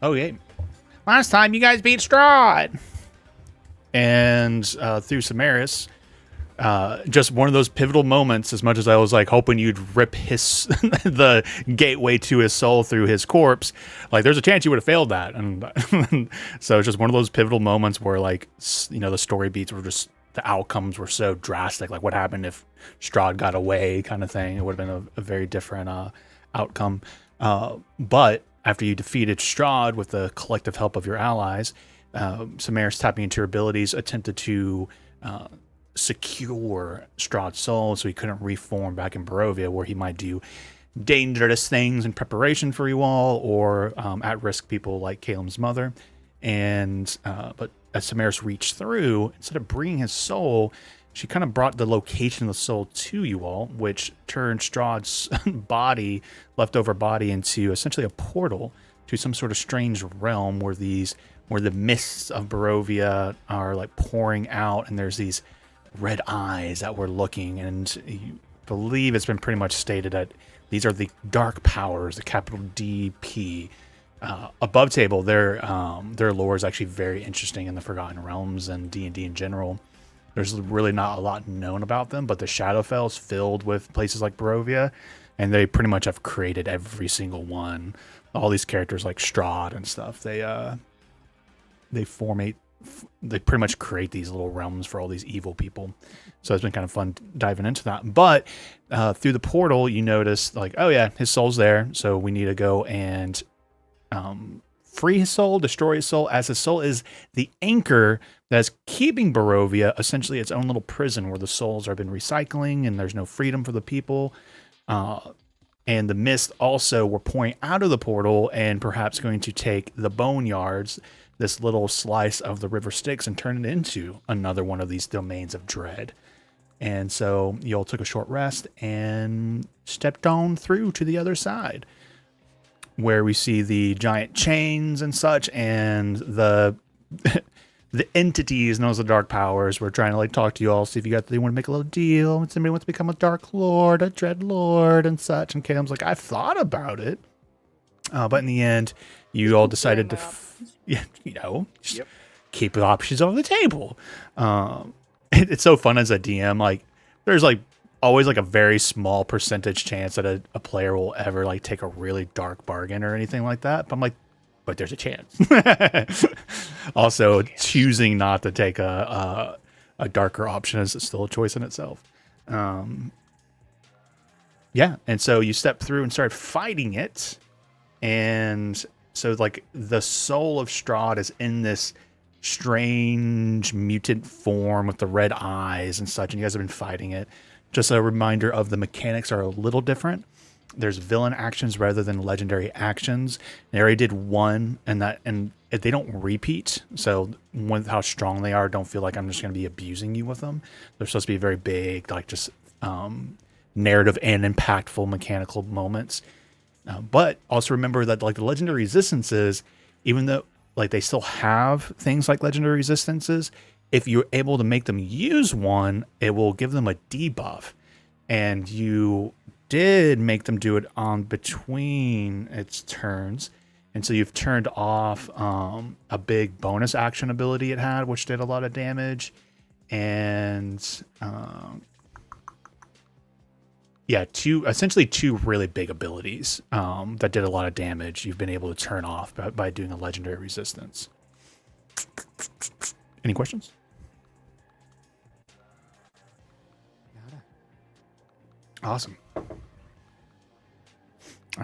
Oh, yeah. Last time you guys beat Strahd. And through Samaris, just one of those pivotal moments, as much as I was like hoping you'd rip his the gateway to his soul through his corpse, like there's a chance you would have failed that. And so it's just one of those pivotal moments where like, the story beats were just, the outcomes were so drastic. Like what happened if Strahd got away kind of thing. It would have been a very different outcome. But after you defeated Strahd with the collective help of your allies, Samaris, tapping into her abilities, attempted to secure Strahd's soul so he couldn't reform back in Barovia, where he might do dangerous things in preparation for you all, or at-risk people like Caleb's mother. And but as Samaris reached through, instead of bringing his soul, she kind of brought the location of the soul to you all, which turned Strahd's body, leftover body, into essentially a portal to some sort of strange realm where the mists of Barovia are like pouring out, and there's these red eyes that were looking, and you believe it's been pretty much stated that these are the dark powers, the capital DP. Above table, their lore is actually very interesting in the Forgotten Realms and D&D in general. There's really not a lot known about them, but the Shadowfell is filled with places like Barovia, and they pretty much have created every single one. All these characters like Strahd and stuff, they pretty much create these little realms for all these evil people. So it's been kind of fun diving into that. But through the portal, you notice like, oh yeah, his soul's there. So we need to go and free his soul, destroy his soul, as his soul is the anchor that's keeping Barovia essentially its own little prison where the souls have been recycling and there's no freedom for the people. And the mist also were pouring out of the portal and perhaps going to take the boneyards, this little slice of the river Styx, and turn it into another one of these domains of dread. And so you all took a short rest and stepped on through to the other side, where we see the giant chains and such, and the the entities known as the dark powers. We're trying to like talk to you all, see if you want to make a little deal. Somebody wants to become a dark lord, a dread lord, and such. And Caleb's like, I've thought about it, but in the end, you all decided to, keep the options on the table. It's so fun as a DM. Like, there's like always like a very small percentage chance that a player will ever like take a really dark bargain or anything like that. But I'm like, but there's a chance. Also, choosing not to take a darker option is still a choice in itself. Yeah, and so you step through and start fighting it, and so like the soul of Strahd is in this strange mutant form with the red eyes and such, and you guys have been fighting it. Just a reminder of the mechanics are a little different. There's villain actions rather than legendary actions. They already did one, and they don't repeat. So with how strong they are, don't feel like I'm just going to be abusing you with them. They're supposed to be very big, like just narrative and impactful mechanical moments. But also remember that like the legendary resistances, even though like they still have things like legendary resistances, if you're able to make them use one, it will give them a debuff. And you did make them do it on between its turns. And so you've turned off a big bonus action ability it had, which did a lot of damage. And essentially two really big abilities that did a lot of damage you've been able to turn off by doing a legendary resistance. Any questions? Awesome.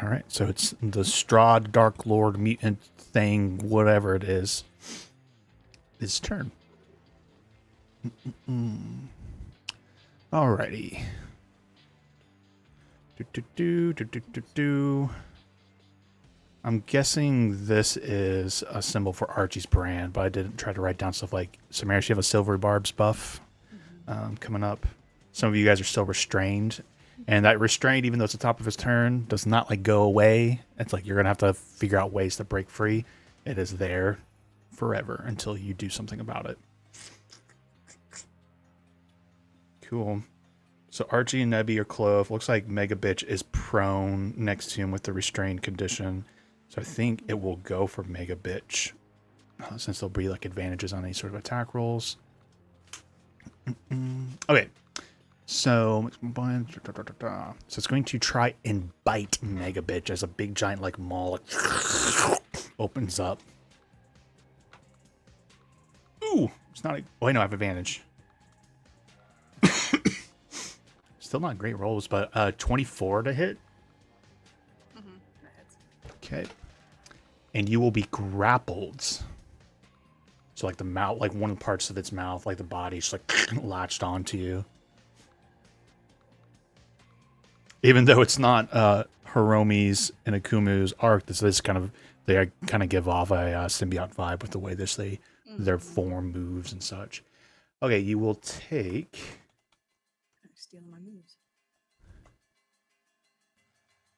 All right, so it's the Strahd Dark Lord mutant thing, whatever it is, his turn. Alrighty. I'm guessing this is a symbol for Archie's brand, but I didn't try to write down stuff like, Samaris, you have a Silver Barbs buff coming up. Some of you guys are still restrained. And that restraint, even though it's the top of his turn, does not like go away. It's like you're going to have to figure out ways to break free. It is there forever until you do something about it. Cool. So Archie and Nebby are clove. Looks like Mega Bitch is prone next to him with the restrained condition. So I think it will go for Mega Bitch, since there'll be like advantages on any sort of attack rolls. Okay, so it's going to try and bite Mega Bitch as a big giant like maw opens up. Ooh, it's not. Oh, I know I have advantage. Still not great rolls, but 24 to hit. Okay. And you will be grappled. So like the mouth, like one of the parts of its mouth, like the body, just like latched onto you. Even though it's not Hiromi's and Akumu's arc, this is kind of, they kind of give off a symbiote vibe with the way their form moves and such. Okay, you will take. I'm stealing my moves.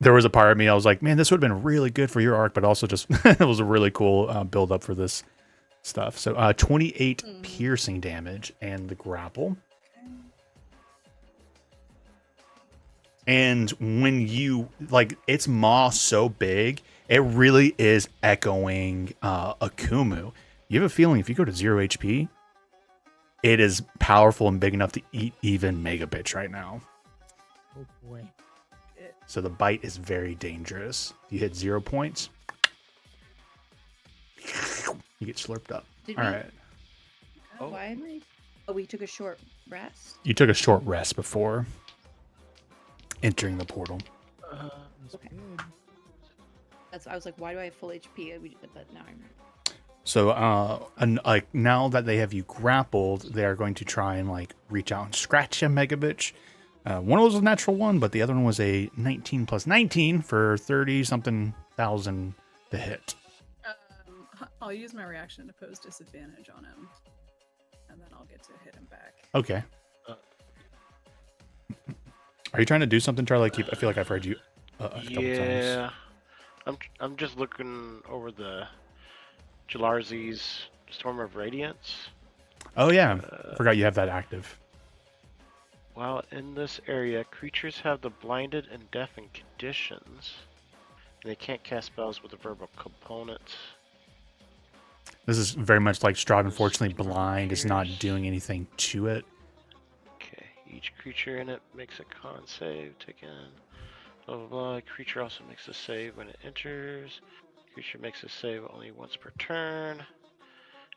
There was a part of me I was like, man, this would have been really good for your arc, but also just it was a really cool build up for this stuff. So 28 piercing damage and the grapple. And when you like its maw so big, it really is echoing Akumu. You have a feeling if you go to 0 HP, it is powerful and big enough to eat even Mega Bitch right now. Oh boy. So the bite is very dangerous. If you hit 0 points, you get slurped up. All right. Oh, why am I? Oh, we took a short rest. You took a short rest before entering the portal. Okay. That's. I was like, why do I have full HP? But now I'm. So, like now that they have you grappled, they are going to try and like reach out and scratch you, Mega Bitch. One of those was a natural 1, but the other one was a 19 plus 19 for 30-something thousand to hit. I'll use my reaction to pose disadvantage on him, and then I'll get to hit him back. Okay. Are you trying to do something, Charlie? I feel like I've heard you a couple times. Yeah, I'm just looking over the Jalarzi's Storm of Radiance. Oh yeah, forgot you have that active. While in this area, creatures have the blinded and deafened conditions. And they can't cast spells with a verbal component. This is very much like Strahd. Unfortunately, blind is not doing anything to it. Okay, each creature in it makes a con save. Taken. Blah blah blah. Creature also makes a save when it enters. Creature makes a save only once per turn.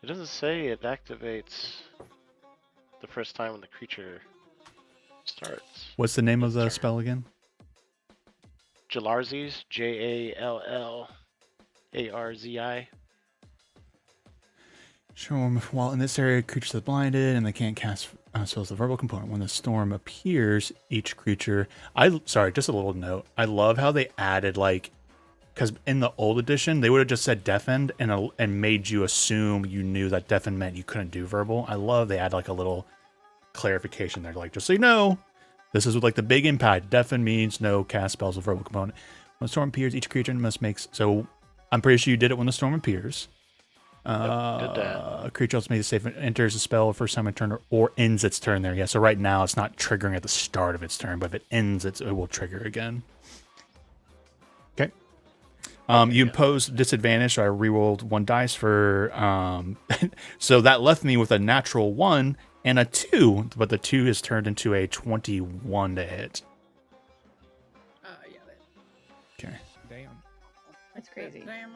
It doesn't say it activates the first time when the creature starts. What's the name of the spell again? Jalarzi's, Jallarzi. Storm. While in this area, creatures are blinded and they can't cast spells. The verbal component. When the storm appears, each creature. Sorry, just a little note. I love how they added like, because in the old edition they would have just said deafened and made you assume you knew that deafened meant you couldn't do verbal. I love they add like a little clarification there, like just so you know, this is like the big impact. Deafen means no cast spells with verbal component. When the storm appears, each creature must make. So I'm pretty sure you did it when the storm appears. Yep, did that. A creature also makes a save. It enters a spell first time it turn or ends its turn there. Yeah, so right now it's not triggering at the start of its turn, but if it ends, it will trigger again. Okay. You imposed disadvantage, so I rerolled 1 dice for. So that left me with a natural 1 and a 2, but the 2 is turned into a 21 to hit. Yeah. Okay. Damn. That's crazy. Damn.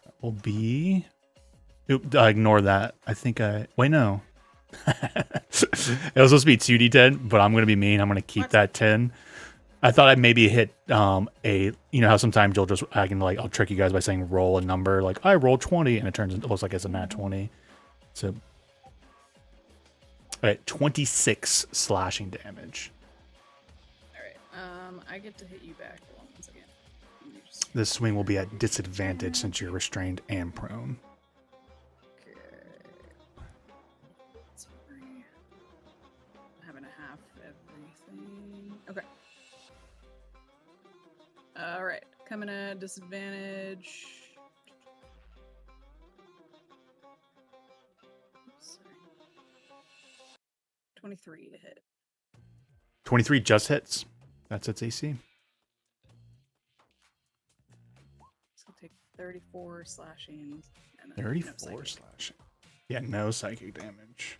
That will be. Oop, ignore that. I think I. Wait, no. It was supposed to be 2d10, but I'm going to be mean. I'm going to keep that 10. I thought I'd maybe hit you know how sometimes you'll just, I'll trick you guys by saying roll a number, like I roll 20, and it looks like it's a nat 20. So, all right, 26 slashing damage. All right. I get to hit you back once again. This swing will be at disadvantage since you're restrained and prone. Okay. Sorry. Having a half everything. Okay. All right. Coming at disadvantage. Oops, sorry. 23 to hit. 23 just hits. That's its AC. So take 34 slashing. And then 34 no psychic. slashing. Yeah, no psychic damage.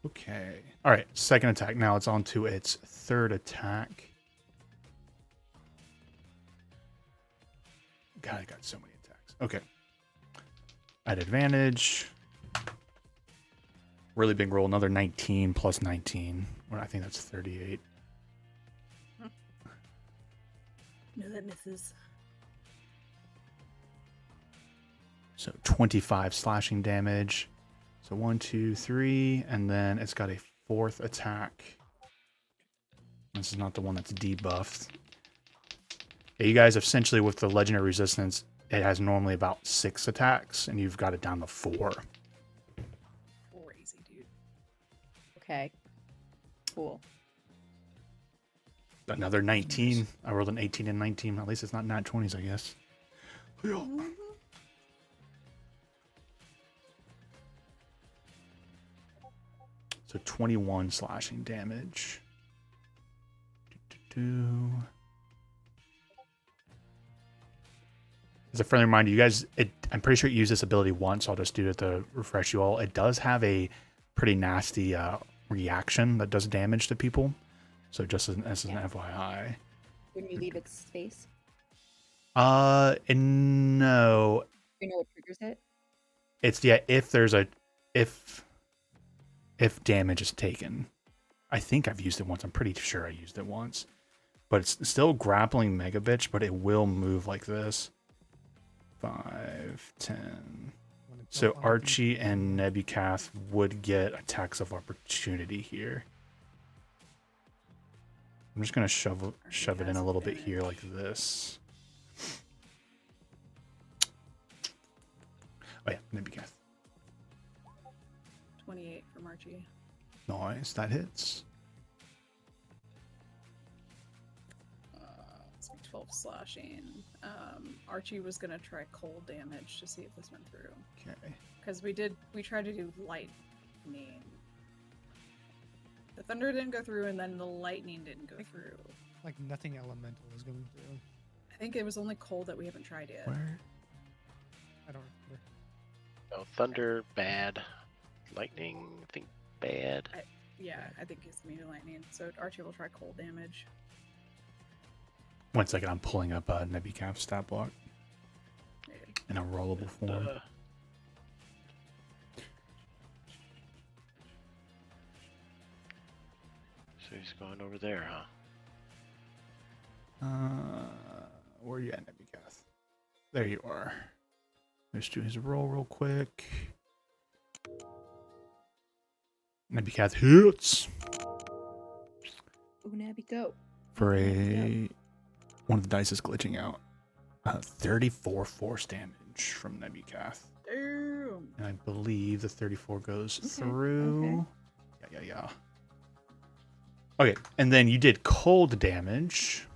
Okay. All right, second attack. Now it's on to its third attack. God, I got so many attacks. Okay. At advantage. Really big roll. Another 19 plus 19. Well, I think that's 38. No, that misses. So 25 slashing damage. So 1, 2, 3, and then it's got a fourth attack. This is not the one that's debuffed. Yeah, you guys essentially with the legendary resistance, it has normally about 6 attacks, and you've got it down to 4. Crazy, dude. Okay. Cool. Another 19. I rolled an 18 and 19. At least it's not nat 20s, I guess. So 21 slashing damage. As a friendly reminder, you guys, I'm pretty sure you used this ability once, so I'll just do it to refresh you all. It does have a pretty nasty reaction that does damage to people. So just as an FYI. When you leave its space, No. you know what triggers it? It's if damage is taken. I think I've used it once. I'm pretty sure I used it once. But it's still grappling Mega Bitch, but it will move like this. 5, 10. So Archie and Nebucath would get attacks of opportunity here. I'm just gonna shove it in a little bit here like this. Oh yeah, Nebucath. 28 from Archie. Nice, that hits. It's like 12 slashing. Archie was gonna try cold damage to see if this went through. Okay. Because we tried to do lightning. The thunder didn't go through, and then the lightning didn't go through. Like nothing elemental is going through. I think it was only cold that we haven't tried yet. Where? I don't remember. Oh, thunder, bad. Lightning, I think bad. Yeah, I think it's maybe lightning. So Archie will try cold damage. 1 second, I'm pulling up Nebucath's stat block Maybe. in a rollable form. So he's going over there, huh? Where are you at, Nebucath? There you are. Let's do his roll real quick. Nebucath hits Ooh, Nabby, go. for a... One of the dice is glitching out. 34 force damage from Nebucath. Damn. And I believe the 34 goes Okay, through. Yeah. Okay, and then you did cold damage.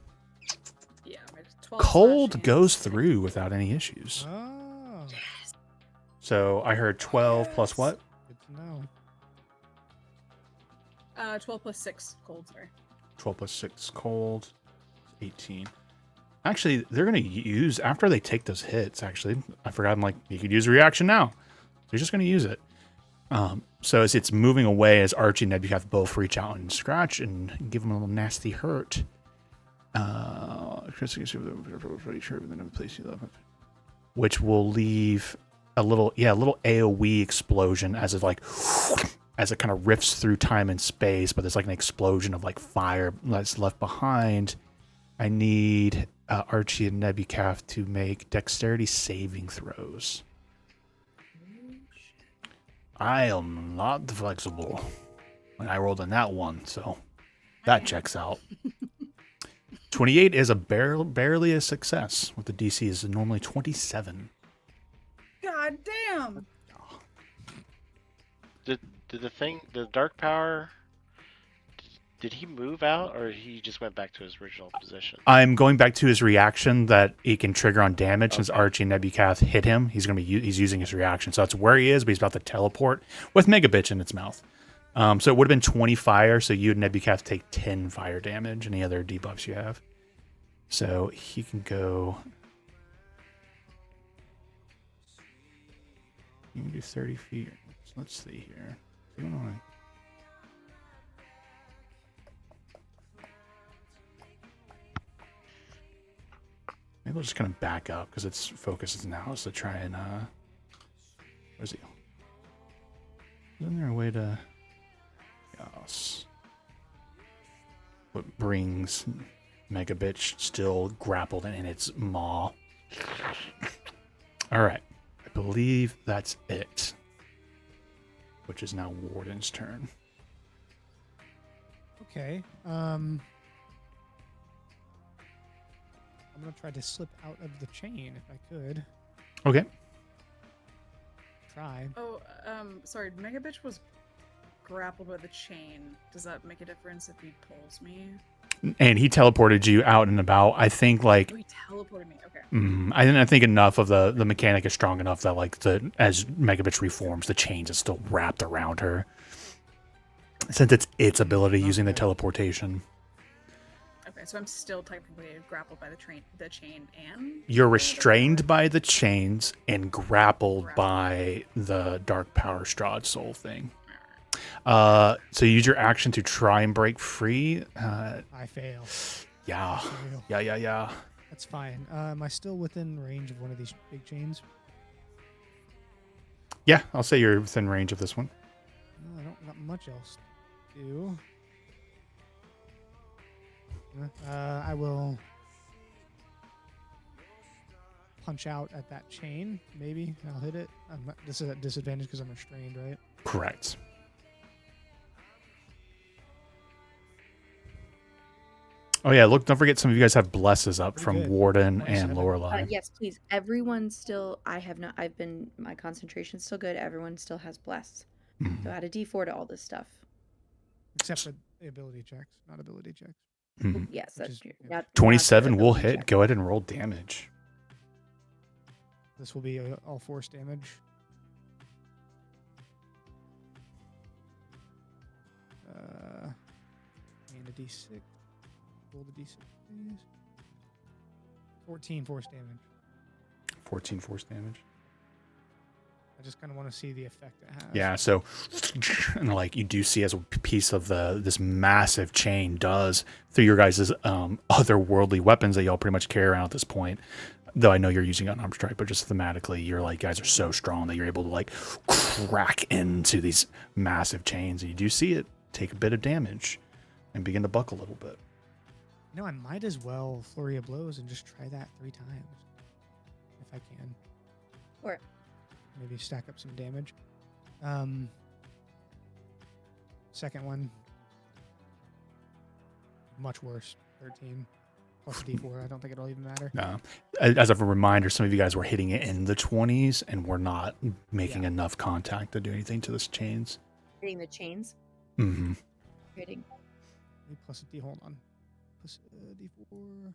Yeah, I did 12 Cold slashing. goes through without any issues. Oh, So I heard 12 plus what? good to know. 12 plus 6 cold, sorry. 12 plus 6 cold. 18. Actually, they're going to use, after they take those hits, actually, I forgot, I'm like, you could use a reaction now. They're just going to use it. So as it's moving away, as Archie and Nebucath both reach out and scratch and give them a little nasty hurt. Which will leave a little AoE explosion as it as it kind of rips through time and space, but there's like an explosion of like fire that's left behind. I need Archie and Nebucath to make dexterity saving throws. I am not flexible. And I rolled a nat 1, so that checks out. 28 is barely a success, with the DC is normally 27. God damn! Did the dark power, did he move out, or he just went back to his original position? I'm going back to his reaction that he can trigger on damage. Since Archie and Nebucath hit him, he's using his reaction. So that's where he is, but he's about to teleport with Mega Bitch in its mouth. So it would have been 20 fire, so you and Nebuchadnezzar take 10 fire damage, any other debuffs you have. So he can go... You can do 30 feet. So let's see here. You wanna... Maybe we'll just kind of back up because its focus is now is to try and where's he? Isn't there a way to yes. What brings Mega Bitch still grappled in its maw. Alright. I believe that's it. Which is now Warden's turn. Okay. I'm gonna try to slip out of the chain if I could. Okay. Try. Oh, sorry. Mega Bitch was grappled by the chain. Does that make a difference if he pulls me? And he teleported you out and about. I think like Oh, he teleported me. Okay. I think enough of the mechanic is strong enough that like as Mega Bitch reforms, the chains is still wrapped around her. Since it's its ability using the teleportation. Okay, so I'm still technically grappled by the chain and You're restrained by the chains and grappled by the Dark Power Strahd soul thing. So you use your action to try and break free. I fail. Yeah. Fail. Yeah. That's fine. Am I still within range of one of these big chains? Yeah, I'll say you're within range of this one. No, I don't got much else to do. I will punch out at that chain. Maybe I'll hit it. This is at disadvantage because I'm restrained, right? Correct. Oh yeah, look! Don't forget, some of you guys have blesses up Pretty from good. Warden and 27. Lorelei. Yes, please. Everyone still. I have not. I've been. My concentration's still good. Everyone still has blessed. Mhm. So add a D4 to all this stuff. Except for the ability checks, not ability checks. Mhm. Yes, Which that's is- true. yeah. Not 27 will ability hit. check. Go ahead and roll damage. This will be all force damage. And a d6. Roll the d6, please. 14 force damage. 14 force damage. I just kind of want to see the effect it has. Yeah, so and like you do see as a piece of this massive chain does through your guys' otherworldly weapons that y'all pretty much carry around at this point. Though I know you're using unarmed strike, but just thematically, you're like guys are so strong that you're able to like crack into these massive chains, and you do see it take a bit of damage and begin to buck a little bit. You know, I might as well flurry of blows and just try that 3 times. If I can. Or Maybe stack up some damage. Second one. Much worse. 13. Plus D4. I don't think it'll even matter. As of a reminder, some of you guys were hitting it in the 20s, and we're not making enough contact to do anything to this chains. hitting the chains. Mm-hmm. Hitting. Plus a D. Hold on. Plus a D4.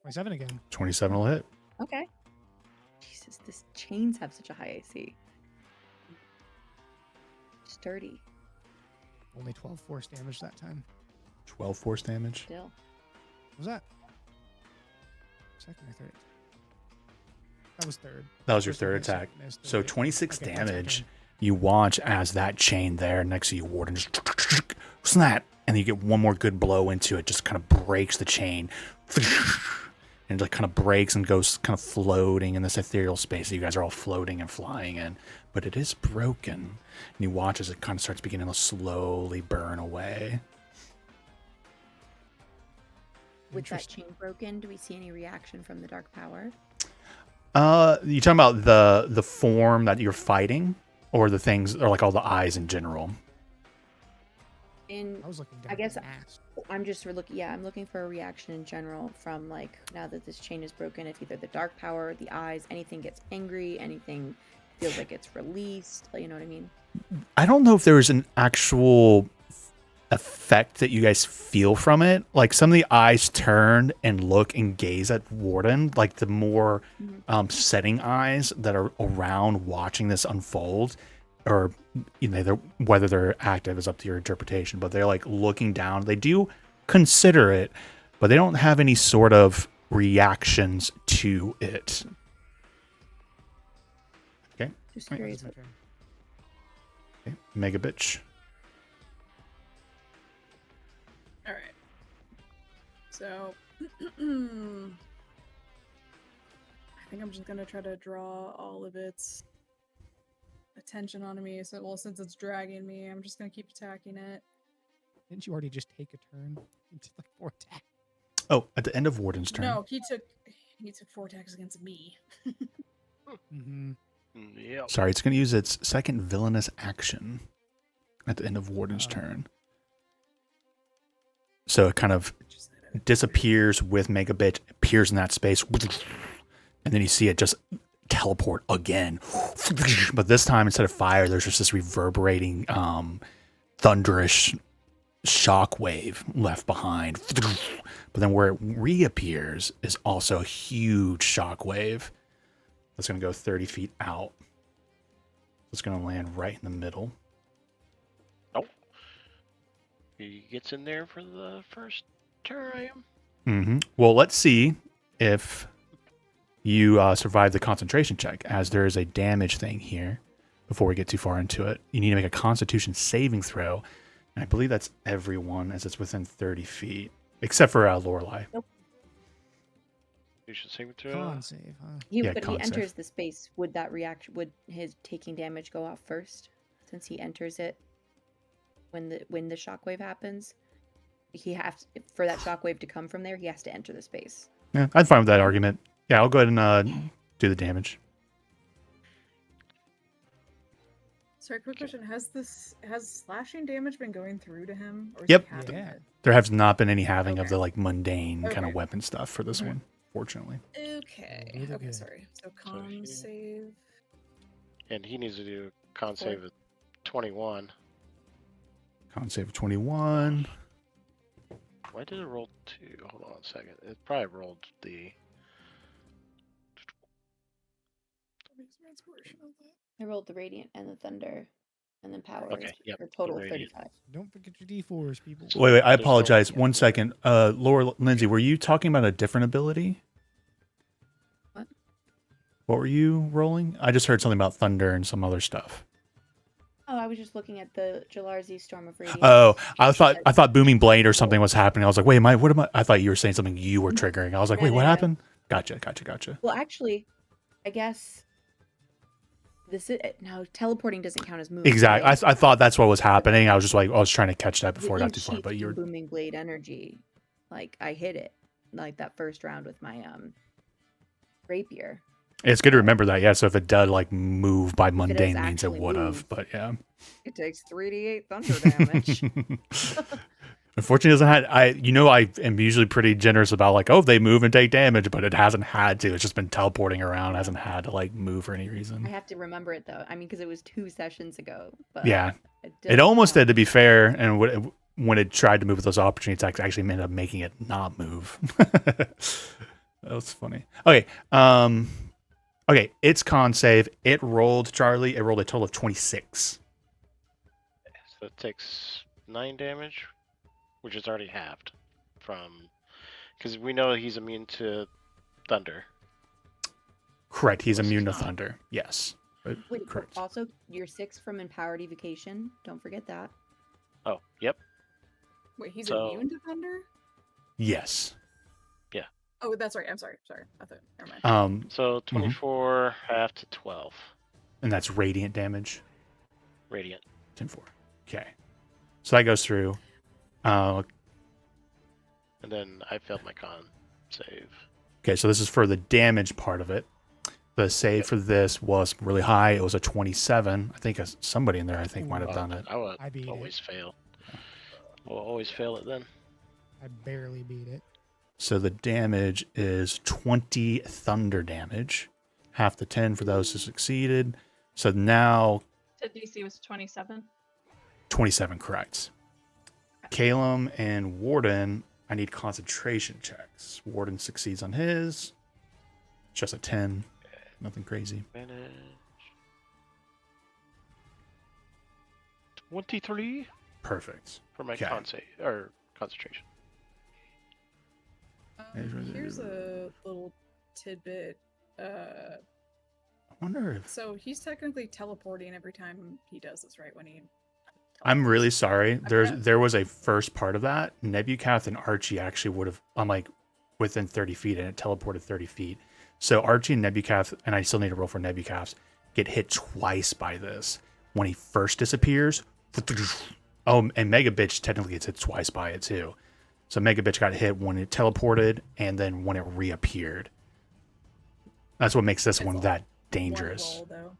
27 again. 27 will hit. Okay. Jesus, this chains have such a high AC. Sturdy. Only 12 force damage that time. 12 force damage. Still. What was that? Second or third? That was third. That was your First one third missed, attack. second missed, So third hit. 26 Okay, that's my damage. turn. You watch as that chain there next to you, Warden, just snap, and you get one more good blow into it, just kind of breaks the chain. And it like kind of breaks and goes kind of floating in this ethereal space. You guys are all floating and flying in, but it is broken. And you watch as it kind of starts beginning to slowly burn away. With that Interesting. chain broken, do we see any reaction from the dark power? You talking about the form that you're fighting, or the things, or like all the eyes in general? In I was looking down I at guess the mask. I'm just looking. Yeah, I'm looking for a reaction in general from like now that this chain is broken. If either the dark power, the eyes, anything gets angry, anything feels like it's released. You know what I mean? I don't know if there was an actual effect that you guys feel from it. Like some of the eyes turn and look and gaze at Warden, like the more setting eyes that are around watching this unfold, or whether they're active is up to your interpretation, but they're like looking down. They do consider it, but they don't have any sort of reactions to it. Okay. Just Wait, curious. that's my turn. Okay. Mega bitch. All right. So, I think I'm just gonna try to draw all of its attention onto me. So, well, since it's dragging me, I'm just gonna keep attacking it. Didn't you already just take a turn into like 4 attacks? Oh, at the end of Warden's turn. No, he took 4 attacks against me. Mm-hmm. Yep. Sorry, it's going to use its second villainous action at the end of Warden's turn. So it kind of disappears with Mega Bitch, appears in that space, and then you see it just teleport again. But this time, instead of fire, there's just this reverberating, thunderous shockwave left behind. But then where it reappears is also a huge shockwave that's going to go 30 feet out. It's going to land right in the middle. Nope. He gets in there for the first time. Mm-hmm. Well, let's see if you survive the concentration check, as there is a damage thing here before we get too far into it. You need to make a Constitution saving throw. And I believe that's everyone, as it's within 30 feet, except for Lorelei. Nope. You should save it to Con save, huh? Yeah, But con he save. enters the space. Would that react? Would his taking damage go off first, since he enters it when the shockwave happens? He has for that shockwave to come from there. He has to enter the space. Yeah, I'm fine with that argument. Yeah, I'll go ahead and do the damage. Sorry, quick question: has slashing damage been going through to him? Or is Yep. he having Yeah. it? There has not been any having of Okay. the like mundane kind Okay. of weapon stuff for this Okay. one, fortunately. Okay. Really Okay. good. Sorry. So con he- save. And he needs to do con save at 21. Con save of 21. Why did it roll 2? Hold on a second. It probably rolled the... I rolled the radiant and the thunder, and then power. Okay, is yep, for the total radiant. 35. Don't forget your D4s, people. Wait, I There's no- apologize. 1 second. Laura, Lindsay, were you talking about a different ability? What? What were you rolling? I just heard something about thunder and some other stuff. Oh, I was just looking at the Jalarzi Storm of Radiance. Oh, I thought booming blade or something was happening. I was like, wait, what am I? I thought you were saying something you were triggering. I was like, wait, what No. happened? Gotcha. Well, actually, I guess this is no teleporting doesn't count as moving. Exactly. right? I thought that's what was happening. I was just like, I was trying to catch that The before I got too far. in-sheath But you're booming blade energy. Like I hit it like that first round with my rapier. it's good to remember that. Yeah. So if it did like move by it has mundane means it actually would have. moved. But yeah. It takes 3d8 thunder damage. Unfortunately, it doesn't have, I am usually pretty generous about like, oh, they move and take damage, but it hasn't had to. It's just been teleporting around. It hasn't had to like move for any I reason. have to remember it though. I mean, because it was 2 sessions ago. But Yeah. it It almost did, to be fair. And when it tried to move with those opportunities, it actually ended up making it not move. That was funny. Okay. Okay. It's con save. It rolled, Charlie. It rolled a total of 26. So it takes 9 damage, which is already halved from... Because we know he's immune to thunder. Correct. He's Unless he's immune to not. thunder. Yes. But Wait, but correct. also you're 6 from empowered evocation. Don't forget that. Oh, yep. Wait, he's So- immune to thunder? Yes. Oh, that's right. I'm sorry. I thought. Never mind. So 24 half to 12. And that's radiant damage. Radiant. 10-4. Okay. So that goes through. And then I failed my con save. Okay, so this is for the damage part of it. The save for this was really high. It was a 27. I think somebody in there, I think, might have done it. I would I beat always it. fail. I'll always fail it then. I barely beat it. So the damage is 20 thunder damage. Half the 10 for those who succeeded. So now The DC was 27. 27, correct. Calum and Warden, I need concentration checks. Warden succeeds on his. Just a 10. Nothing crazy. Advantage. 23 Perfect. for my Okay. con save or concentration. Here's a little tidbit. I wonder if... So he's technically teleporting every time he does this, right? When he I'm teleports. really sorry. forgot. There was a first part of that. Nebucath and Archie actually would have... I'm like within 30 feet and it teleported 30 feet. So Archie and Nebucath, and I still need to roll for Nebucath, get hit twice by this. When he first disappears... Oh, and Mega Bitch technically gets hit twice by it too. So Mega Bitch got hit when it teleported and then when it reappeared. That's what makes this It's one all that dangerous. One roll,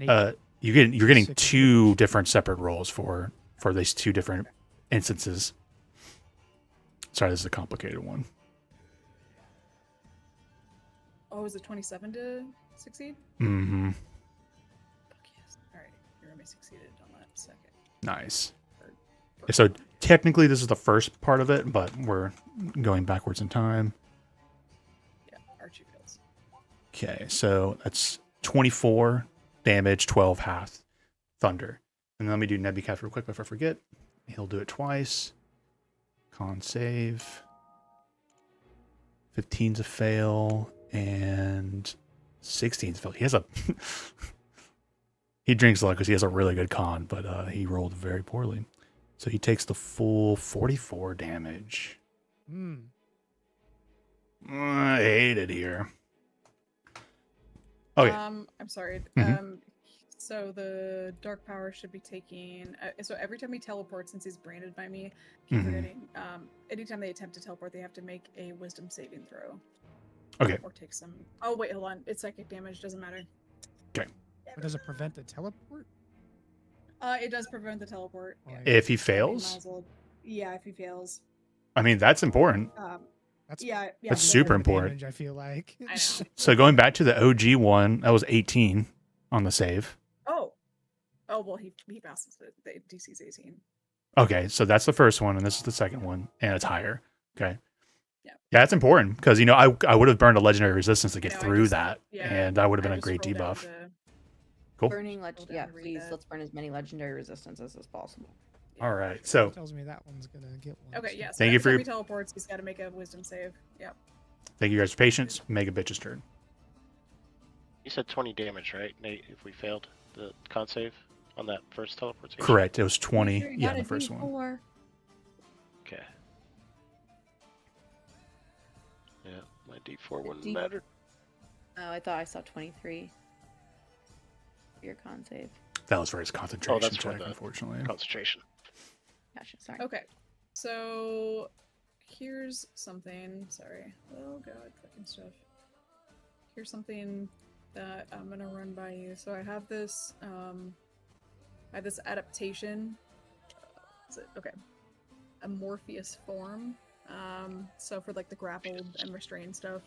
though. Nate, You're getting Six two different separate rolls for these two different instances. Sorry, this is a complicated one. Oh, is it 27 to succeed? Mm-hmm. Fuck yes. All right, your roommate succeeded on that second. Nice. Or- So technically this is the first part of it, but we're going backwards in time. Yeah, Archie fails. Okay, so that's 24 damage, 12 half thunder. And then let me do Nebucath real quick before I forget. He'll do it twice. Con save. 15's a fail, and 16's a fail. He has a... he drinks a lot because he has a really good con, but he rolled very poorly. So he takes the full 44 damage. I hate it here. Okay. I'm sorry. Mhm. So the dark power should be taking. So every time he teleports, since he's branded by me, keep Mhm. forgetting. Anytime they attempt to teleport, they have to make a Wisdom saving throw. Okay. Or take some. Oh wait, hold on. It's psychic damage. Doesn't matter. Okay. but does it prevent the teleport? It does prevent the teleport. Or, like, If he I mean, fails, might as well- yeah, if he fails. I mean, that's important. that's Yeah. That's more super the important. damage, I feel like. I know. So going back to the OG one, that was 18 on the save. Oh well, he passes it. The DC's 18. Okay, so that's the first one, and this is the second one, and it's higher. Okay. Yeah. Yeah, that's important because I would have burned a legendary resistance to get No, I through just- that, yeah, and that would have been I a just great scrolled down debuff. to- Cool. Burning Scroll down yeah, to read please that. let's burn as many legendary resistances as possible. All right. So tells me that one's gonna get one. Okay, so- yeah. So Thank you every for time your- he teleports, he's got to make a Wisdom save. Yep. thank you guys for patience. Mega Bitch's turn. You said 20 damage, right, Nate? If we failed the con save on that first teleportation. Correct. It was 20. Sure, you Yeah, got the a first one. D4. Okay. Yeah, my D4 wouldn't D- matter. Oh, I thought I saw 23. For your con save. That was for his concentration that's for check, the unfortunately. Concentration. Gotcha. Sorry. Okay. So here's something. Sorry. Oh god, fucking stuff. Here's something that I'm gonna run by you. So I have this. I have this adaptation. Is it okay? A Morpheus form. So for like the grappled and restrained stuff.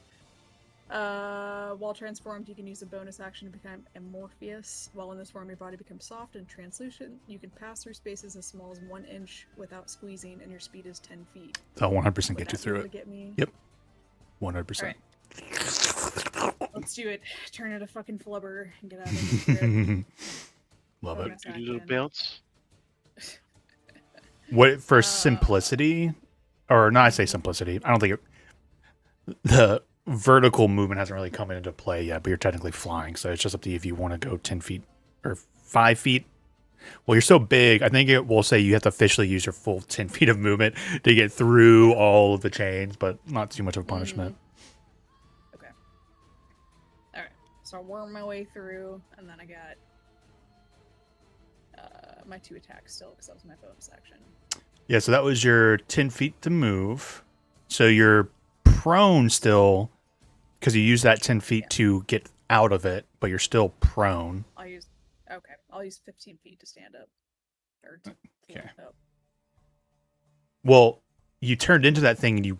While transformed, you can use a bonus action to become Amorpheus. While in this form, your body becomes soft and translucent. You can pass through spaces as small as 1 inch without squeezing, and your speed is 10 feet. That'll 100% Would get you that be through able it. to get me? Yep. 100%. Alright. Let's do it. Turn it a fucking flubber and get out of here. Love it. Bonus Do a little action. bounce. What for simplicity, or not? I say simplicity. I don't think the vertical movement hasn't really come into play yet, but you're technically flying, so it's just up to you if you want to go 10 feet or 5 feet. Well, you're so big. I think it will say you have to officially use your full 10 feet of movement to get through all of the chains, but not too much of a punishment. Okay. Alright. So I worm my way through, and then I got my 2 attacks still, because that was my bonus action. Yeah, so that was your 10 feet to move. So you're prone still because you use that 10 feet to get out of it, but you're still prone. I'll use 15 feet to stand up. Or to Okay. stand up. Well, you turned into that thing and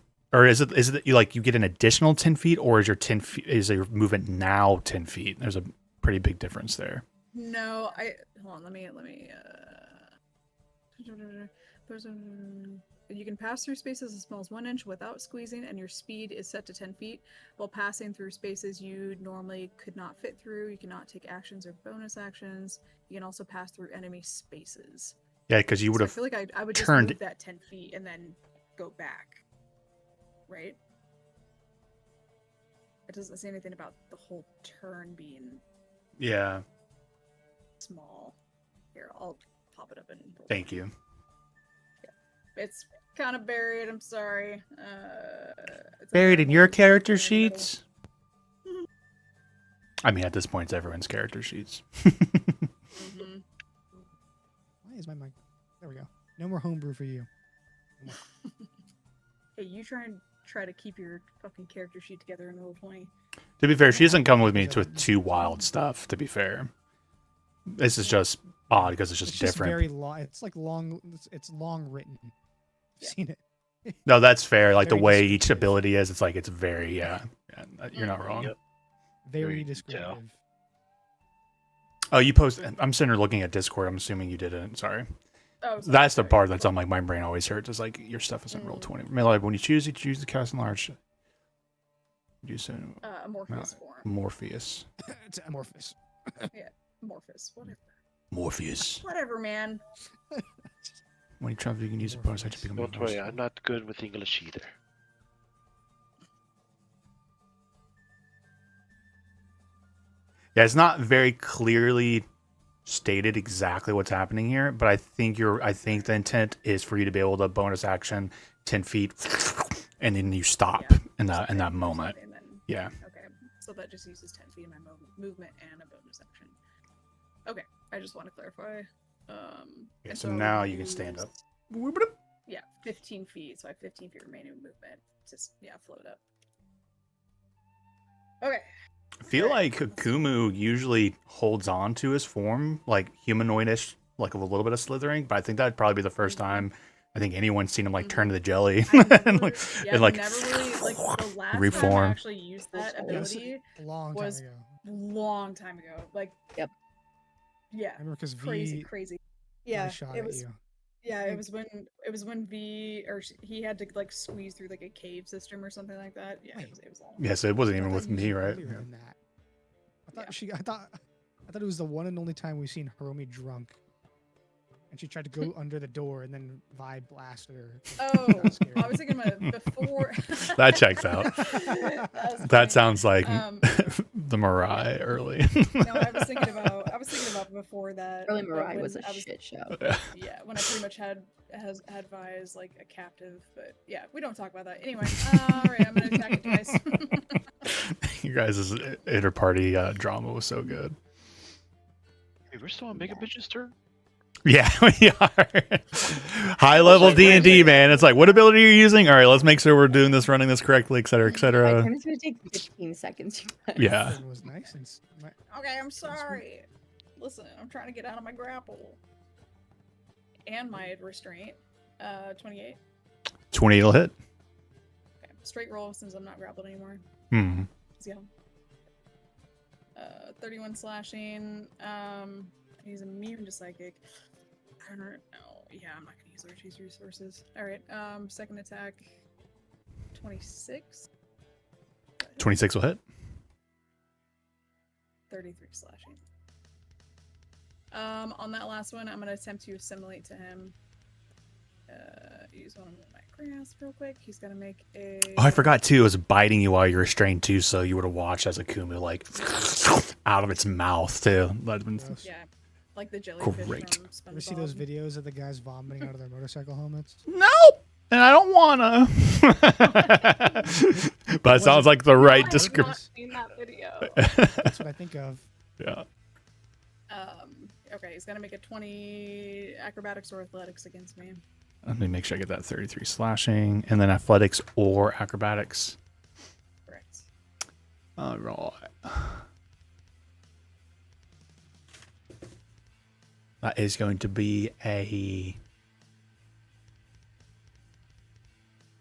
is it you like you get an additional 10 feet, or is your 10 feet, is your movement now 10 feet? There's a pretty big difference there. No, hold on, let me You can pass through spaces as small as 1 inch without squeezing, and your speed is set to 10 feet. While passing through spaces you normally could not fit through, you cannot take actions or bonus actions. You can also pass through enemy spaces. Yeah, because you would So I have feel like I would just turned- move that 10 feet and then go back. Right? It doesn't say anything about the whole turn being Yeah. small. Here, I'll pop it up and Thank you. It's kind of buried. I'm sorry. It's Buried under in your one character in the middle. sheets? I mean, at this point, it's everyone's character sheets. Mhm. Why is my mic? There we go. No more homebrew for you. Hey, you try to keep your fucking character sheet together in roll 20. To be fair, she doesn't come with me to too wild stuff, to be fair. This is just odd because it's just different. very long. It's like long. It's long written. I've Yeah. seen it. No, that's fair. Like the Very way each descriptive. ability is, it's like it's very, yeah you're not wrong. Yep. Very Very descriptive. detailed. Oh, you post. I'm sitting here looking at Discord. I'm assuming you didn't. Sorry. Oh, sorry, That's the sorry. part that's on like my brain always hurts. Is like your stuff isn't roll 20. I mean, like when you choose the cast enlarge. You say Amorphous form. Morpheus. It's amorphous. Amorphous. Whatever. Morpheus. Whatever, man. When you travel, you can use a bonus action to become Don't worry, I'm not good with English either. Yeah, it's not very clearly stated exactly what's happening here, but I think the intent is for you to be able to bonus action 10 feet, and then you stop Yeah. in that moment. And then, Yeah. okay. So that just uses 10 feet of my movement and a bonus action. Okay. I just want to clarify. Yeah, and so I'll now you can stand use- up. Yeah, 15 feet. So I have 15 feet remaining movement. Just, float up. Okay. I feel Alright. like Kumu usually holds on to his form, like humanoidish, like with a little bit of slithering, but I think that'd probably be the first time I think anyone's seen him like turn to the jelly and like, and, like never really, like, the last time reform. I actually used that ability A long time was ago. long time ago. Like, Yep. Yeah. I remember because Crazy, V crazy. really Yeah, shot it at was. you. Yeah, think- it was when he had to like squeeze through like a cave system or something like that. Yeah, it was all. Yes, it wasn't I even thought with you me, used right? earlier in that. I thought it was the one and only time we've seen Hiromi drunk. And she tried to go under the door and then Vi blasted her. Oh, That was scary. I was thinking about before. That checks out. That was funny. That sounds like Um, the Morai early. No, I was thinking about before that. Early but Morai when was a I was, shit show. Yeah, when I pretty much had Vi as like a captive, but yeah, we don't talk about that anyway. All right, I'm gonna attack it twice. You guys' inter-party drama was so good. Hey, we're still on Mega Bitch's turn? Yeah, we are. High level D&D, man. It's like, what ability are you using? All right, let's make sure we're doing this, running this correctly, et cetera, et Like, cetera. I'm just gonna take 15 seconds. You guys. Yeah. It was nice and Okay, I'm sorry. Listen, I'm trying to get out of my grapple and my restraint. 28. 28 will hit. Okay, straight roll since I'm not grappled anymore. Hmm. Yeah. 31 slashing. He's immune to psychic. I don't know. Yeah, I'm not gonna use Archie's resources. All right. Second attack. 26. 26 will hit. 33 slashing. On that last one, I'm gonna attempt to assimilate to him. Use one of my grasp real quick. He's gonna make a. Oh, I forgot too. It was biting you while you were restrained too, so you would have watched as a Kumu like out of its mouth too. That'd been gross. Yeah, like the jellyfish Great. from SpongeBob. Ever see those videos of the guys vomiting out of their motorcycle helmets? Nope. And I don't wanna. But it sounds like the right I've description. not seen that video. That's what I think of. Yeah. Okay, he's gonna make a 20 acrobatics or athletics against me. Let me make sure I get that 33 slashing, and then athletics or acrobatics. Correct. All right. That is going to be a.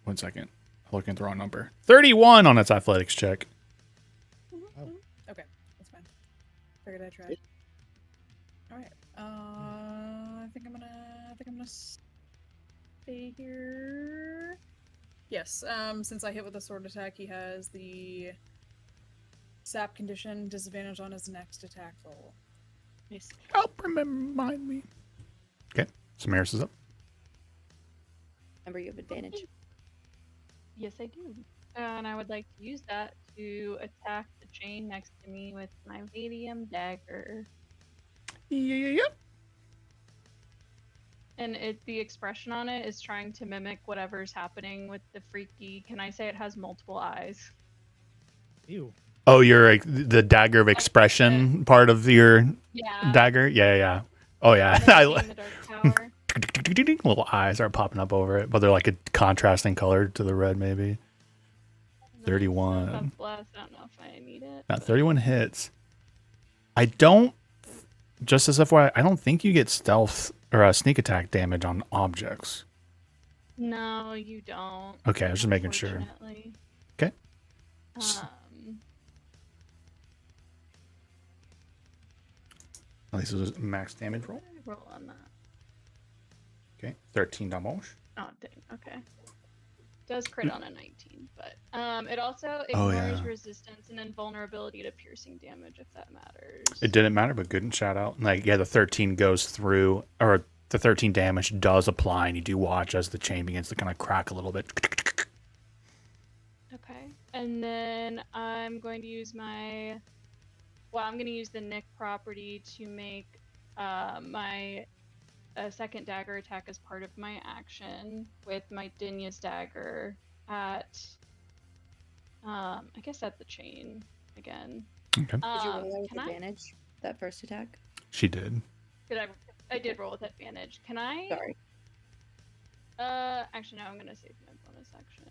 1 second. I'm looking at the wrong number. 31 on its athletics check. Oh. Okay, that's fine. Figured I'd try. All right. I think I'm gonna stay here. Yes, since I hit with a sword attack, he has the sap condition, disadvantage on his next attack roll. Nice. Help remind me. Okay, Samaris is up. Remember, you have advantage. Yes, I do. And I would like to use that to attack the chain next to me with my Vadium dagger. Yeah. And the expression on it is trying to mimic whatever's happening with the freaky. Can I say it has multiple eyes? Ew. Oh, you're like the dagger of expression part of your Yeah. dagger? Yeah. Oh, yeah. Mimicking the dark power. Little eyes are popping up over it, but they're like a contrasting color to the red, maybe. 31. That's blessed. I don't know if I need it. Not 31 hits. I don't, just as FYI, I don't think you get stealth or sneak attack damage on objects. No, you don't. Okay, I was just making sure. Unfortunately. Okay. At least it was a max damage roll. Roll on that. Okay, 13 damage. Oh, dang. Okay. Does crit on a 19, but it also Oh, ignores yeah. resistance and invulnerability to piercing damage, if that matters. It didn't matter, but good shout out. Like, yeah, the 13 goes through, or the 13 damage does apply, and you do watch as the chain begins to kind of crack a little bit. Okay. And then I'm going to use I'm going to use the Nick property to make my second dagger attack as part of my action with my Dinya's dagger at, I guess at the chain again. Okay. Did you roll with can I- advantage that first attack? She did. I did roll with advantage. Can I? Sorry. Actually, no. I'm gonna save my bonus action.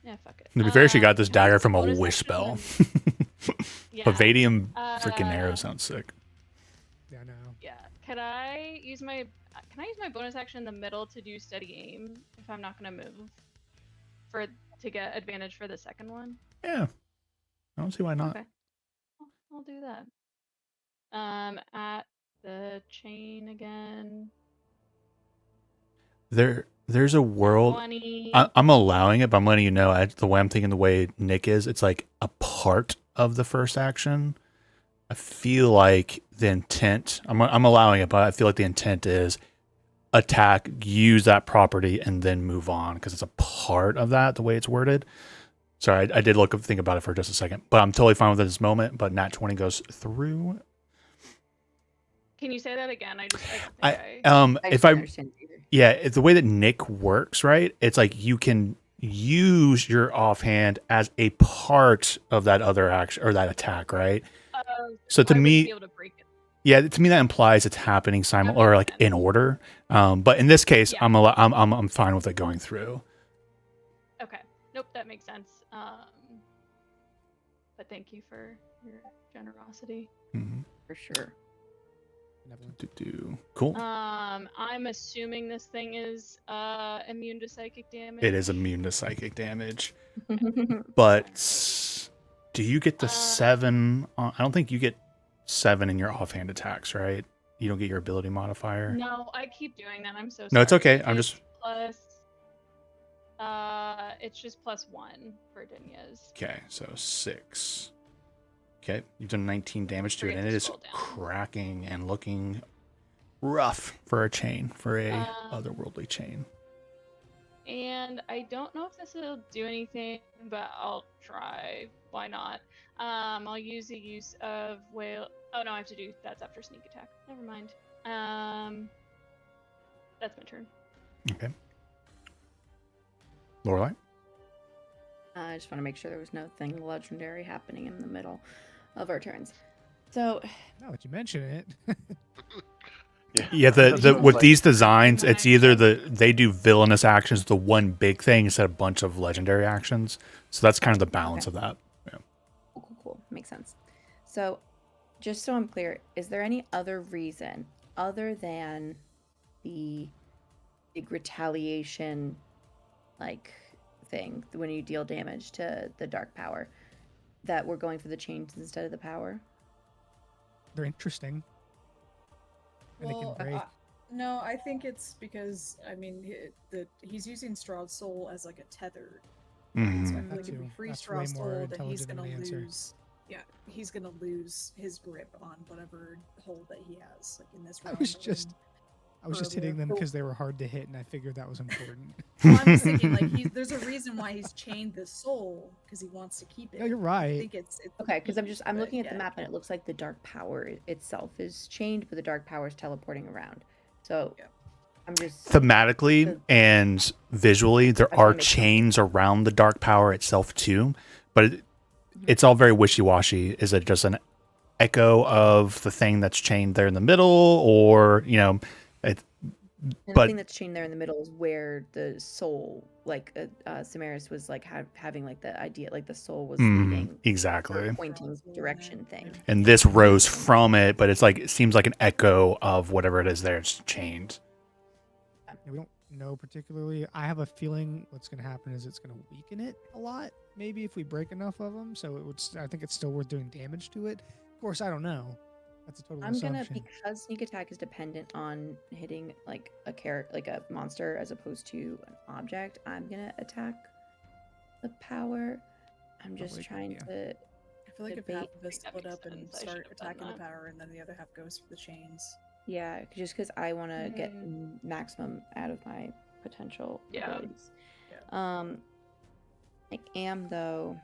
Yeah, fuck it. To be fair, she got this can I dagger use from a bonus wish action spell. and- Yeah. But Vadium freaking arrow Uh, sounds sick. Yeah, no. Yeah. Can I use my bonus action in the middle to do steady aim if I'm not gonna move, to get advantage for the second one? Yeah. I don't see why not. Okay. I'll do that. At the chain again. There's a world. 20. I'm allowing it, but I'm letting you know the way I'm thinking, the way Nick is, it's like a part of the first action. I feel like the intent, I'm allowing it, but I feel like the intent is attack, use that property, and then move on because it's a part of that, the way it's worded. Sorry, I did think about it for just a second, but I'm totally fine with it at this moment. But Nat 20 goes through. Can you say that again? I don't think I If just I understand either. Yeah, it's the way that Nick works, right? It's like you can use your offhand as a part of that other action or that attack, right? So to I wouldn't me, be able to break it. yeah, to me that implies it's happening or like in order. But in this case, Yeah. I'm fine with it going through. Okay. Nope, that makes sense. But thank you for your generosity. Mhm. For sure. Cool. I'm assuming this thing is immune to psychic damage. It is immune to psychic damage, but do you get the 7? I don't think you get 7 in your offhand attacks, right? You don't get your ability modifier. No, I keep doing that. I'm so sorry. No, it's okay. I'm It's just plus. It's just +1 for Dinya's. okay. So 6. Okay, you've done 19 damage to it, Forget and to it is scroll down. cracking and looking rough for a chain, for a otherworldly chain. And I don't know if this will do anything, but I'll try. Why not? I'll use the use of whale. Oh no, I have to do that's after sneak attack. Never mind. That's my turn. Okay. Lorelai? I just want to make sure there was nothing legendary happening in the middle of our turns. So, Now that you mention it, Yeah, That the sounds with like- these designs, it's either they do villainous actions, the one big thing, instead of a bunch of legendary actions. So that's kind of the balance of that. Yeah. cool. Makes sense. So, just so I'm clear, is there any other reason other than the big retaliation, like, thing when you deal damage to the dark power, that we're going for the chains instead of the power? they're interesting. And they can Well, break. No, I think it's because I mean he's using Straw's soul as like a tether, right? So I Mhm. feel That like if we too. free That's way Straw's more soul, then he's intelligent of gonna an answer. lose. Yeah, he's gonna lose his grip on whatever hold that he has, like in this I realm. was just earlier. hitting them because they were hard to hit, and I figured that was important. Well, I'm just thinking like there's a reason why he's chained this soul because he wants to keep it. No, you're I right. think it's Okay, because I'm but looking at the yeah. map and it looks like the dark power itself is chained, but the dark power is teleporting around. So Yeah. I'm just Thematically the- and visually, there I just wanna are make sure. chains around the dark power itself too, but Mhm. it's all very wishy-washy. Is it just an echo of the thing that's chained there in the middle, or it? And the But thing that's chained there in the middle is where the soul, like Samaris was like having like the idea, like the soul was leaving, exactly. or pointing direction thing. And this rose from it, but it's like it seems like an echo of whatever it is there. It's chained. Yeah, we don't know particularly. I have a feeling what's going to happen is it's going to weaken it a lot. Maybe if we break enough of them, so it would. I think it's still worth doing damage to it. Of course, I don't know. That's a total I'm gonna, assumption. because sneak attack is dependent on hitting like a character, like a monster, as opposed to an object. I'm gonna attack the power. I'm just Probably a good trying idea. to. I feel like if debate- half of us That split makes up and sense. I start should have done attacking the that. power, and then the other half goes for the chains. Yeah, just because I want to get Mhm. maximum out of my potential Yeah. abilities. I am though.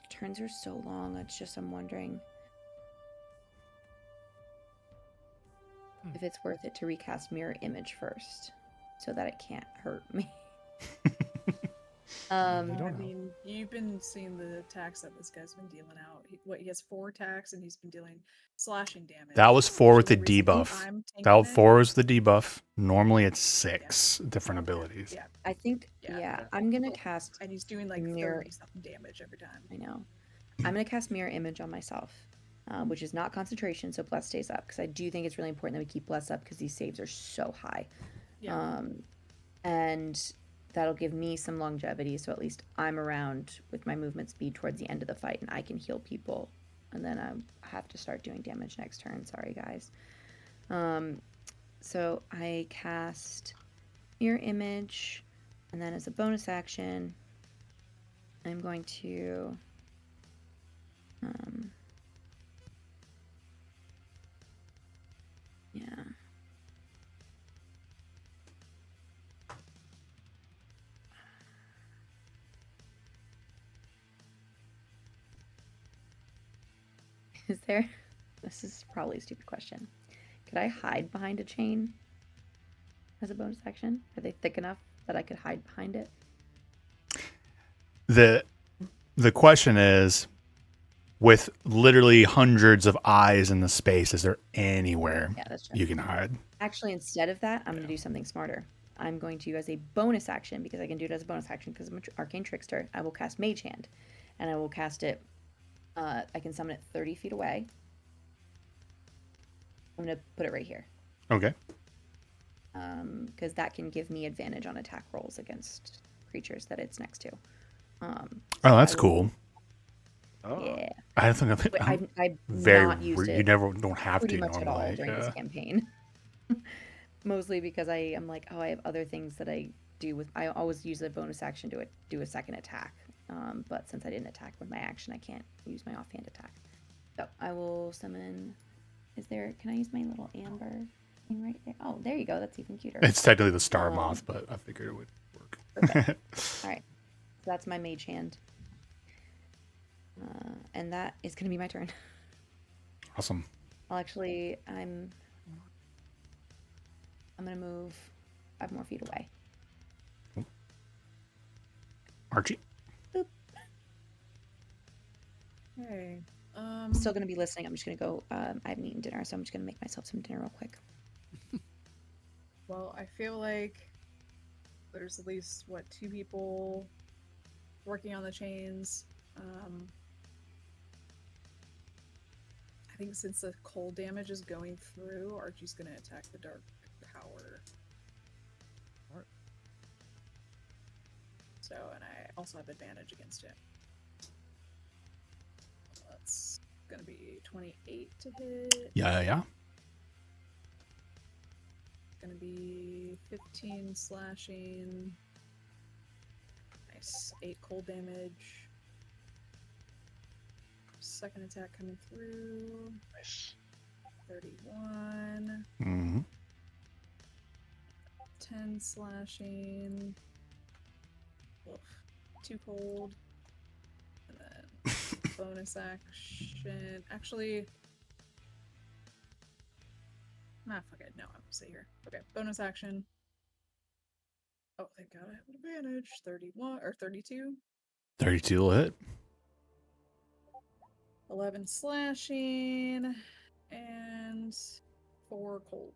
Turns are so long. It's just I'm wondering if it's worth it to recast mirror image first, so that it can't hurt me. We I don't know. mean, you've been seeing the attacks that this guy's been dealing out. He has 4 attacks, and he's been dealing slashing damage. That was 4 with the Usually the reason debuff. I'm tanking That it- 4 is the debuff. Normally it's 6 different abilities. Yeah, I think. Yeah. Yeah, I'm gonna cast. and he's doing like Mirror- 30 something damage every time. I know. I'm gonna cast mirror image on myself, which is not concentration, so bless stays up, because I do think it's really important that we keep bless up because these saves are so high. Yeah. And that'll give me some longevity, so at least I'm around with my movement speed towards the end of the fight, and I can heal people. And then I have to start doing damage next turn. Sorry, guys. So I cast mirror image, and then as a bonus action, I'm going to. Yeah. Is there? This is probably a stupid question. Could I hide behind a chain as a bonus action? Are they thick enough that I could hide behind it? The question is, with literally hundreds of eyes in the space, is there anywhere Yeah, that's true. you can hide? Actually, instead of that, I'm going to do something smarter. I'm going to, as a bonus action, because I can do it as a bonus action because I'm an arcane trickster, I will cast Mage Hand. And I will cast it, I can summon it 30 feet away. I'm going to put it right here. Okay. Because that can give me advantage on attack rolls against creatures that it's next to. Oh, that's cool. Oh. Yeah. I don't think But I've very not used it you never don't have pretty to much at all normally. during this campaign. Mostly because I am like, oh, I have other things that I do with. I always use a bonus action to do a second attack. But since I didn't attack with my action, I can't use my offhand attack. So I will summon. Can I use my little amber thing right there? Oh, there you go. That's even cuter. It's technically the star moth, but I figured it would work. Perfect. All right. So that's my mage hand. And that is going to be my turn. Awesome. I'm going to move 5 more feet away. Archie. Boop. Okay. I'm still going to be listening. I'm just going to go. I haven't eaten dinner, so I'm just going to make myself some dinner real quick. Well, I feel like there's at least 2 people working on the chains. I think since the cold damage is going through, Archie's gonna attack the dark power. So, and I also have advantage against it. That's gonna be 28 to hit. Yeah. gonna be 15 slashing. Nice. 8 cold damage. Second attack coming through. Nice. 31. Mm-hmm. 10 slashing. Oof. 2 cold. And then bonus action. Actually. Fuck it. No, I'm gonna stay here. Okay, bonus action. Oh, thank God I have an advantage. 31 or 32. 32 will hit. 11 slashing. And 4 cold.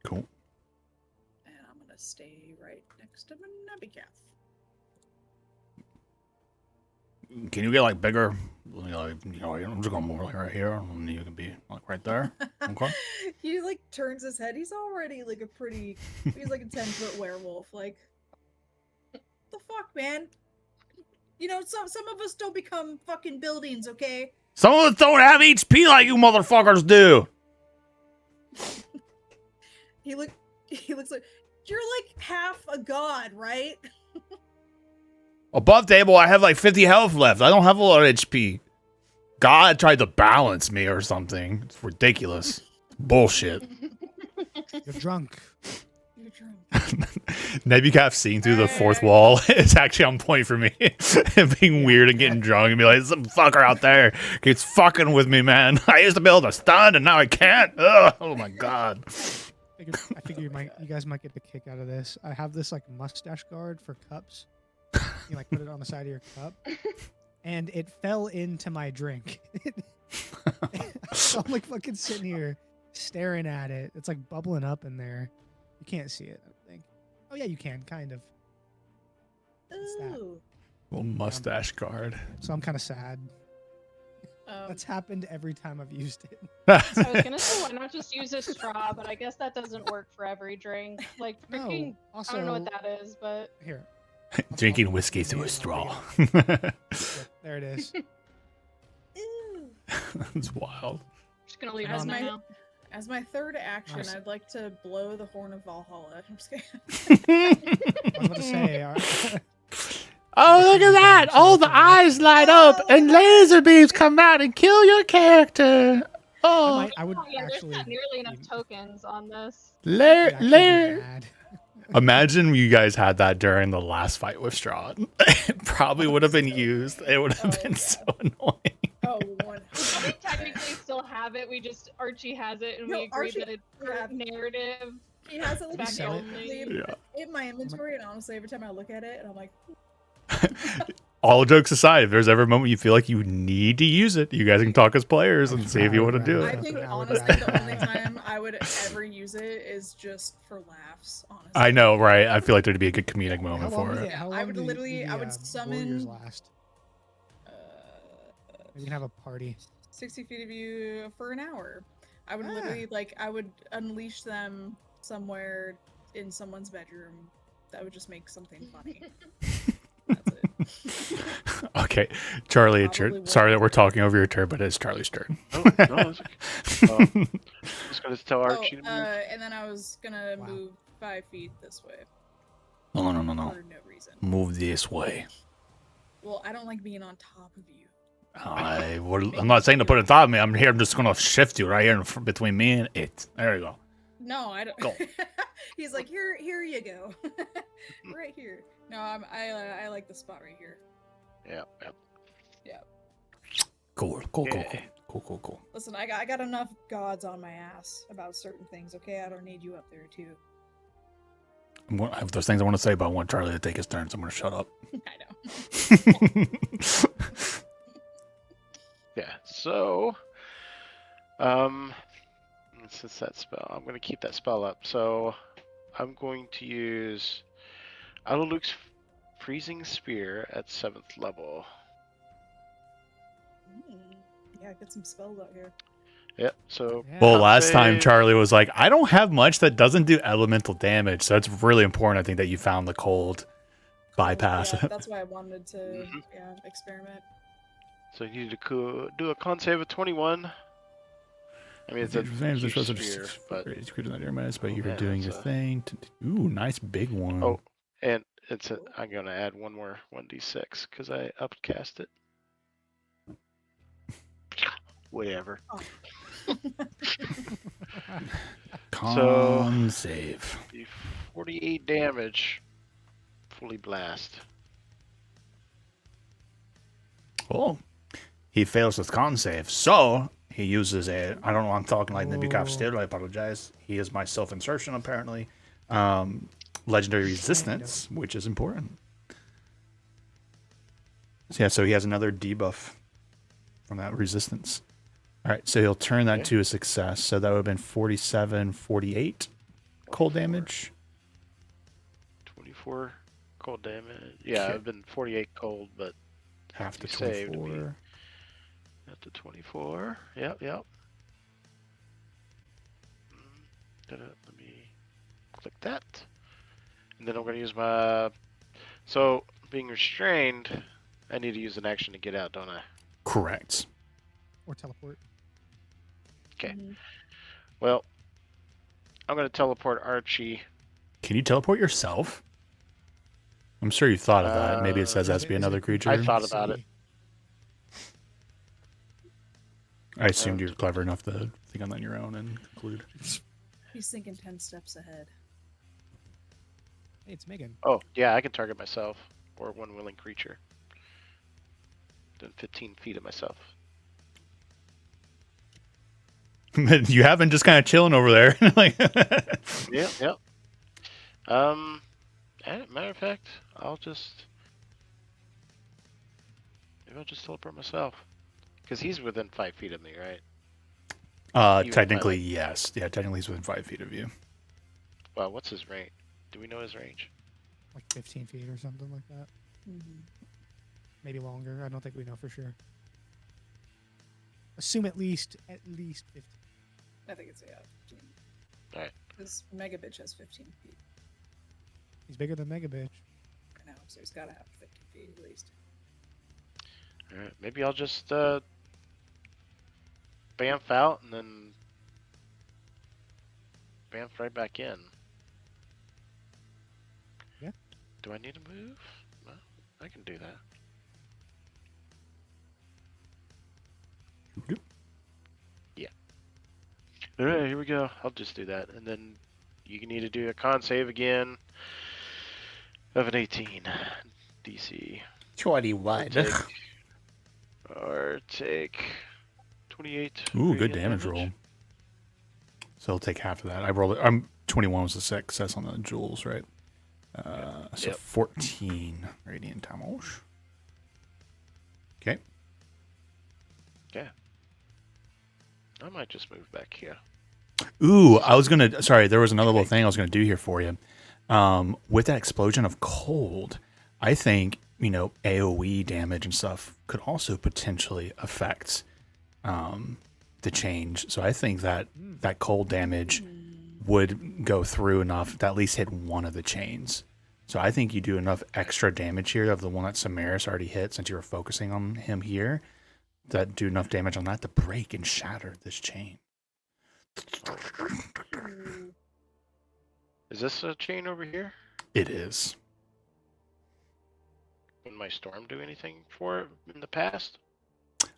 Cool. And I'm gonna stay right next to Manabikath. Can you get like bigger? I'm just going more like right here, and you can be like right there. Okay. He like turns his head. He's already like he's like a 10-foot werewolf. Like, the fuck, man? You know, some of us don't become fucking buildings, okay? Some of us don't have HP like you motherfuckers do. He looks like you're like half a god, right? Above table, I have like 50 health left. I don't have a lot of HP. God tried to balance me or something. It's ridiculous. Bullshit. You're drunk. You're drunk. Nebuchadnezzar seeing through the fourth wall is actually on point for me. Being weird and getting drunk and be like, some fucker out there keeps fucking with me, man. I used to be able to stun and now I can't. Ugh, oh my God. I figure you guys might get the kick out of this. I have this like mustache guard for cups. You like put it on the side of your cup, and it fell into my drink. So I'm like fucking sitting here staring at it. It's like bubbling up in there. You can't see it, I don't think. Oh yeah, you can, kind of. What's that? Ooh. Little mustache guard. So I'm kind of sad. That's happened every time I've used it. I was gonna say, why not just use a straw? But I guess that doesn't work for every drink. Like freaking, Also, I don't know what that is, but here. Drinking whiskey through a straw. There it is. Ew. That's wild. just gonna leave As it my now. as my third action, Nice. I'd like to blow the horn of Valhalla. I'm just kidding. I was about to say. Oh, look at that! All the eyes light up and laser beams come out and kill your character. Oh, I would Oh yeah, there's actually. not nearly enough be- tokens on this. layer, actually be layer. mad. Imagine you guys had that during the last fight with Strahd. It probably would have been used. It would have been so annoying. Oh, one. We technically still have it. We just Archie has it, and No, we agreed Archie- that it's yeah. narrative. He has it like Back sell it? only. Yeah. in my inventory, and honestly, every time I look at it, and I'm like, All jokes aside, if there's ever a moment you feel like you need to use it, you guys can talk as players and see if you want to do I it. think I would honestly, rather the only not. time I would ever use it is just for laughs. Honestly, I know, right? I feel like there'd be a good comedic How moment long for is it. it? How I long would do literally- I would warriors summon- last? Uh, We can have a party. 60 feet of you for an hour. I would Ah. literally I would unleash them somewhere in someone's bedroom. That would just make something funny. That's it. Okay, Charlie, it's Probably your, won't. sorry that we're talking over your turn, but it's Charlie's turn. Oh, no, that's okay. I'm just gonna tell Oh, Archie to move. and then I was gonna Wow. move 5 feet this way No. for no reason. Move this way. Well, I don't like being on top of you. I'm not saying to put it on top of me. I'm here. I'm just gonna shift you right here between me and it. There you go. No, I don't. Go. He's like, here you go, right here. No, I like the spot right here. Yeah. Cool. Cool. Listen, I got enough gods on my ass about certain things. Okay, I don't need you up there too. I have those things I want to say, but I want Charlie to take his turn, so I'm gonna shut up. I know. Yeah. So, since that spell, I'm gonna keep that spell up. So, I'm going to use Luke's freezing spear at 7th level. Yeah, get some spells out here. Yep. So, Yeah. Well, Con last time save. Charlie was like, I don't have much that doesn't do elemental damage, so it's really important. I think that you found the cold bypass. Yeah, that's why I wanted to Mhm. experiment. So you need to do a con save of 21. I mean, it's a huge sphere, but it's greater than your minus, but Oh, you're man, doing your that's a- thing. Ooh, nice big one. oh, and I'm gonna add one more 1d6 because I upcast it. Whatever. Con save. The 48 damage, fully blast. Oh, he fails with con save, so he uses a. I don't know. I'm talking like Nibukov still. I apologize. He is my self insertion apparently. Legendary resistance, which is important. So, yeah, so he has another debuff from that resistance. All right, so he'll turn that to a success. So that would have been 47, 48 cold damage. 24 cold damage. Yeah, Okay. I've been 48 cold, but Half to saved 24. Up to 24. Yep. Let me click that. And then I'm going to use my... So, being restrained, I need to use an action to get out, don't I? Correct. Or teleport. Okay. Mhm. Well, I'm going to teleport Archie. Can you teleport yourself? I'm sure you thought of that. Maybe it says Or it is has to be is a another creature. I thought about it. NPC? I assumed you were clever enough to think on that on your own and conclude. He's thinking 10 steps ahead. Hey, it's Megan. Oh, yeah, I can target myself or one willing creature. Then 15 feet of myself. You have been just kind of chilling over there. Like, Yep. Matter of fact, maybe I'll just teleport myself. Because he's within 5 feet of me, right? Even if I, technically, yes. Yeah, technically he's within 5 feet of you. Well, what's his range? Do we know his range? Like 15 feet or something like that. Mm-hmm. Maybe longer. I don't think we know for sure. Assume at least 15. I think it's 15. Alright. Because Mega Bitch has 15 feet. He's bigger than Mega Bitch. I know, so he's got to have 15 feet at least. Alright, maybe I'll just bamf out and then bamf right back in. Yeah. Do I need to move? No, I can do that. Yeah. Alright, here we go. I'll just do that. And then you need to do a con save again of an 18 DC. 21. Or take 28. Ooh, good radiant damage roll. So he'll take half of that. I rolled it. 21 was the success on the jewels, right? So Yep. 14 radiant damage. Okay. Yeah. I might just move back here. Ooh, I was gonna. Sorry, there was another little thing I was gonna do here for you. With that explosion of cold, I think AOE damage and stuff could also potentially affect the change. So I think that that cold damage would go through enough to at least hit one of the chains. So I think you do enough extra damage here of the one that Samaris already hit, since you were focusing on him here, that do enough damage on that to break and shatter this chain. Is this a chain over here? It is. Would my storm do anything for it in the past?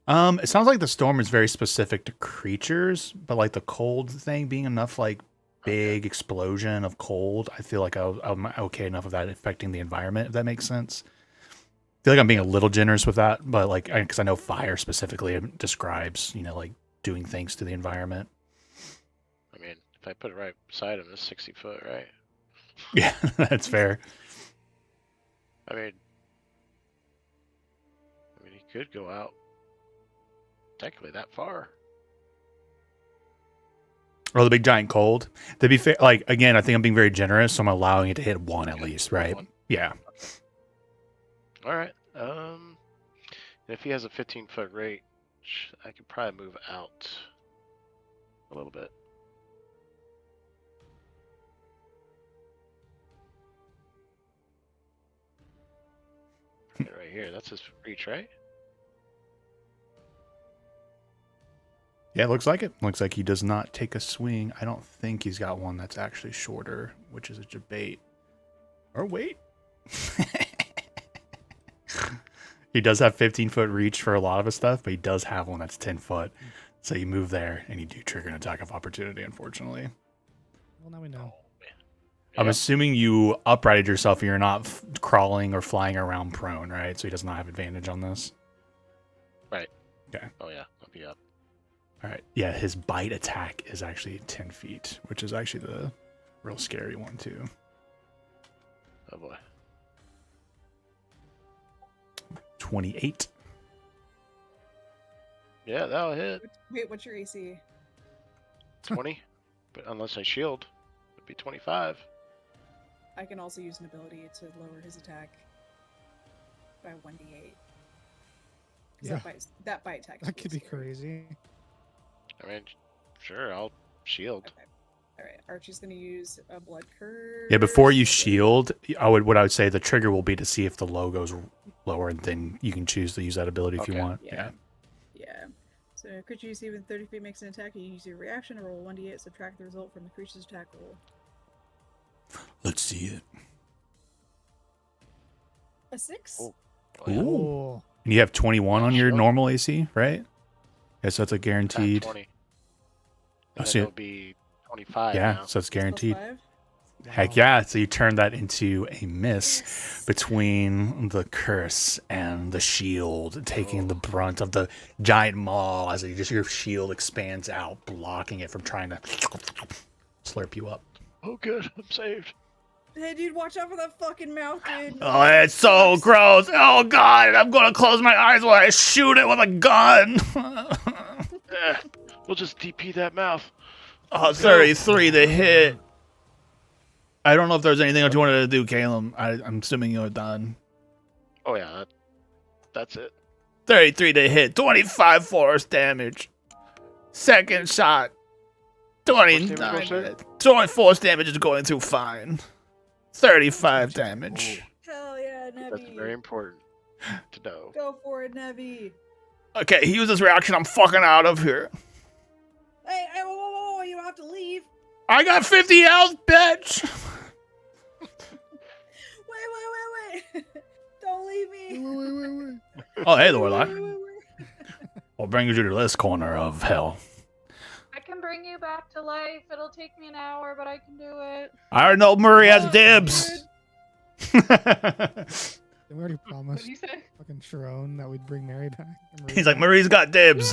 It sounds like the storm is very specific to creatures, but like the cold thing being enough, like big explosion of cold, I feel like I'm okay enough of that affecting the environment, if that makes sense. I feel like I'm being a little generous with that, but like, because I know fire specifically describes, like doing things to the environment. I mean, if I put it right beside him, it's 60 foot, right? Yeah, that's fair. I mean, he could go out technically that far. Or the big giant cold. To be fair, like, again, I think I'm being very generous, so I'm allowing it to hit one at least, right? One. Yeah. All right. If he has a 15-foot range, I could probably move out a little bit. Right here, that's his reach, right? Yeah, it looks like it. Looks like he does not take a swing. I don't think he's got one that's actually shorter, which is a debate. Or wait. He does have 15-foot reach for a lot of his stuff, but he does have one that's 10 foot. So you move there and you do trigger an attack of opportunity, unfortunately. Well, now we know. I'm Yep. assuming you uprighted yourself and you're not crawling or flying around prone, right? So he does not have advantage on this. Right. Okay. Oh yeah, I'll be up. All right. Yeah, his bite attack is actually 10 feet, which is actually the real scary one, too. Oh boy. 28. Yeah, that'll hit. Wait, what's your AC? 20. But unless I shield, it'd be 25. I can also use an ability to lower his attack by 1d8. 'Cause Yeah. that bite attack. is That could be scary. crazy. I mean, sure, I'll shield. Okay. All right. Archie's gonna use a blood curse. Yeah, before you shield, what I would say the trigger will be to see if the low goes lower, and then you can choose to use that ability if you Okay. want. Yeah. Yeah. So creature you see within 30 feet makes an attack. You use your reaction to roll 1d8. Subtract the result from the creature's attack roll. Let's see it. A 6. Oh. Oh, yeah. Oh, And you have 21 on your Shield. normal AC, right? Yeah, so that's a Attack guaranteed. 20. Oh, And then so it'll be 25 yeah, now. so it's Plus guaranteed. 5. Heck wow. yeah! So you turn that into a miss Yes. between the curse and the shield, taking the brunt of the giant maw as your shield expands out, blocking it from trying to slurp you up. Oh good, I'm saved. Hey, dude, watch out for that fucking mouth, dude. Oh, it's so gross! Oh god, I'm gonna close my eyes while I shoot it with a gun. Eh, we'll just DP that mouth. Oh, 33 to hit. I don't know if there's anything else you wanted to do, Caleb. I'm assuming you're done. Oh yeah, that's it. 33 to hit, 25 force damage. Second shot, 20. Force damage goes through? 20 force damage is going through fine. 35 damage. Hell yeah, That's Nevi. very important to know. Go for it, Nevi. Okay, he uses reaction. I'm fucking out of here. Hey, whoa, you don't have to leave. I got 50 health, bitch. Wait. Don't leave me. Oh, hey, Lorelai. Wait. I'll bring you to this corner of hell. I can bring you back to life. It'll take me an hour, but I can do it. I already know Murray has Oh, dibs. Did we already What promise do you say? fucking Sharon that we'd bring Mary back? He's like, Murray's got dibs.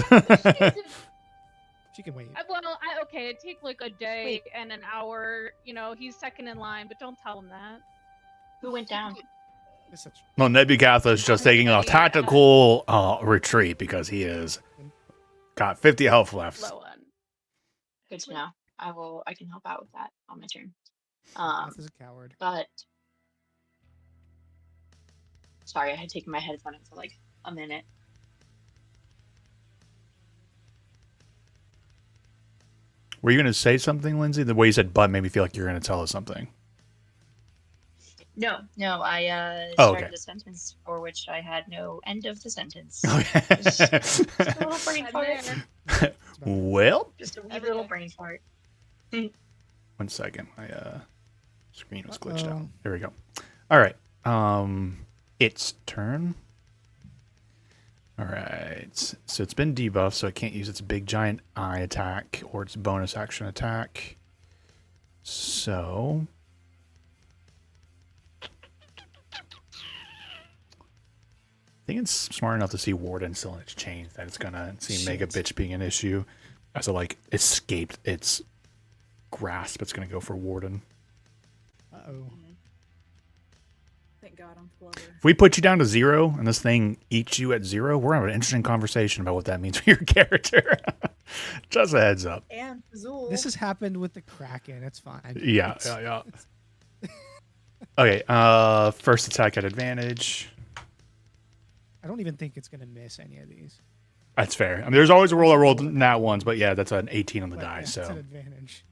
She can wait. Okay, it'd take like a day and an hour. You know, he's second in line, but don't tell him that. Who went down? It's such- Well, Nebuchadnezzar is just taking a tactical retreat because he is got 50 health left. Low one. Good to know. I can help out with that on my turn. Beth is a coward. But sorry, I had taken my headphone in for like a minute. Were you going to say something, Lindsay? The way you said "but" made me feel like you were going to tell us something. No, I Oh, started okay. a sentence for which I had no end of the sentence. Okay. Just a little brain I'm fart. there. Well, Just a wee Every little day. brain fart. 1 second. My screen was glitched out. Uh-oh. There we go. All right. Its turn. All right. So it's been debuffed, so it can't use its big giant eye attack or its bonus action attack. So I think it's smart enough to see Warden still in its chains that it's gonna see Mega Shit. Bitch being an issue. As it like escaped its grasp, it's gonna go for Warden. Uh-oh. Thank God I'm Glover. If we put you down to 0 and this thing eats you at 0, we're having an interesting conversation about what that means for your character. Just a heads up. And Azul. This has happened with the Kraken. It's fine. Yeah. Okay, first attack at advantage. I don't even think it's going to miss any of these. That's fair. I mean, there's always a roll I rolled nat ones, but yeah, that's an 18 on the But die, yeah, so. it's an advantage.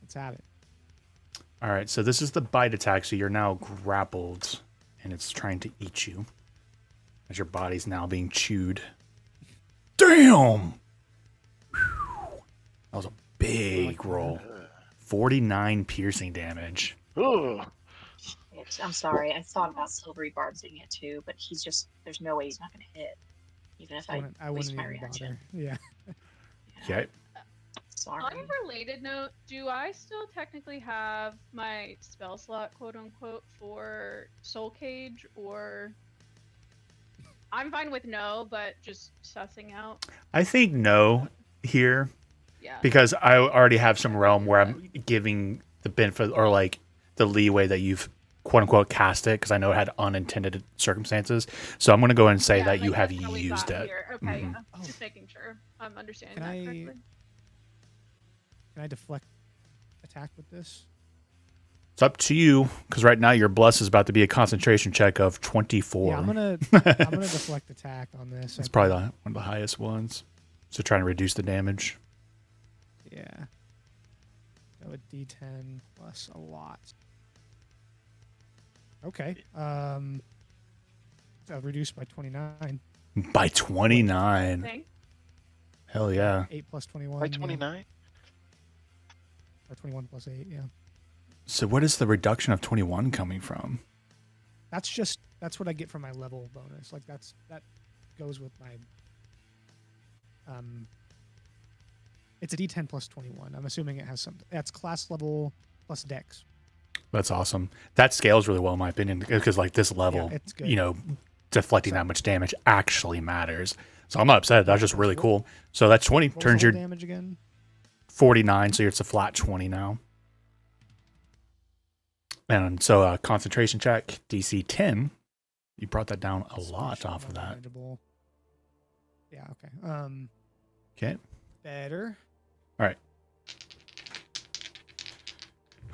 Let's have it. All right, so this is the bite attack, so you're now grappled, and it's trying to eat you as your body's now being chewed. Damn! That was a big roll. 49 piercing damage. Ooh. I'm sorry. I thought about Silvery Barbsing it too, but there's no way he's not going to hit, even if I I waste wouldn't my even reaction. bother. Yeah. Yeah, Okay. sorry. On a related note, do I still technically have my spell slot, quote unquote, for Soul Cage, or I'm fine with no, but just sussing out. I think no here Yeah. because I already have some realm where I'm giving the benefit or like the leeway that you've quote unquote cast it because I know it had unintended circumstances. So I'm going to go and say Yeah, that you like, have that's how we used got it. here. Okay, Mhm. yeah. Just making sure I'm understanding Can that I- correctly. Can I deflect attack with this? It's up to you because right now your bless is about to be a concentration check of 24. Yeah, I'm gonna deflect attack on this. It's probably one of the highest ones. So trying to reduce the damage. Yeah. So a D10 plus a lot. Okay. So reduced by 29. By 29. Thing. Hell yeah. 8 plus 21. By yeah. 29? Or 21 plus 8, yeah. So what is the reduction of 21 coming from? That's what I get from my level bonus. Like that goes with my it's a D10 plus 21. I'm assuming it has some that's class level plus dex. That's awesome. That scales really well in my opinion because like this level, it's good. you know, deflecting that much damage actually matters. So I'm not upset. That's just really What- cool. So that's 20 What was turns the your whole damage again? 49, so it's a flat 20 now. And so concentration check, DC 10. You brought that down a lot Special off of that. manageable. Yeah, okay. Okay. Better. All right.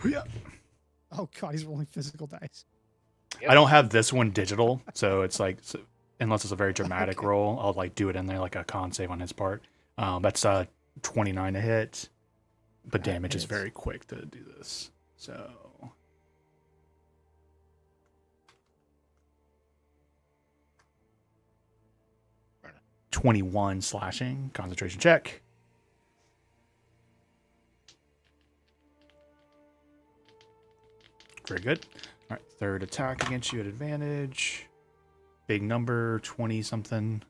Yeah. Oh god, he's rolling physical dice. I don't have this one digital, so it's like unless it's a very dramatic Okay. roll, I'll like do it in there like a con save on his part. That's 29 to hit, but That damage is hits. very quick to do this. So 21 slashing, concentration check. Very good. All right, third attack against you at advantage. Big number, 20 something.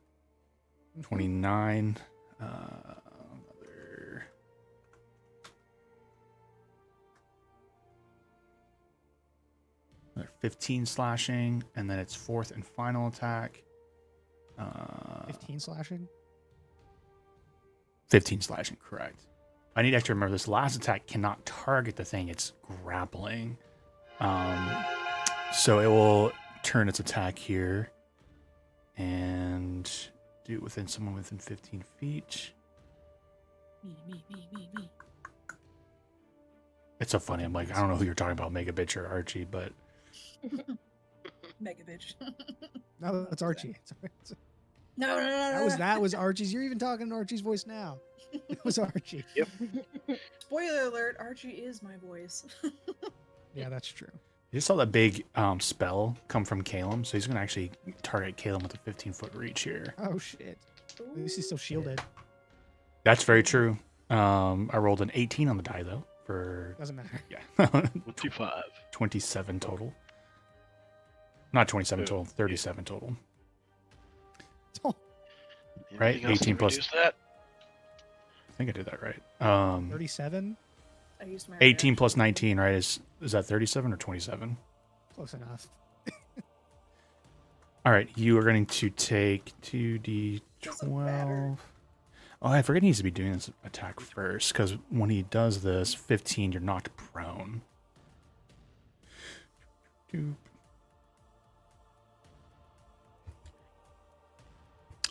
29. Another. Another 15 slashing, and then its fourth and final attack. 15 slashing. 15 slashing, correct. I need to actually remember this last attack cannot target the thing it's grappling. So it will turn its attack here and do it within someone within 15 feet. Me. It's so funny. I'm like, I don't know who you're talking about, Mega Bitch or Archie, but Mega bitch. No, that's Archie. No. That was Archie's. You're even talking in Archie's voice now. It was Archie. Yep. Spoiler alert, Archie is my voice. Yeah, that's true. you just saw that big spell come from Calum, so he's going to actually target Calum with a 15-foot reach here. Oh shit. At least he's still shielded. That's very true. I rolled an 18 on the die, though, for, Doesn't matter. yeah, 25. 27 total. Not 27 Ooh. total, 37 total. Oh, Right, Anything else to 18 plus- reduce that? I think I did that right. 37. I used my 18 plus reaction. 19, right? Is that 37 or 27? Close enough. All right, you are going to take Doesn't matter. 2d12. Oh, I forget he needs to be doing this attack first, because when he does this, 15, you're knocked prone. Doop.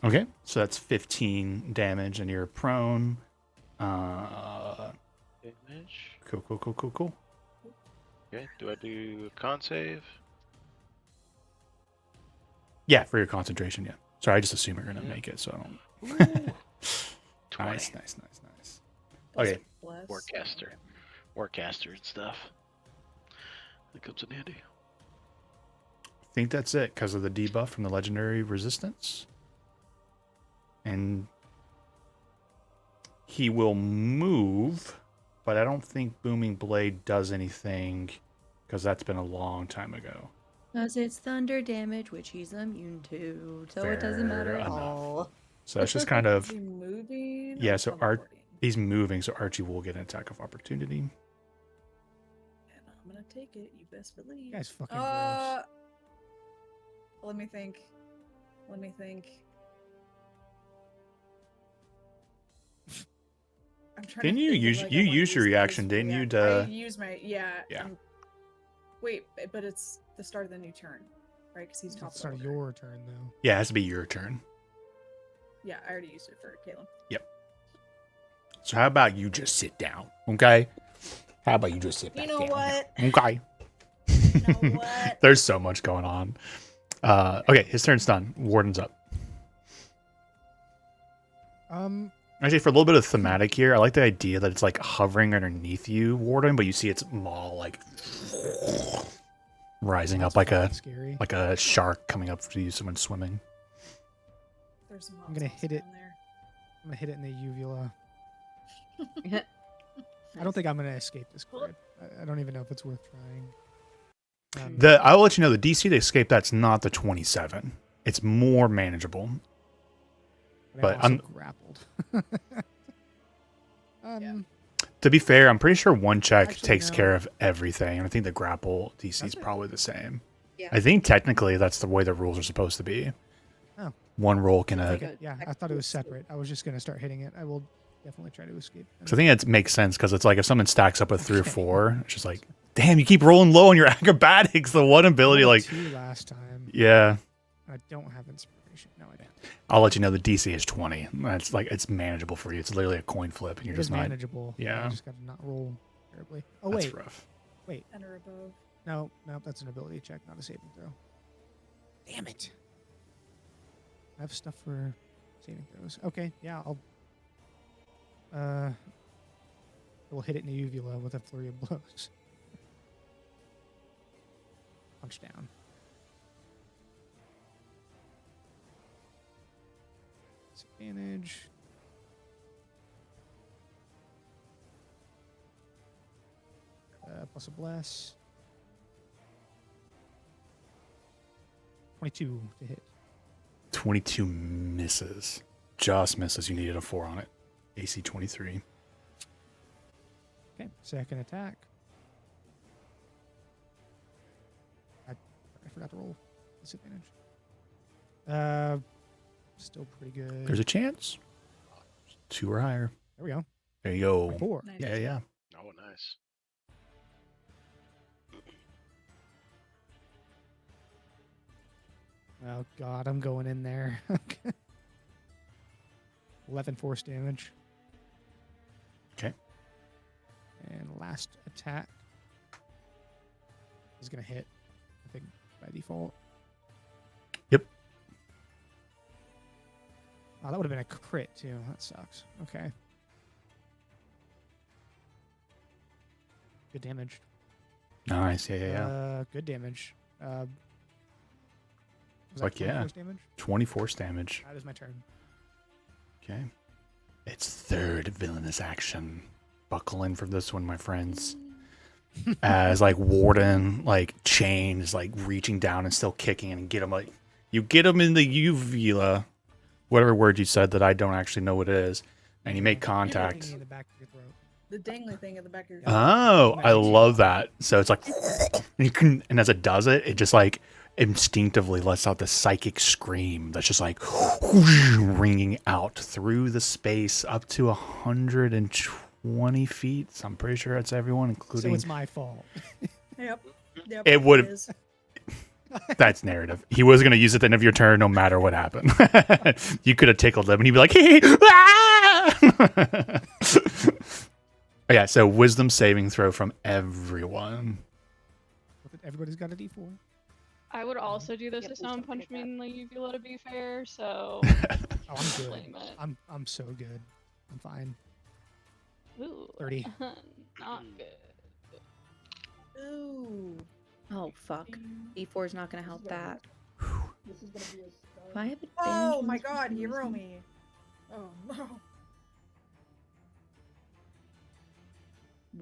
Okay, so that's 15 damage, and you're prone. Damage. Cool. Okay, do I do a con save? Yeah, for your concentration, yeah. Sorry, I just assume you're going to Yeah. make it, so I don't... Ooh. 20. Nice. Plus Okay. bless. Warcaster and stuff. That comes in handy. I think that's it because of the debuff from the legendary resistance. And he will move, but I don't think Booming Blade does anything because that's been a long time ago. Because it's thunder damage, which he's immune to, so it doesn't matter Fair at enough. all. So it's just kind Is of he moving? yeah. or So teleporting? he's moving, so Archie will get an attack of opportunity. And I'm gonna take it. You best believe. You guys fucking gross. Let me think. I'm trying Didn't to you think of, use like, you I wanna used your use reaction? his Didn't you? I To use my Yeah. Wait, but it's the start of the new turn, right? Because he's It's top the start of order. your turn though. yeah, it has to be your turn. Yeah, I already used it for Caleb. So how about you just sit down, okay? How about you just sit back You know down? what? Okay. You know what? There's so much going on. Okay, his turn's done. Warden's up. Actually, for a little bit of thematic here, I like the idea that it's like hovering underneath you, Warden, but you see its maw like rising That's up like fucking scary. a shark coming up to you, someone swimming. There's some I'm gonna hot sauce hit it. down there. I'm gonna hit it in the uvula. I don't think I'm gonna escape this crit. I don't even know if it's worth trying. I'll let you know the DC to escape that's not the 27. It's more manageable. But but I'm I'm- also grappled. To be fair, I'm pretty sure one check Actually, takes no. care of everything, and I think the grapple DC is Does it? probably the same. Yeah. I think technically that's the way the rules are supposed to be. Oh. One roll can Like Okay, yeah, I thought it was separate. I was just gonna start hitting it. I will definitely try to escape. So I think that makes sense because it's like if someone stacks up with 3 or Okay. 4, it's just like, damn, you keep rolling low on your acrobatics. The one ability, like, 2 last time. yeah, I don't have inspiration. No, I don't. I'll let you know the DC is 20. That's like it's manageable for you. It's literally a coin flip, and you're It just is not. manageable. Yeah. I just gotta not roll terribly. Oh That's wait, rough. 10 or above. no, that's an ability check, not a saving throw. Damn it! I have stuff for saving throws. Okay, yeah, we'll hit it in the uvula with a flurry of blows. Punch down. Disadvantage. Plus a bless. 22 to hit. 22 misses. Just misses. You needed a 4 on it. AC 23. Okay, second attack. I forgot to roll. Disadvantage. Still pretty good. There's a chance. 2 or higher. There we go. There you go. 4. Nice. Yeah. Oh, nice. Oh god, I'm going in there. 11 force damage. Okay. And last attack is gonna hit, I think, by default. Yep. Oh, that would have been a crit too. That sucks. Okay. Good damage. Nice. Yeah. Good damage. Was Fuck that 20 yeah. force damage? 20 force damage. That is my turn. Okay. It's third villainous action. Buckle in for this one, my friends. As like Warden, like Chain is like reaching down and still kicking and get him like you get him in the uvula, whatever word you said that I don't actually know what it is, and you make contact. In the back of your throat. The dangly thing at the back of your Oh, I love that. So it's like, and you can, and as it does it, it just like instinctively lets out this psychic scream that's just like ringing out through the space up to 120 feet. So I'm pretty sure that's everyone, So including. it's my fault. Yep. It would- is. That's narrative. He was going to use it at the end of your turn no matter what happened. You could have tickled him and he'd be like, hey, ah! Yeah, so wisdom saving throw from everyone. Everybody's got a D4. I would also do this Yep, if please someone don't punched me forget in the uvula, to be fair, so Oh, I'm good. blame it. I'm so good. I'm fine. Ooh, 30. not good. Ooh. Oh fuck. D4 is not gonna help that. Do I have advantage Oh on my this god, for some hero reason? me. Oh no.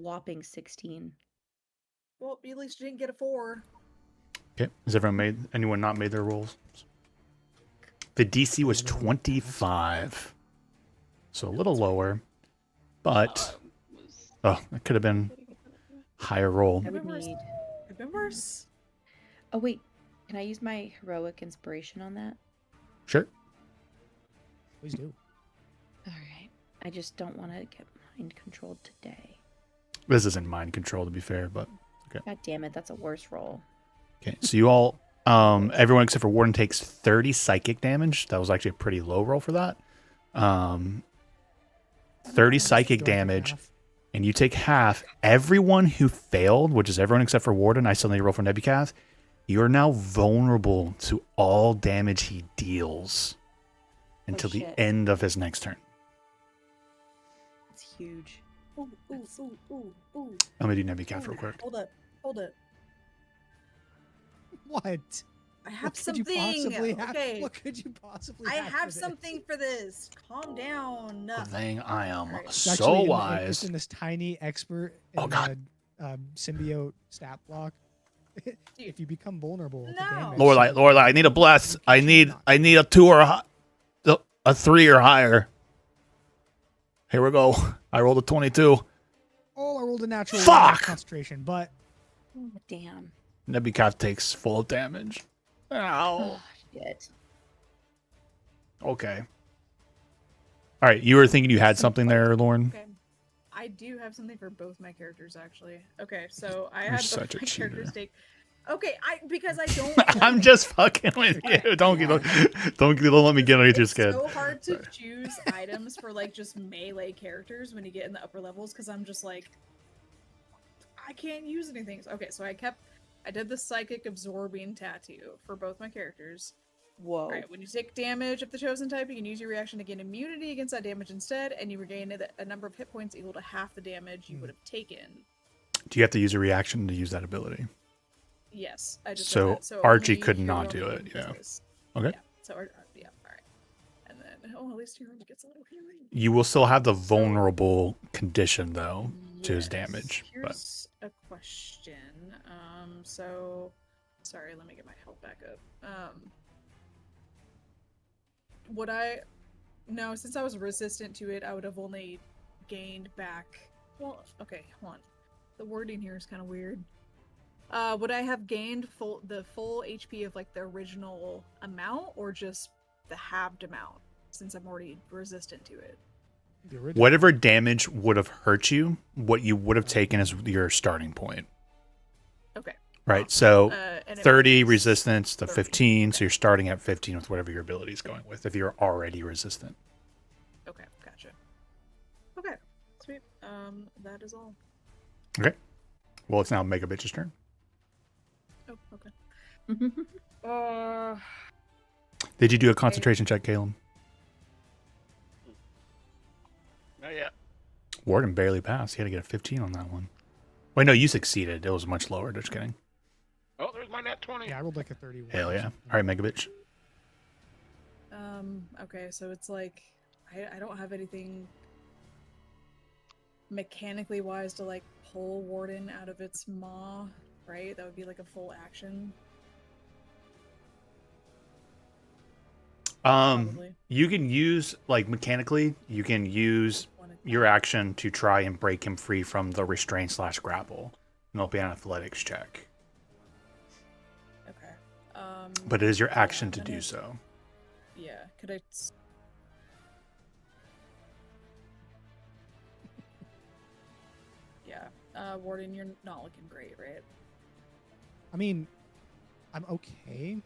whopping 16. Well, at least you didn't get a 4. Okay. Has anyone not made their rolls? The DC was 25. So a little lower. But, oh, it could have been higher roll. I would need. Could have been worse. Oh wait, can I use my heroic inspiration on that? Sure. Please do. All right. I just don't want to get mind controlled today. This isn't mind control, to be fair, but okay. God damn it, that's a worse roll. Okay, so you all, everyone except for Warden takes 30 psychic damage. That was actually a pretty low roll for that. 30 psychic damage, and you take half. Everyone who failed, which is everyone except for Warden, I still need to roll for Nebucath, you are now vulnerable to all damage he deals until the shit. end of his next turn. It's huge. Ooh, ooh, ooh, ooh, ooh. I'm going to do Nebucath real quick. Hold up. Hold up. What? I have What could something. you possibly have? Okay. What could you possibly I have? have for this? something for this. Calm down. Thing, I am Alright. It's so actually it's wise. in this tiny expert in Oh, God. the symbiote stat block. If you become vulnerable to No. damage, Lorelai, I need a bless. I need a 2 or a 3 or higher. Here we go. I rolled a 22. Oh, I rolled a natural Fuck! one with concentration, but Oh, damn. Nebucath takes full damage. Ow. Oh, shit. Okay. All right, you were thinking you had something there, Lauren? Okay. I do have something for both my characters, actually. Okay, so I You're had such a both my characters cheater. take. Okay, because I don't. I'm just fucking with you. Don't let me get underneath your It's skin. so hard to choose items for like just melee characters when you get in the upper levels because I'm just like, I can't use anything. Okay, so I did the psychic absorbing tattoo for both my characters. Whoa. Alright, when you take damage of the chosen type, you can use your reaction to gain immunity against that damage instead, and you regain a number of hit points equal to half the damage you would have taken. Do you have to use a reaction to use that ability? Yes, I just So did that. Archie only could not hero do it, does yeah. this. Okay. Yeah. So yeah, alright. And then at least hero gets a little healing. You will still have the vulnerable condition, though, to his damage. But Here's a question. So sorry, let me get my health back up. Since I was resistant to it, I would have only gained back. Well, okay, hold on. The wording here is kind of weird. Would I have gained the full HP of like the original amount, or just the halved amount? Since I'm already resistant to it. the original. whatever damage would have hurt you, what you would have taken as your starting point. Okay. Right, so And it 30 was resistance to 30. 15, so you're starting at 15 with whatever your ability is going with, if you're already resistant. Okay, gotcha. Okay, sweet. That is all. Okay. Well, it's now Mega Bitch's turn. Oh, okay. Did you do a concentration check, Caleb? Not yet. Warden barely passed. He had to get a 15 on that one. Wait, no, you succeeded. It was much lower. Just kidding. Oh, there's my nat 20. Yeah, I rolled like a 31. Hell or yeah. something. All right, Mega Bitch. Okay, so it's like I don't have anything mechanically wise to like pull Warden out of its maw, right? That would be like a full action. Probably. You can use, like, mechanically, you can use your action to try and break him free from the restraint / grapple. And it'll be an athletics check. Okay. But it is your action yeah, to I'm do gonna- so. Yeah, could I? Yeah, Warden, you're not looking great, right? I mean, I'm okay,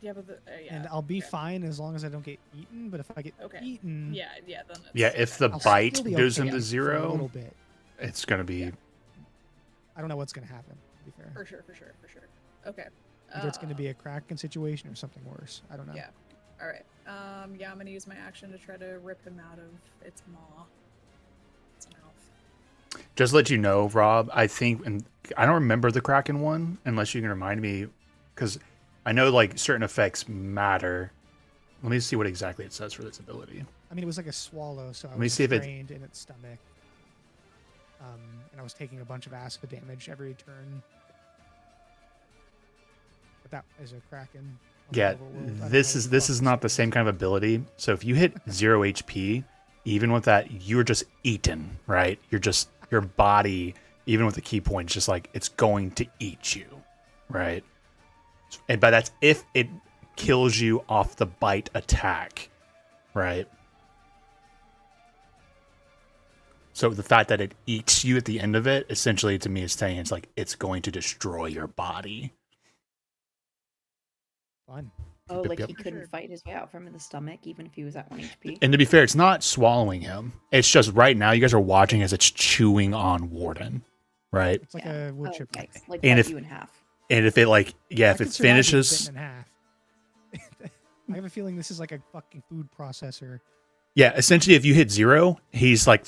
Yeah, but yeah. and I'll be okay. fine as long as I don't get eaten. But if I get Okay. eaten, Yeah, then. It's, Yeah, if the I'll still bite be goes okay into for a zero, little bit. it's going to be... Yeah. I don't know what's gonna happen. To be fair, For sure. Okay. either it's gonna be a Kraken situation or something worse. I don't know. Yeah. All right. Yeah, I'm gonna use my action to try to rip him out of its maw. Its mouth. Just to let you know, Rob, I think, and I don't remember the Kraken one, unless you can remind me, because I know, like, certain effects matter. Let me see what exactly it says for this ability. I mean, it was like a swallow, so I Let me was see if it- trained in its stomach. and I was taking a bunch of acid damage every turn. But that is a Kraken. on the Yeah, overworld. I don't know this what the is fuck not the this same is. kind of ability. So if you hit 0 HP, even with that, you're just eaten, right? You're just your body, even with the key point, it's just like it's going to eat you, right? But that's if it kills you off the bite attack, right? So the fact that it eats you at the end of it, essentially to me is saying it's like it's going to destroy your body. Fun. Oh, Yep, like yep. he couldn't fight his way out from the stomach, even if he was at 1 HP. And to be fair, it's not swallowing him. It's just right now you guys are watching as it's chewing on Warden, right? It's like Yeah. a wood Oh, chip. yikes. Like And bite if- you in half. And if it like, yeah, if I it could survive being finishes, bitten in half. I have a feeling this is like a fucking food processor. yeah, essentially if you hit 0, he's like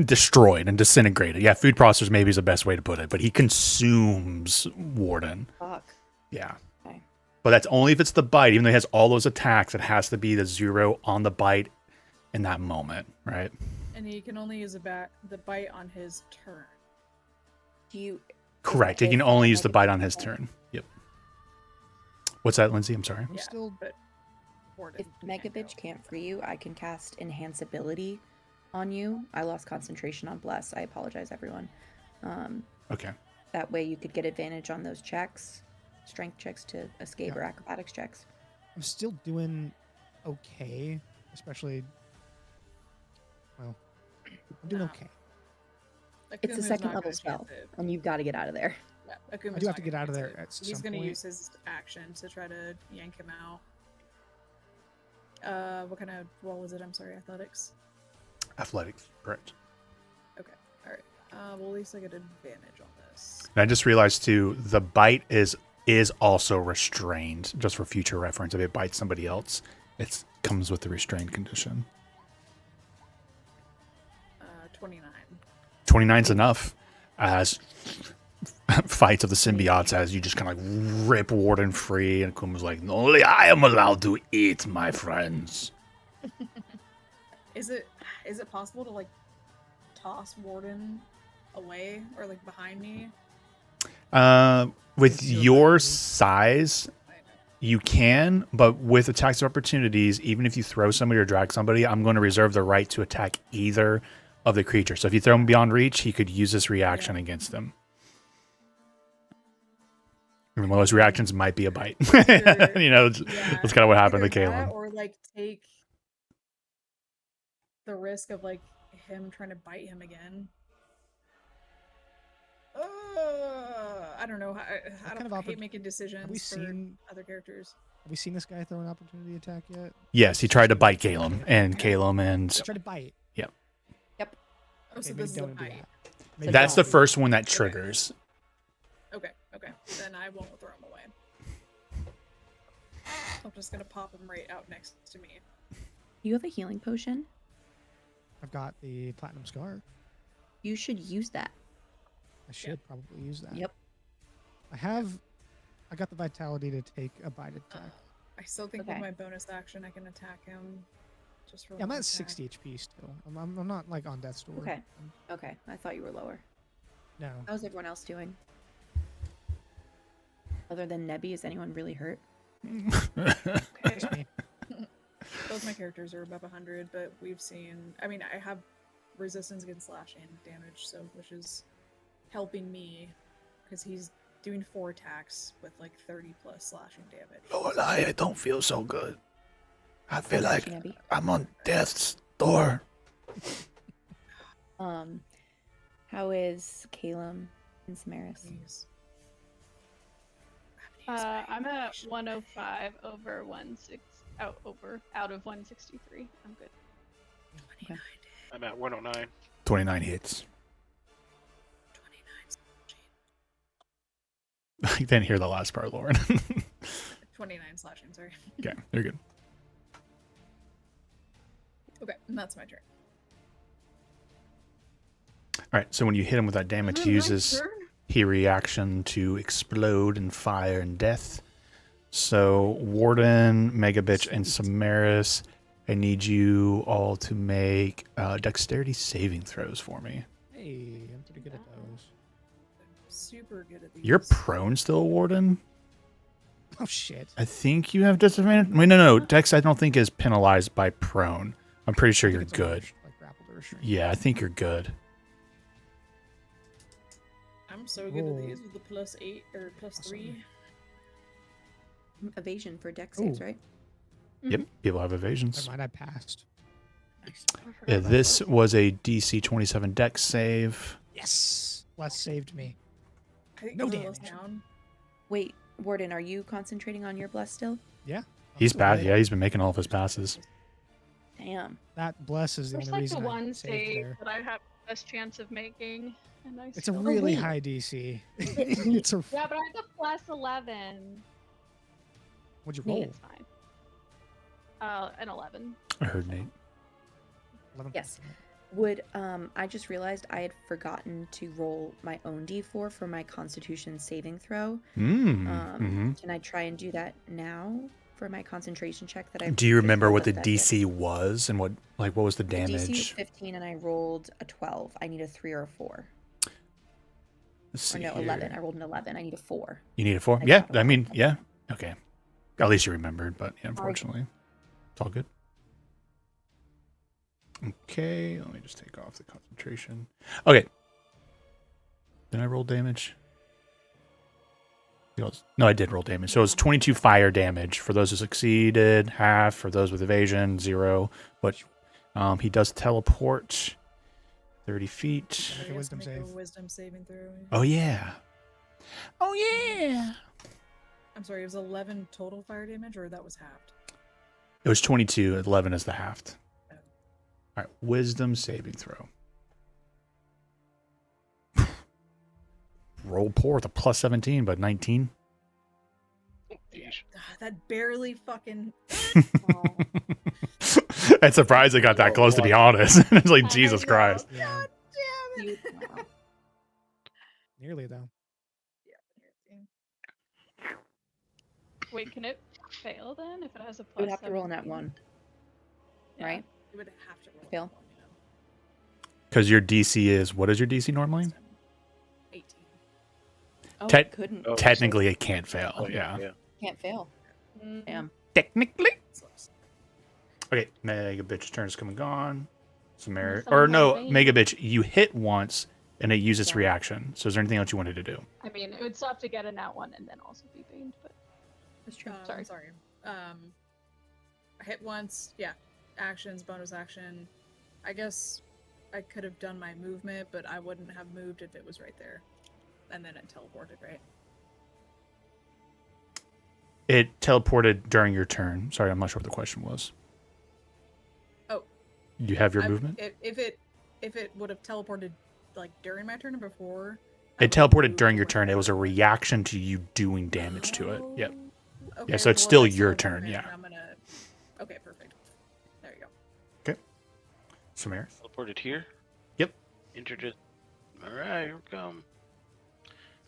destroyed and disintegrated. Yeah, food processors maybe is the best way to put it, but he consumes Warden. Fuck. Yeah. Okay. But that's only if it's the bite. Even though he has all those attacks, it has to be the 0 on the bite in that moment, right? And he can only use the bite on his turn. Do you? Correct. He if can only use the Megan bite on does his that- turn. Yep. What's that, Lindsay? I'm sorry. I'm Yeah, still but Warden If can't Mega go. Bitch can't free you, I can cast Enhance Ability on you. I lost concentration on Bless. I apologize, everyone. Okay. That way you could get advantage on those checks, strength checks to escape Yeah. or acrobatics checks. I'm still doing okay, especially. Well, I'm doing Nah. okay. It's a Akuma's second not level gonna spell, chance it. and you've got to get out of there. Yeah, I Akuma's do not have to get gonna out of chance there it. at He's some gonna point. use his action to try to yank him out. What kind of roll was it? I'm sorry, athletics. Athletics. Correct. Okay, all right. Well, at least I get advantage on this. And I just realized too, the bite is also restrained, just for future reference. If it bites somebody else, it comes with the restrained condition. 29. 29's enough. As fights of the symbiotes, as you just kind of like rip Warden free, and Kuma's like, "Only I am allowed to eat, my friends." Is it possible to like toss Warden away or like behind me? With It's your your body. size, I know. you can, but with attacks of opportunities, even if you throw somebody or drag somebody, I'm going to reserve the right to attack either of the creatures. So if you throw him beyond reach, he could use this reaction against them. And one of those reactions might be a bite. Either- You know, Yeah, that's kind of what happened to either that Caleb. or like take the risk of like him trying to bite him again. I don't know. I kind don't of hate making decisions Have we for seen? other characters. Have we seen this guy throw an opportunity attack yet? Yes, he tried to bite Caleb, and Caleb and He tried to bite. Oh, so Okay, maybe this is a don't do bite. that. Maybe that's don't the do first one that triggers. Okay. Then I won't throw him away. I'm just gonna pop him right out next to me. You have a healing potion. I've got the platinum scar. You should use that. I should probably use that. Yep. I got the vitality to take a bite attack. I still think Okay. with my bonus action I can attack him. Just for Yeah, I'm one at attack. 60 HP still. I'm not like on death's door. Okay. Okay, I thought you were lower. No. How's everyone else doing? Other than Nebby, is anyone really hurt? Just me. Both my characters are above 100, but we've seen. I mean, I have resistance against slashing damage, so which is helping me because he's doing 4 attacks with like 30 plus slashing damage. I don't feel so good. I feel How's like Nebby? I'm on death's door. How is Calum and Samaris? Please. I'm at 105 over 16 out of 163. I'm good. I'm at 109. 29 hits. 29 I didn't hear the last part, Lauren. 29 slashing, sorry. Okay, you're good. Okay, and that's my turn. All right, so when you hit him with that damage, he uses he reaction to explode and fire and death. So Warden, Megabitch, and Samaris, I need you all to make dexterity saving throws for me. Hey, I'm good at that. those. Super good at these. You're prone still, Warden? Oh shit. I think you have disadvantage. Wait, no. Dex, I don't think is penalized by prone. I'm pretty sure I think you're it's good. like grappled or restrained. Yeah, I think you're good. I'm so good Roll. at these with the +8 or +3. Evasion for dex saves, Ooh. right? Yep, people have evasions. Never mind, I passed. Nice. I forgot Yeah, about this that. was a DC 27 Dex save. Yes. Bless saved me. I think No the damage. down. Wait, Warden, are you concentrating on your bless still? Yeah. He's still bad. good. Yeah, he's been making all of his passes. Damn. That bless is the There's only like the reason I one saved save there. that I have the best chance of making, and I It's a still- really wait. high DC. it's a. Yeah, but I have a +11. What'd you Nate, roll? It's fine. An 11. I heard Nate. 11. Yes. Would I just realized I had forgotten to roll my own d4 for my Constitution saving throw. Can I try and do that now for my concentration check that I? Do you remember what the failed at that DC was and what was the The DC is damage? 15 and I rolled a 12. I need a 3 or a 4. Let's Or see no, here. 11. I rolled an 11. I need a 4. You need a 4? I Yeah, got a I mean, 4. yeah. Okay. At least you remembered, but yeah, unfortunately. It's all good. Okay, let me just take off the concentration. Okay. Did I roll damage? No, I did roll damage. So it was 22 fire damage for those who succeeded, half for those with evasion, 0. But he does teleport 30 feet. Make a wisdom Make save. a wisdom saving throw. Oh, yeah. Oh, yeah. I'm sorry, it was 11 total fire damage, or that was halved? It was 22. 11 is the halved. All right, wisdom saving throw. Roll poor with a +17, but 19. Yeesh. That barely fucking. I'm surprised it got that close, to be honest. It's like, I Jesus know. Christ. Yeah. God damn it! Nearly though. Wait, can it fail then if it has a I would have to roll in that 17? one, Yeah. right? You would have to roll. Fail. Because your DC is, what is your DC normally? 18. Oh, Te- it couldn't. Oh, Technically, it can't fail. Oh, Yeah. Can't fail. Mhm. Damn. Technically. Okay, Mega Bitch turn's come and gone. Samara, Someone or had no, Bane. Mega Bitch, you hit once and it used its Yeah. reaction. So is there anything else you wanted to do? I mean, it would suck to get a nat 1 and then also be baned, but That's true. Sorry. Sorry. I hit once. Yeah. Actions, bonus action. I guess I could have done my movement, but I wouldn't have moved if it was right there. And then it teleported, right? It teleported during your turn. Sorry, I'm not sure what the question was. Oh. You have your I- movement? If it would have teleported like during my turn or before. It I would have teleported moved during to your turn. It was a wherever. reaction to you doing damage to it. Yep. Oh, okay, so it's well, still that's your a turn, movement, yeah. and I'm gonna. Okay, perfect. There you go. Samara? Teleported here. Yep. Entered it. Alright, here we come.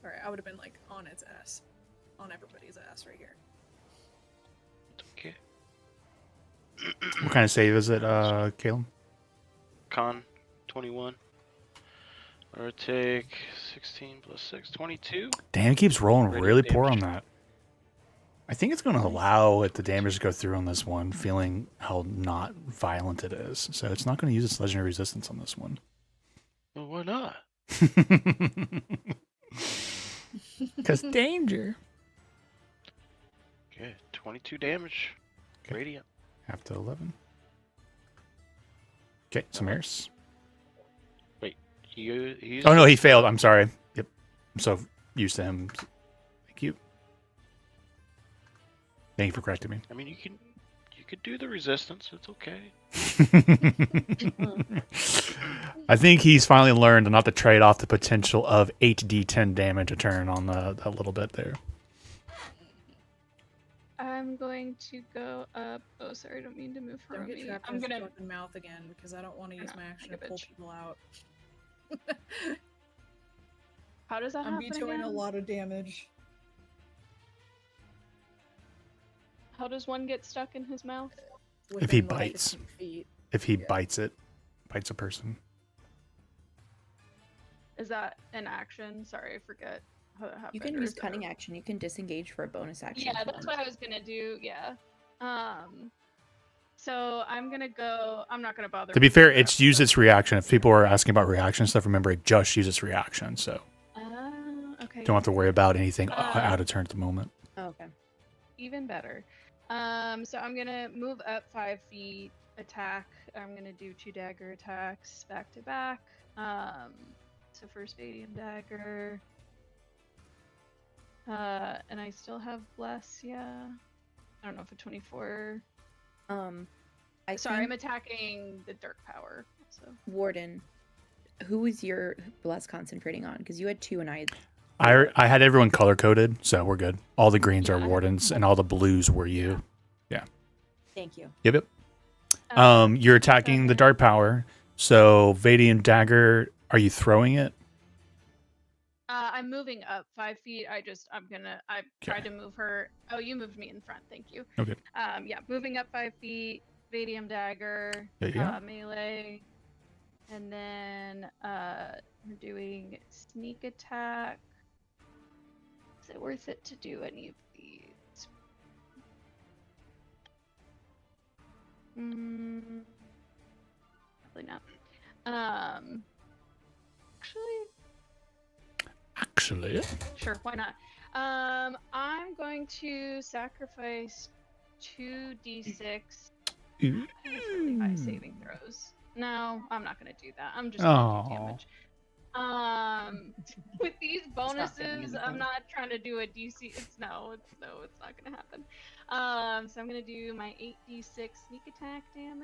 Sorry, I would have been like on its ass, on everybody's ass right here. Okay. What kind of save is it, Caleb? Con 21. Or take 16 plus 6, 22. Damn, it keeps rolling Radiant really poor on damage. that. I think it's going to allow it the damage to go through on this one, feeling how not violent it is. So it's not going to use its legendary resistance on this one. Well, why not? Because danger. Okay, 22 damage. Okay. Radiant. Half to 11. Okay, Samaris. He's Oh, no, he failed. I'm sorry. Yep. I'm so used to him. Thank you. Thank you for correcting me. I mean, you could do the resistance. It's okay. I think he's finally learned not to trade off the potential of 8d10 damage a turn on that little bit there. I'm going to go up. Oh, sorry, I don't mean to move her. Don't get trapped I'm in his gonna. fucking mouth again because I don't want to use know, my action like to a pull bitch. people out. How does that I'm happen vetoing a again? lot of damage. How does one get stuck in his mouth? If he within, like, bites. 15 feet. If he Yeah. bites a person. Is that an action? Sorry, I forget how You can use cunning action. You can disengage for a bonus action. Yeah, if you that's want. what I was gonna do. Yeah. So I'm gonna go. I'm not gonna bother. To be with fair, the it's rest use of its reaction. If people are asking about reaction stuff, remember it just use its reaction, so Okay. don't have to worry about anything Uh, out of turn at the moment. Oh, okay. Even better. So I'm gonna move up 5 feet, attack. I'm gonna do 2 dagger attacks back to back. So first Vadium dagger. And I still have bless. Yeah. I don't know if a 24. Sorry, I'm attacking the dark power. So Warden, who was your bless concentrating on? Because you had 2 and I. I had everyone color coded, so we're good. All the greens are Yeah. wardens, and all the blues were you. Yeah. Thank you. Yep. Um, You're attacking the dark power. So Vadium dagger. Are you throwing it? I'm moving up 5 feet. I tried to move her. Oh, you moved me in front. Thank you. Okay. Yeah, moving up 5 feet. Vadium dagger. Yeah. Melee. And then we're doing sneak attack. Is it worth it to do any of these? Probably not. Actually. Sure, why not? I'm going to sacrifice 2d6 really high saving throws. No, I'm not going to do that. I'm just going to do damage. With these bonuses, I'm not trying to do a DC. It's not going to happen. So I'm going to do my 8d6 sneak attack damage.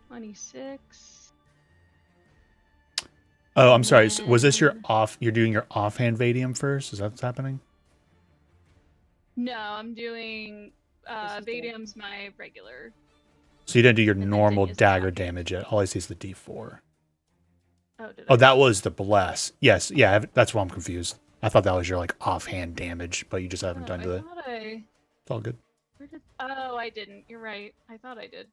26. Oh, I'm sorry. So was this your off? You're doing your offhand Vadium first? Is that what's happening? No, I'm doing Vadium's my regular. So you didn't do your And normal Vadium is dagger attacking. damage yet. All I see is the D4. Oh, did Oh, I? that was the bless. Yes, yeah. That's why I'm confused. I thought that was your like offhand damage, but you just haven't done it. It's all good. Oh, I didn't. You're right. I thought I did.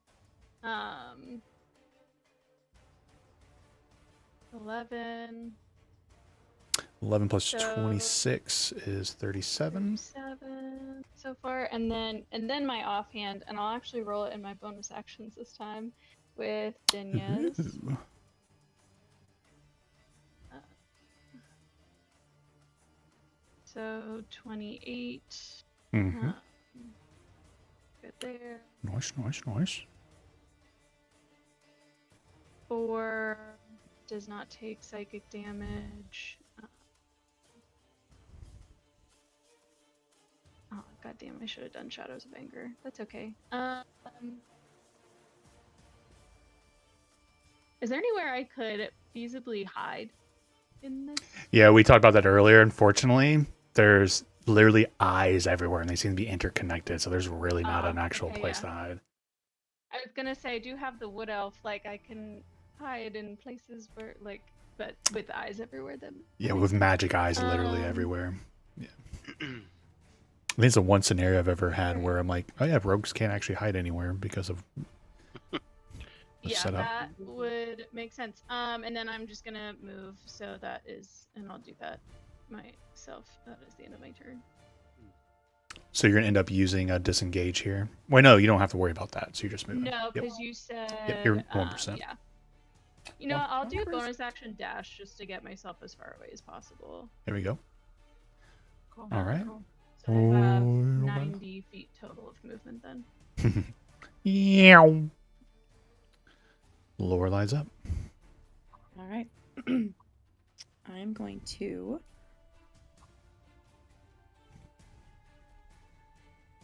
11. 11 plus So- 26 is 37. 37 so far, and then my offhand, and I'll actually roll it in my bonus actions this time with Dinya's. Ooh. So 28. Mm-hmm. Good there. Nice. 4 does not take psychic damage. Oh goddamn! I should have done Shadows of Anger. That's okay. Is there anywhere I could feasibly hide in this? Yeah, we talked about that earlier. Unfortunately, there's literally eyes everywhere, and they seem to be interconnected. So there's really not an actual place to hide. I was gonna say I do have the wood elf. Like I can hide in places where, like, but with eyes everywhere. Then Yeah, with magic eyes literally everywhere. Yeah. I think it's the one scenario I've ever had where I'm like, oh yeah, rogues can't actually hide anywhere because of the setup. That would make sense. And then I'm just gonna move, so that is, and I'll do that myself. That is the end of my turn. So you're gonna end up using a disengage here. Wait, no, you don't have to worry about that. So you're just moving. No, because you said. Yep, you're 1%. Yeah. You know, I'll do a bonus action dash just to get myself as far away as possible. There we go. Cool. All right. Cool. So I have 90 feet total of movement then. Yeah. Lower lies up. All right. I'm going to.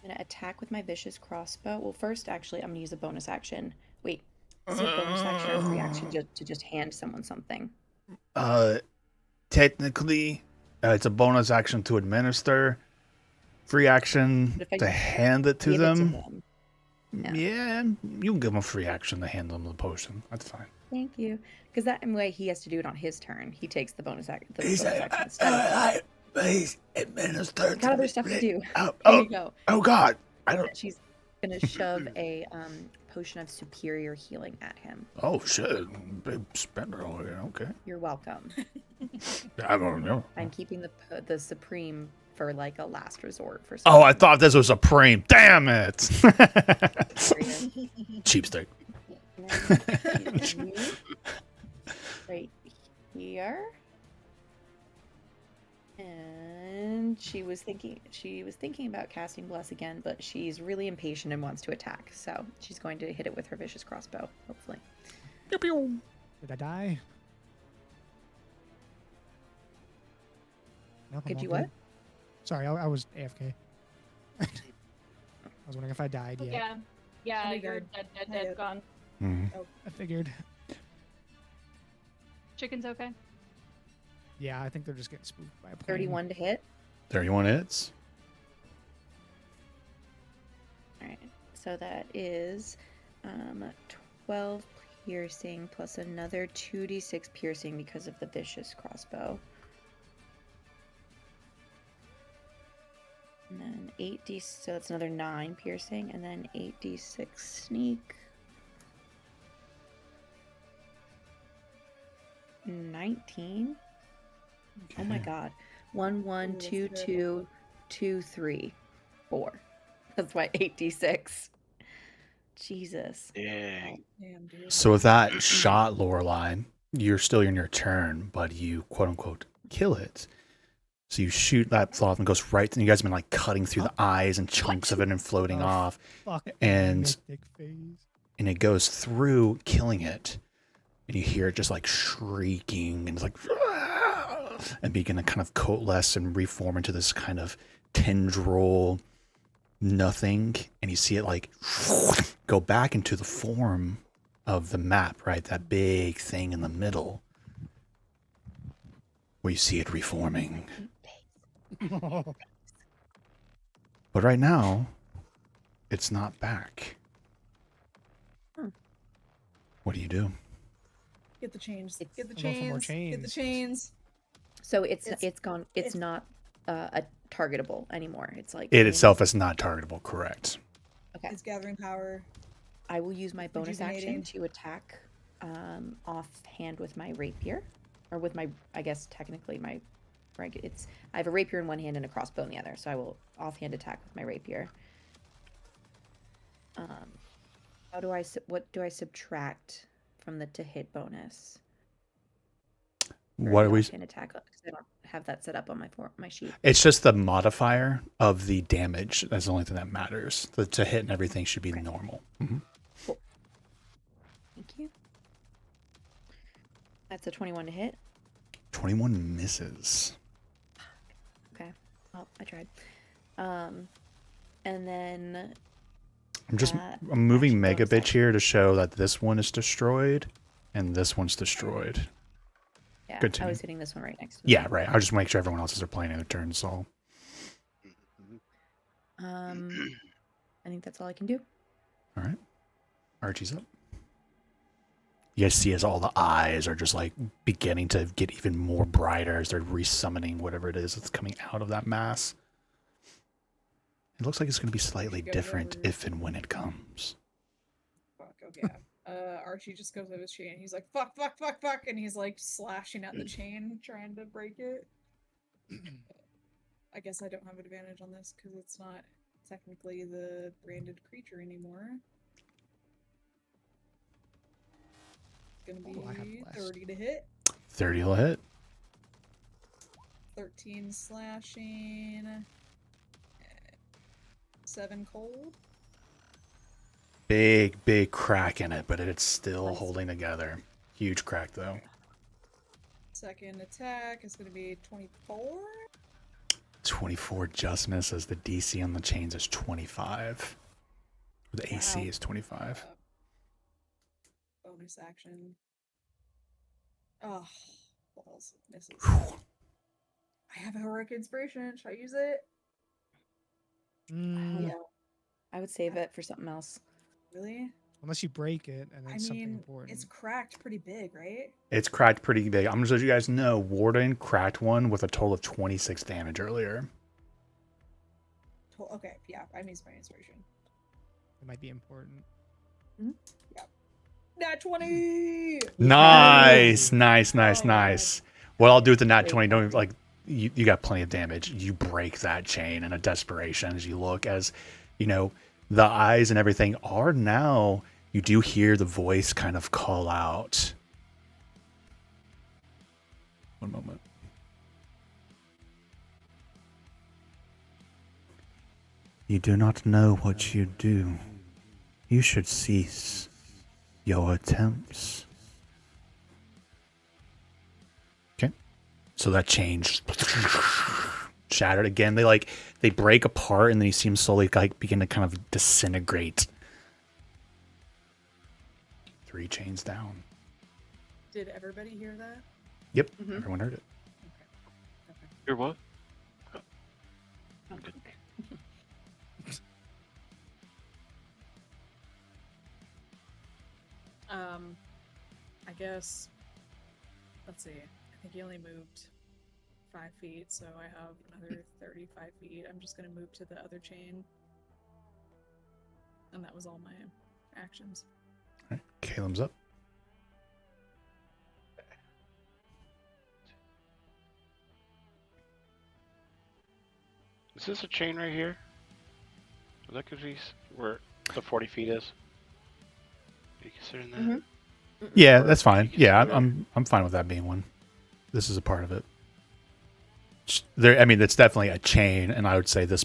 I'm gonna attack with my vicious crossbow. Well, first, actually, I'm gonna use a bonus action. Wait, is it a bonus action or a free action to just hand someone something? Technically, it's a bonus action to administer. Free action But if I to hand it to give it them. him. Yeah, you can give them a free action to hand them the potion. That's fine. Thank you. Because that way he has to do it on his turn. He takes the bonus action. Instead. Please administer. Got other stuff to do. Oh, Here you go. oh God! I don't. She's gonna shove a potion of superior healing at him. Oh shit, big spender over here. Okay. You're welcome. I don't know. I'm keeping the supreme for like a last resort for. Oh, I something. thought this was Supreme. Damn it. Superior. Cheapstick. And then she's you, right here. And she was thinking about casting Bless again, but she's really impatient and wants to attack. So she's going to hit it with her vicious crossbow, hopefully. Pew, pew. Did I die? Nope, I'm Could all you good. what? Sorry, I was AFK. I was wondering if I died yet. Yeah. Yeah, I you're died. dead, gone. Mhm. I figured. Chicken's okay. Yeah, I think they're just getting spooked by a plane. 31 to hit. 31 hits. All right. So that is 12 piercing plus another 2d6 piercing because of the vicious crossbow. And then 8d, so that's another 9 piercing, and then 8d6 sneak. 19. Oh my Okay. god. 1, 1, Ooh, 2, that's 2, 2, 3, 4. That's my 8d6. Jesus. Dang. Damn, dude. So with that shot, Lorelei, you're still in your turn, but you quote unquote kill it. So you shoot that off and it goes right, and you guys have been like cutting through the eyes and chunks of it and floating Oh, off, Fuck. And- Mythic phase. and it goes through, killing it. And you hear it just like shrieking and it's like, and begin to kind of coalesce and reform into this kind of tendril nothing. And you see it like go back into the form of the map, right? That big thing in the middle where you see it reforming. But right now, it's not back. Hmm. What do you do? Get the chains. It's- Get the I'm going for more chains. Get the chains. So it's It's- gone. It's not a targetable anymore. It's like It in- itself is not targetable, correct? Okay. It's gathering power. I will use my bonus action rejuvenating. to attack offhand with my rapier, or with my, I guess technically my, it's, I have a rapier in one hand and a crossbow in the other, so I will offhand attack with my rapier. How do I what do I subtract from the to hit bonus? for What the are we? offhand attack? Because I don't have that set up on my sheet. It's just the modifier of the damage. That's the only thing that matters. The to hit and everything should be Okay. normal. Mhm. Thank you. That's a 21 to hit. 21 misses. Okay. Well, I tried. And then I'm moving action Mega bonus Bitch here to show that this one is destroyed and this one's destroyed. yeah, Good to I know. was hitting this one right next to Yeah, right. I'll just make sure everyone else's are playing in their turn. So I think that's all I can do. all right, Archie's up. You guys see as all the eyes are just like beginning to get even more brighter as they're resummoning whatever it is that's coming out of that mass. It looks like it's going to be slightly Go different over. if and when it comes. Fuck. Okay. Archie just goes over his chain. He's like, fuck, fuck, fuck, fuck, and he's like slashing at the chain, trying to break it. I guess I don't have advantage on this because it's not technically the branded creature anymore. It's gonna Oh, I have be blessed. 30 to hit. 30 will hit. 13 slashing. 7 cold. Big crack in it, but it's still Nice. holding together. Huge crack though. Second attack is going to be 24. 24 just misses. The DC on the chains is 25. The AC Wow. is 25. Bonus action. Oh, balls. Misses. Whew. I have a heroic inspiration. Should I use it? Mm, Yeah. I would save it for something else. Really? unless you break it and I it's something mean, important. it's cracked pretty big, right? It's cracked pretty big. I'm going to let you guys know, Warden cracked one with a total of 26 damage earlier. Okay, yeah, I used my inspiration. It might be important. Nat 20! Nice, nice, Oh, nice, God. nice. What I'll do with the nat Wait. 20, don't even, like, you got plenty of damage. You break that chain in a desperation as you look, as, you know, the eyes and everything are now, you do hear the voice kind of call out. One moment. You do not know what you do. You should cease your attempts. Okay. So that changed. Shattered again. They break apart and then you see them slowly like begin to kind of disintegrate. 3 chains down. Did everybody hear that? Yep. Mhm. Everyone heard it. Okay. You're what? I guess. Let's see. I think he only moved 5 feet, so I have another 35 feet. I'm just gonna move to the other chain. And that was all my actions. All right. Caleb's up. Is this a chain right here? Is that because he's where the 40 feet is? Are you considering that? Mhm. Yeah, Or that's fine. you can Yeah, see that. I'm fine with that being one. This is a part of it. There, I mean, it's definitely a chain, and I would say this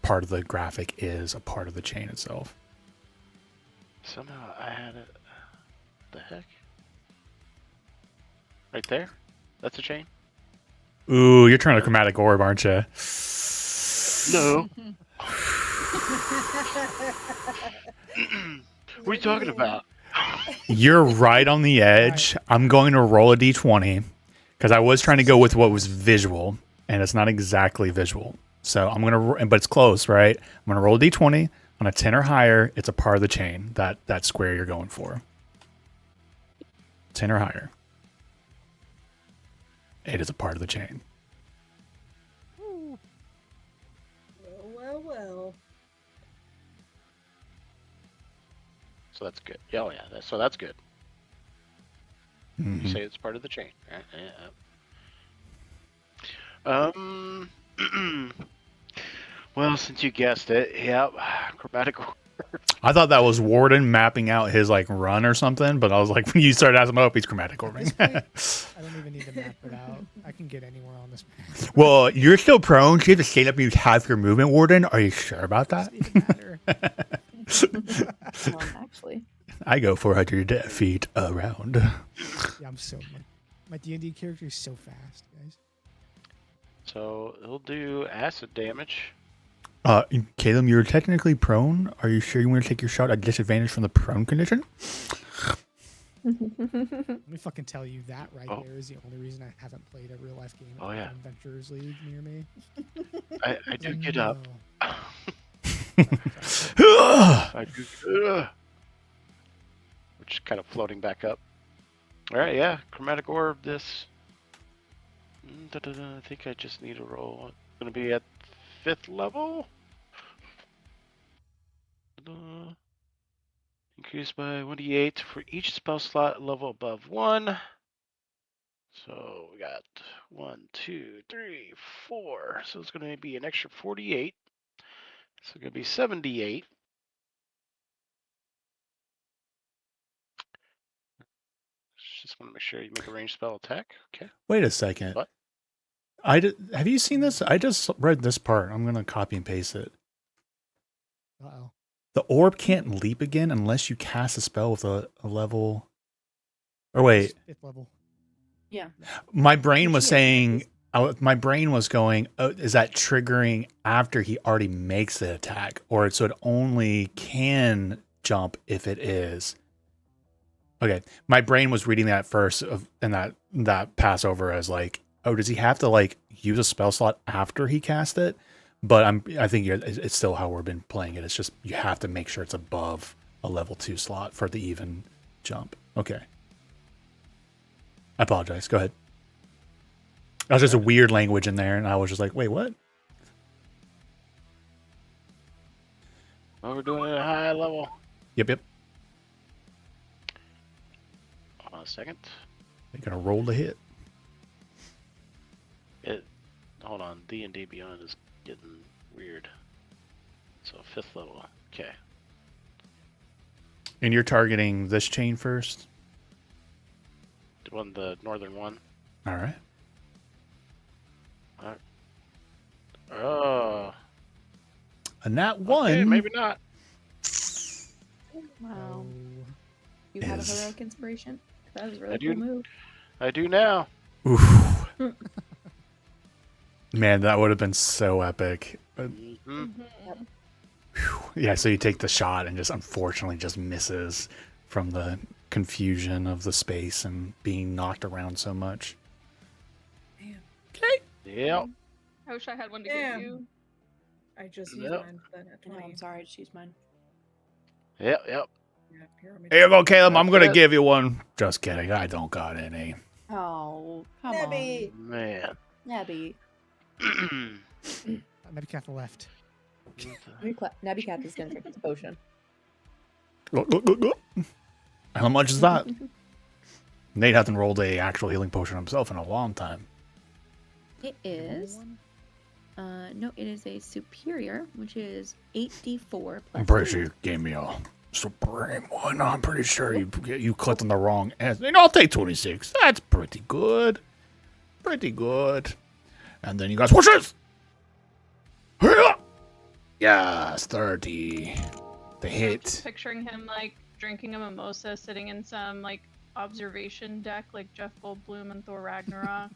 part of the graphic is a part of the chain itself. Somehow I had it. The heck? Right there? That's a chain? Ooh, you're trying to chromatic orb, aren't you? No. What are you talking about? You're right on the edge. I'm going to roll a d20 because I was trying to go with what was visual, and it's not exactly visual. So I'm gonna, but it's close, right? I'm gonna roll a d20 on a 10 or higher. It's a part of the chain. That square you're going for. 10 or higher. It is a part of the chain. Well. So that's good. Oh yeah, so that's good. You Mhm. say it's part of the chain. Yeah. Well, since you guessed it, yep. Chromatic. I thought that was Warden mapping out his like run or something, but I was like, when you started asking, oh, he's chromatic At orbing. this point, I don't even need to map it out. I can get anywhere on this map. Well, you're still prone. So you have to stand up and you have your movement, Warden. Are you sure about that? Doesn't even matter. Actually. I go 400 feet around. Yeah, I'm so my D&D character is so fast, guys. So it'll do acid damage. Caleb, you're technically prone. Are you sure you want to take your shot at disadvantage from the prone condition? Let me fucking tell you that right Oh. there is the only reason I haven't played a real life game Oh, yeah. Adventurers League near me. I do Like, get no. up. Ugh. I do. We're just kind of floating back up. All right, yeah. Chromatic orb. This. I think I just need to roll. It's gonna be at 5th level. Increase by 1d8 for each spell slot level above 1. So we got 1, 2, 3, 4. So it's going to be an extra 48. So it's going to be 78. Just want to make sure you make a ranged spell attack. Okay. Wait a second. What? Have you seen this? I just read this part. I'm going to copy and paste it. Uh-oh. The orb can't leap again unless you cast a spell with a level. Or wait, It's 5th level. Yeah. my brain Which was he saying, is. my brain was going, oh, is that triggering after he already makes the attack? Or so it only can jump if it is. Okay. My brain was reading that first and that pass over as like, oh, does he have to like use a spell slot after he cast it? But I think it's still how we've been playing it. It's just you have to make sure it's above a level 2 slot for the even jump. Okay. I apologize. Go ahead. That was just a weird language in there, and I was just like, wait, what? Oh, we're doing it at a high level. Yep. Hold on a second. You're gonna roll the hit. Hold on. D&D Beyond is getting weird. So 5th level. Okay. And you're targeting this chain first. The northern one. All right. Oh. And that one. Okay, maybe not. Wow. Oh, You have a Is- heroic inspiration? That was a really I cool do. move. I do now. Oof. Man, that would have been so epic. But, Mm-hmm. whew. Yeah, so you take the shot and just unfortunately just misses from the confusion of the space and being knocked around so much. Damn. Yep. I wish I had one to Damn. give you. I just Yep. used mine then at I know, 20. I'm sorry, I just used mine. Yep. Yeah, here, let me Here you go, Caleb. I'm That's gonna it. give you one. Just kidding. I don't got any. Oh, come Nebby! Man. on. Nebby. Maybe cat left. Nebby Cat is gonna drink his potion. How much is that? Nate hasn't rolled a actual healing potion himself in a long time. It is. No, it is a superior, which is 8d4 plus. I'm pretty 2. sure you gave me a supreme one. I'm pretty sure you clicked on the wrong S. And I'll take 26. That's pretty good. Pretty good. And then you guys, what's this? Yes, 30. The I'm hit. just picturing him like drinking a mimosa, sitting in some like observation deck, like Jeff Goldblum and Thor Ragnarok,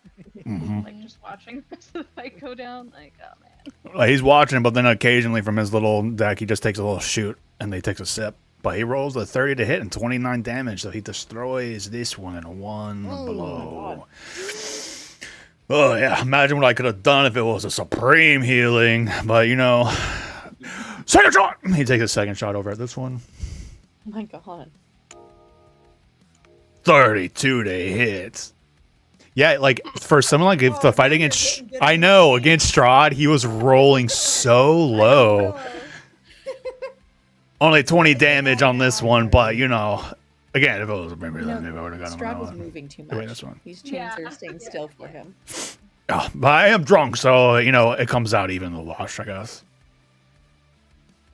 Mhm. like just watching the fight go down. Like, oh man. Like, he's watching, but then occasionally from his little deck, he just takes a little shoot and he takes a sip. But he rolls a 30 to hit and 29 damage, so he destroys this one in a one Oh, blow. Oh, yeah. Imagine what I could have done if it was a supreme healing. But, you know, second shot! He takes a second shot over at this one. Oh my god. 32 to hit. Yeah, like, for someone like if the Oh, fight now you're against... getting good I at know, this. against Strahd, he was rolling so low. Only 20 damage on this one, but, you know... Again, if it was maybe, You know, maybe I would have got him on Strahd that was one. moving too Wait, much. that's one. These chains Yeah. are staying still for him. Oh, but I am drunk, so, you know, it comes out even in the wash, I guess.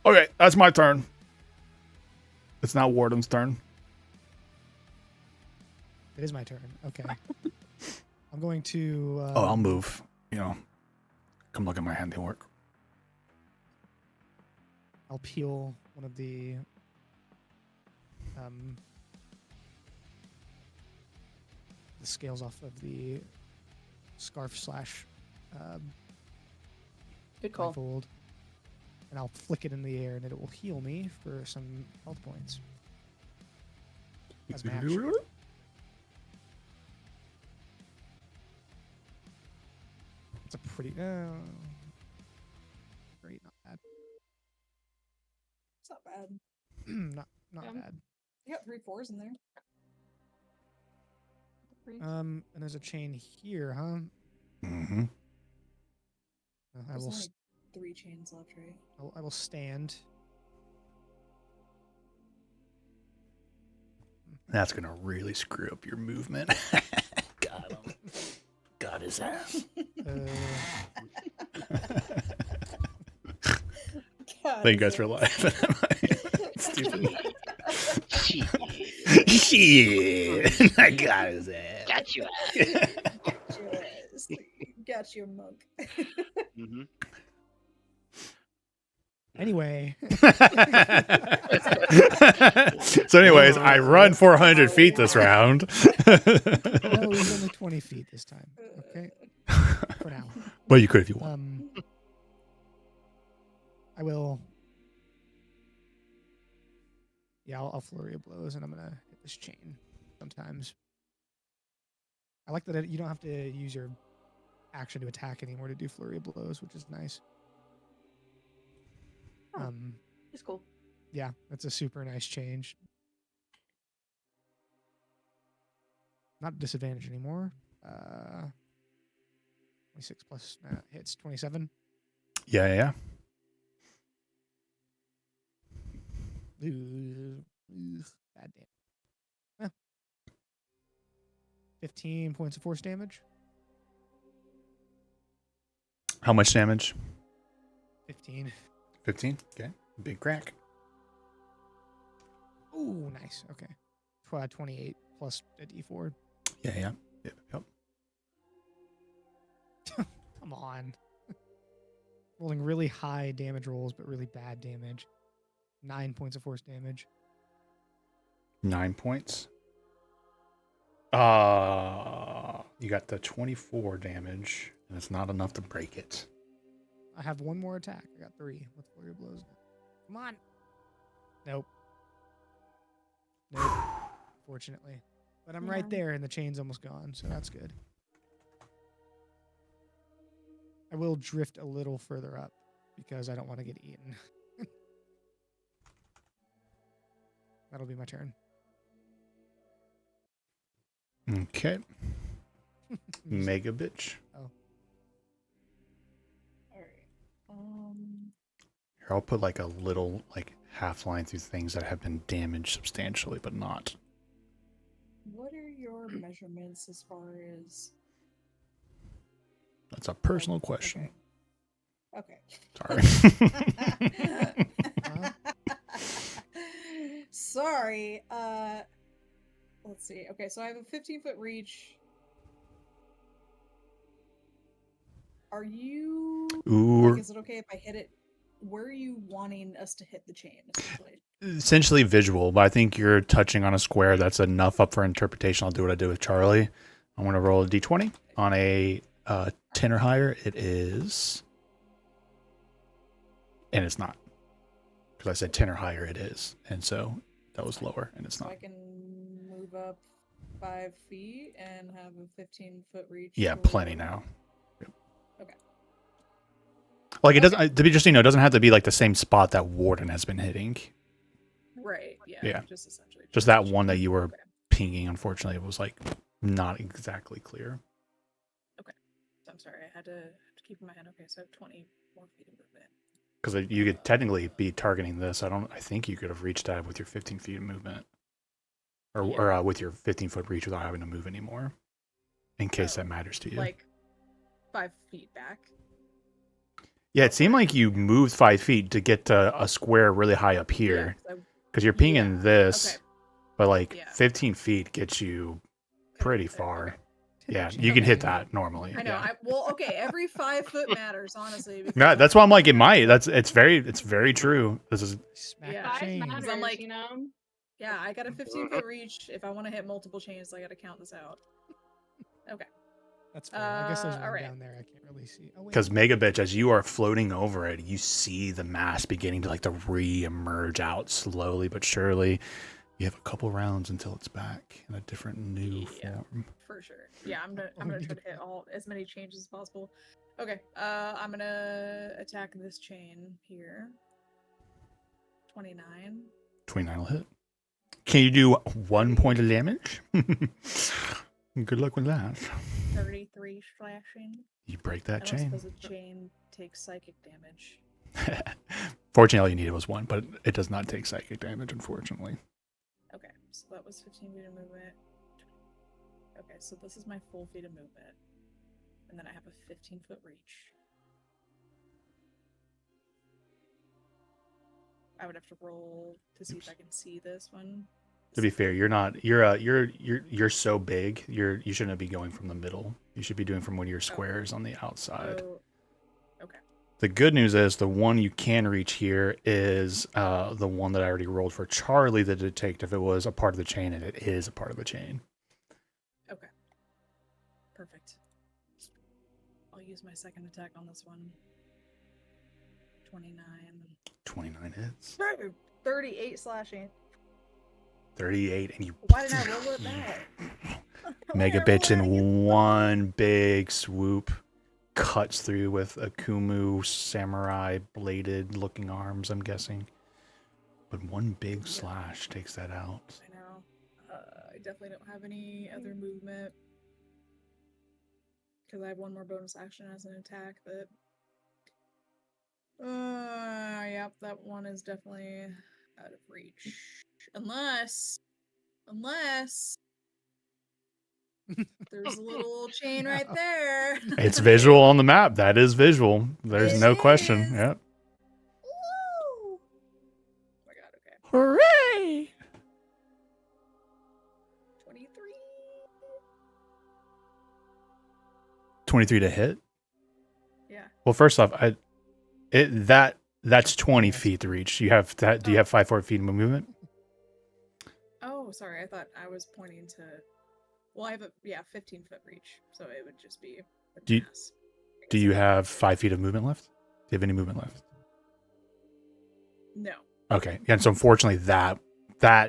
Okay, that's my turn. It's now Warden's turn. It is my turn. Okay. I'm going to. Oh, I'll move. You know, come look at my handiwork. I'll peel one of the scales off of the scarf slash Good call. blindfold, and I'll flick it in the air, and it will heal me for some health points. That's my action. It's a pretty great, not bad. It's not bad. not Yeah. bad. You got 3 4s in there. And there's a chain here, huh? Mm-hmm. I There's will. only 3 chains left, right? I will stand. That's going to really screw up your movement. Got him. Got his ass. Thank you guys for laughing. Stupid. Shit. I got his ass. Got you. Got you, monk. Mm-hmm. Anyway, So, anyways, I run 400 feet this round. no, it was only 20 feet this time. Okay, for now. Well, you could if you want. I will. Yeah, I'll flurry of blows, and I'm gonna hit this chain. Sometimes. I like that you don't have to use your action to attack anymore to do flurry of blows, which is nice. Oh. It's cool. Yeah, that's a super nice change. Not a disadvantage anymore. 26 plus hits 27. Yeah. Bad damage. Eh. 15 points of force damage. How much damage? 15. 15. Okay. Big crack. Ooh, nice. Okay. 28 plus a d4. Yeah. Yep. Come on. Rolling really high damage rolls, but really bad damage. 9 points of force damage. 9 points. You got the 24 damage, and it's not enough to break it. I have one more attack. I got 3 with flurry of blows. Come on. Nope. Fortunately. But I'm right Yeah. there, and the chain's almost gone, so that's good. I will drift a little further up because I don't want to get eaten. That'll be my turn. Okay. Mega bitch. Oh. Alright. Here, I'll put like a little half line through things that have been damaged substantially, but not. What are your measurements as far as That's a personal question. Okay. Sorry. Sorry. Let's see. Okay, so I have a 15-foot reach. Are you Ooh. is it okay if I hit it? Where are you wanting us to hit the chain, essentially? Essentially visual, but I think you're touching on a square that's enough up for interpretation. I'll do what I did with Charlie. I'm going to roll a d20 on a 10 or higher. It is, and it's not, because I said 10 or higher. It is, and so that was lower, and it's So not. I can move up 5 feet and have a 15-foot reach. Yeah, for- plenty now. Okay. Like it doesn't. To be just, it doesn't have to be like the same spot that Warden has been hitting. Right. Yeah. Yeah. Just essentially. Just that one that you were Okay. pinging. Unfortunately, it was like not exactly clear. I'm sorry. I had to keep in my head. Okay, so I have 20 more feet of movement. Because you could technically be targeting this. I think you could have reached that with your 15 feet of movement, or with your 15-foot reach without having to move anymore. In case that matters to you. Like 5 feet back. Yeah, it seemed like you moved 5 feet to get to a square really high up here. Yeah, Because you're pinging this, okay. but like Yeah. 15 feet gets you pretty far. Okay. Yeah, you can hit that normally. I know. Yeah. Every 5 foot matters, honestly. Because No, that's why I'm like, it might. It's very true. This is Smack Yeah. the Size chain. matters, I'm like- you know? Yeah, I got a 15-foot reach. If I want to hit multiple chains, I got to count this out. Okay. That's fair. I guess there's one alright. down there I can't really see. Oh, wait. because Mega Bitch, as you are floating over it, you see the mass beginning to to re-emerge out slowly but surely. You have a couple rounds until it's back in a different new form. For sure. Yeah, I'm gonna try to hit as many chains as possible. Okay. I'm gonna attack this chain here. 29. 29 will hit. Can you do 1 point of damage? Good luck with that. 33 slashing. You break that I don't chain. suppose a chain takes psychic damage. Fortunately, all you needed was 1, but it does not take psychic damage, unfortunately. Okay, so that was 15 feet of movement. Okay, so this is my full feet of movement. And then I have a 15-foot reach. I would have to roll to see if I can see this one. To be fair, you're not. You're so big. You shouldn't be going from the middle. You should be doing from one of your squares on the outside. Oh, okay. The good news is the one you can reach here is the one that I already rolled for Charlie to detect if it was a part of the chain, and it is a part of the chain. Okay. Perfect. I'll use my second attack on this one. 29. 29 hits. 38 slashing. 38, and you. Why did I roll it back? Mega Bitch in one big swoop cuts through with Akumu samurai bladed looking arms, I'm guessing. But one big slash takes that out. I know. I definitely don't have any other movement. Because I have one more bonus action as an attack, but... yep, that one is definitely out of reach. Unless there's a little chain right there. It's visual on the map. That is visual. There's It no question. is. Yep. Woo! Oh my god, okay. Hooray! 23. 23 to hit. Yeah. Well, first off, that's 20 feet to reach. You have that. Do you have 5 feet of movement? Oh, sorry. I thought I was pointing to. Well, I have a 15-foot reach, so it would just be. Do you- mass. Do you have 5 feet of movement left? Do you have any movement left? No. Okay. And so unfortunately that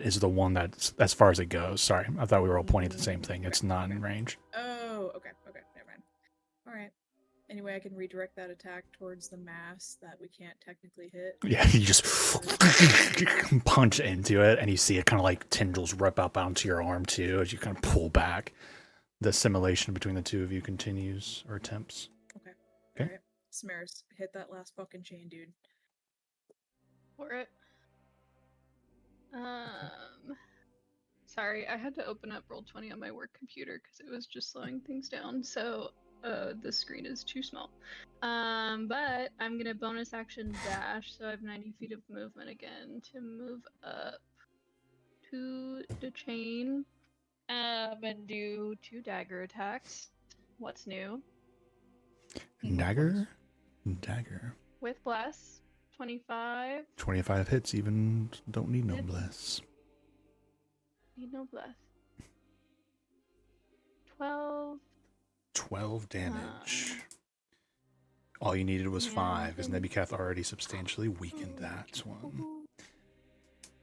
is the one that's as far as it goes. Sorry. I thought we were all pointing at the same thing. It's not in range. Oh, okay. Okay, never mind. All right. Anyway, I can redirect that attack towards the mass that we can't technically hit. Yeah, you just punch into it and you see it kind of like tendrils rip up onto your arm too as you kind of pull back. The assimilation between the two of you continues or attempts. Okay. Okay. All right. Samaris, hit that last fucking chain, dude. For it. Sorry, I had to open up Roll20 on my work computer because it was just slowing things down. So the screen is too small. But I'm gonna bonus action dash, so I have 90 feet of movement again to move up to the chain. And do 2 dagger attacks. What's new? Dagger? With bless. 25. 25 hits, even don't need no Hits. bless. Need no bless. 12. 12 damage. All you needed was Yeah, 5, because then- Nebukath already substantially weakened that one.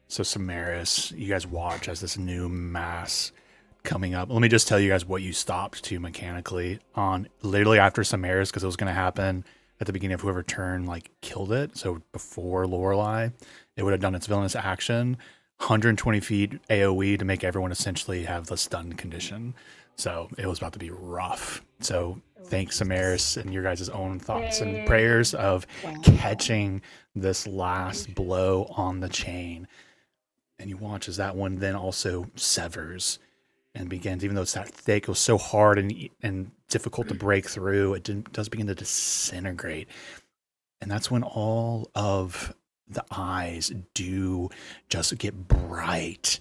So Samaris, you guys watch as this new mass coming up. Let me just tell you guys what you stopped to mechanically on literally after Samaris, because it was going to happen at the beginning of whoever turn like killed it. So before Lorelei, it would have done its villainous action, 120 feet AoE to make everyone essentially have the stun condition. So it was about to be rough. So thanks Samaris and your guys' own thoughts and prayers of catching this last blow on the chain. And you watch as that one then also severs and begins, even though it's that thick, it was so hard and difficult to break through, does begin to disintegrate. And that's when all of the eyes do just get bright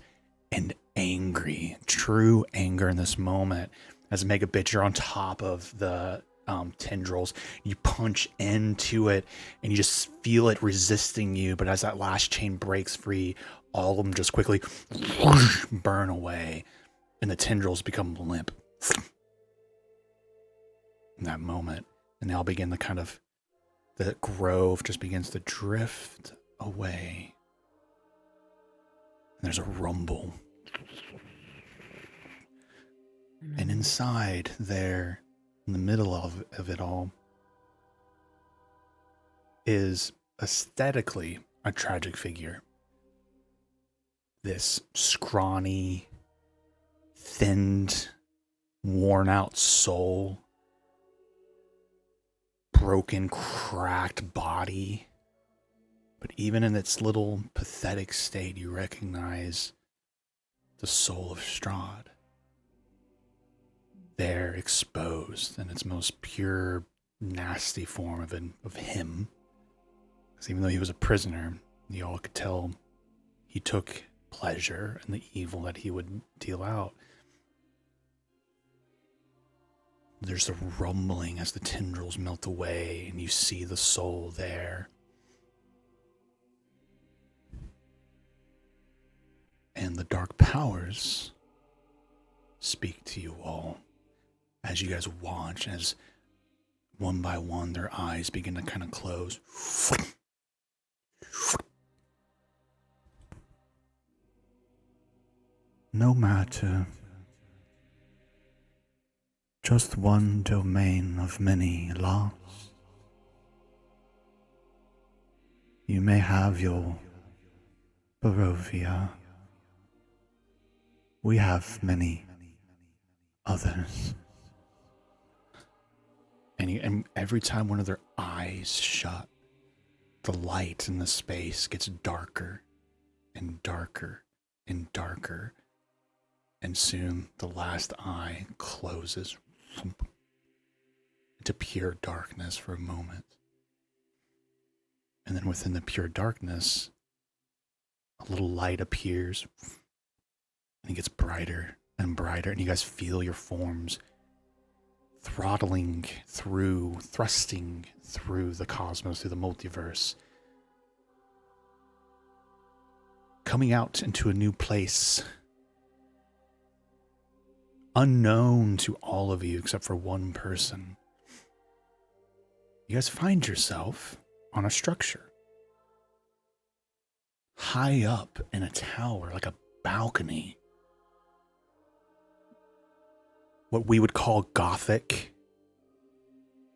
and angry, true anger in this moment. As a mega bitch, you're on top of the tendrils. You punch into it and you just feel it resisting you. But as that last chain breaks free, all of them just quickly burn away and the tendrils become limp in that moment. And they all begin to kind of, the grove just begins to drift away. And there's a rumble. And inside there, in the middle of it all, is aesthetically a tragic figure. This scrawny, thinned, worn out soul, broken, cracked body. But even in its little pathetic state, you recognize the soul of Strahd. There, exposed in its most pure, nasty form of him. Because even though he was a prisoner, you all could tell he took pleasure in the evil that he would deal out. There's a rumbling as the tendrils melt away, and you see the soul there. And the dark powers speak to you all as you guys watch, as one by one their eyes begin to kind of close. No matter. Just one domain of many lost. You may have your Barovia. We have many others. And every time one of their eyes shut, the light in the space gets darker darker and darker. And soon the last eye closes into pure darkness for a moment. And then within the pure darkness, a little light appears and it gets brighter and brighter. And you guys feel your forms thrusting through the cosmos, through the multiverse, coming out into a new place, unknown to all of you except for one person. You guys find yourself on a structure, high up in a tower, like a balcony. What we would call Gothic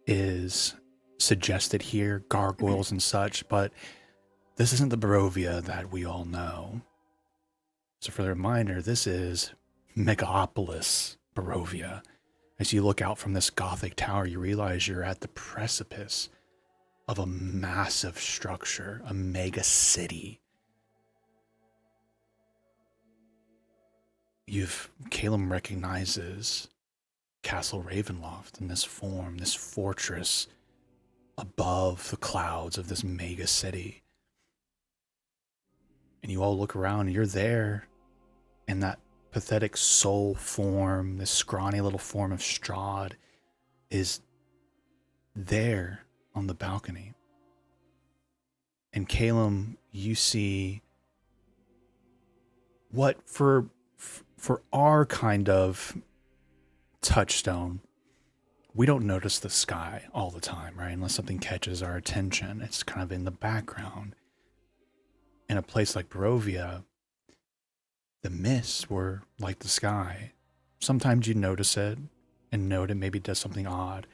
is suggested here, gargoyles and such, but this isn't the Barovia that we all know. So for the reminder, this is Megapolis Barovia. As you look out from this Gothic tower, you realize you're at the precipice of a massive structure, a mega city. Caleb recognizes Castle Ravenloft in this form, this fortress above the clouds of this mega city. And you all look around and you're there in that pathetic soul form, this scrawny little form of Strahd is there on the balcony. And Caleb, you see what for our kind of touchstone, we don't notice the sky all the time, right? Unless something catches our attention, it's kind of in the background. In a place like Barovia, the mists were like the sky. Sometimes you notice it and note it maybe does something odd,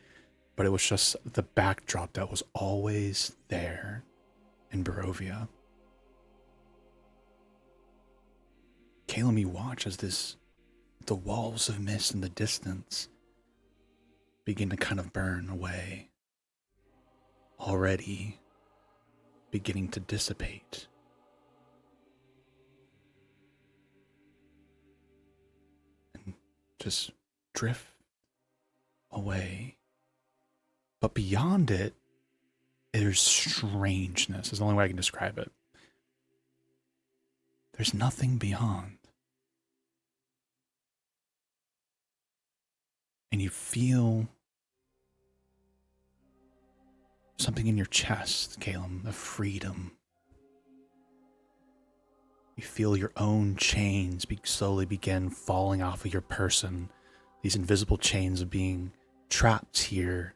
but it was just the backdrop that was always there in Barovia. Caleb, you watch as the walls of mist in the distance begin to kind of burn away, already beginning to dissipate. And just drift away. But beyond it, there's strangeness, is the only way I can describe it. There's nothing beyond. And you feel something in your chest, Caleb, of freedom. You feel your own chains slowly begin falling off of your person. These invisible chains of being trapped here.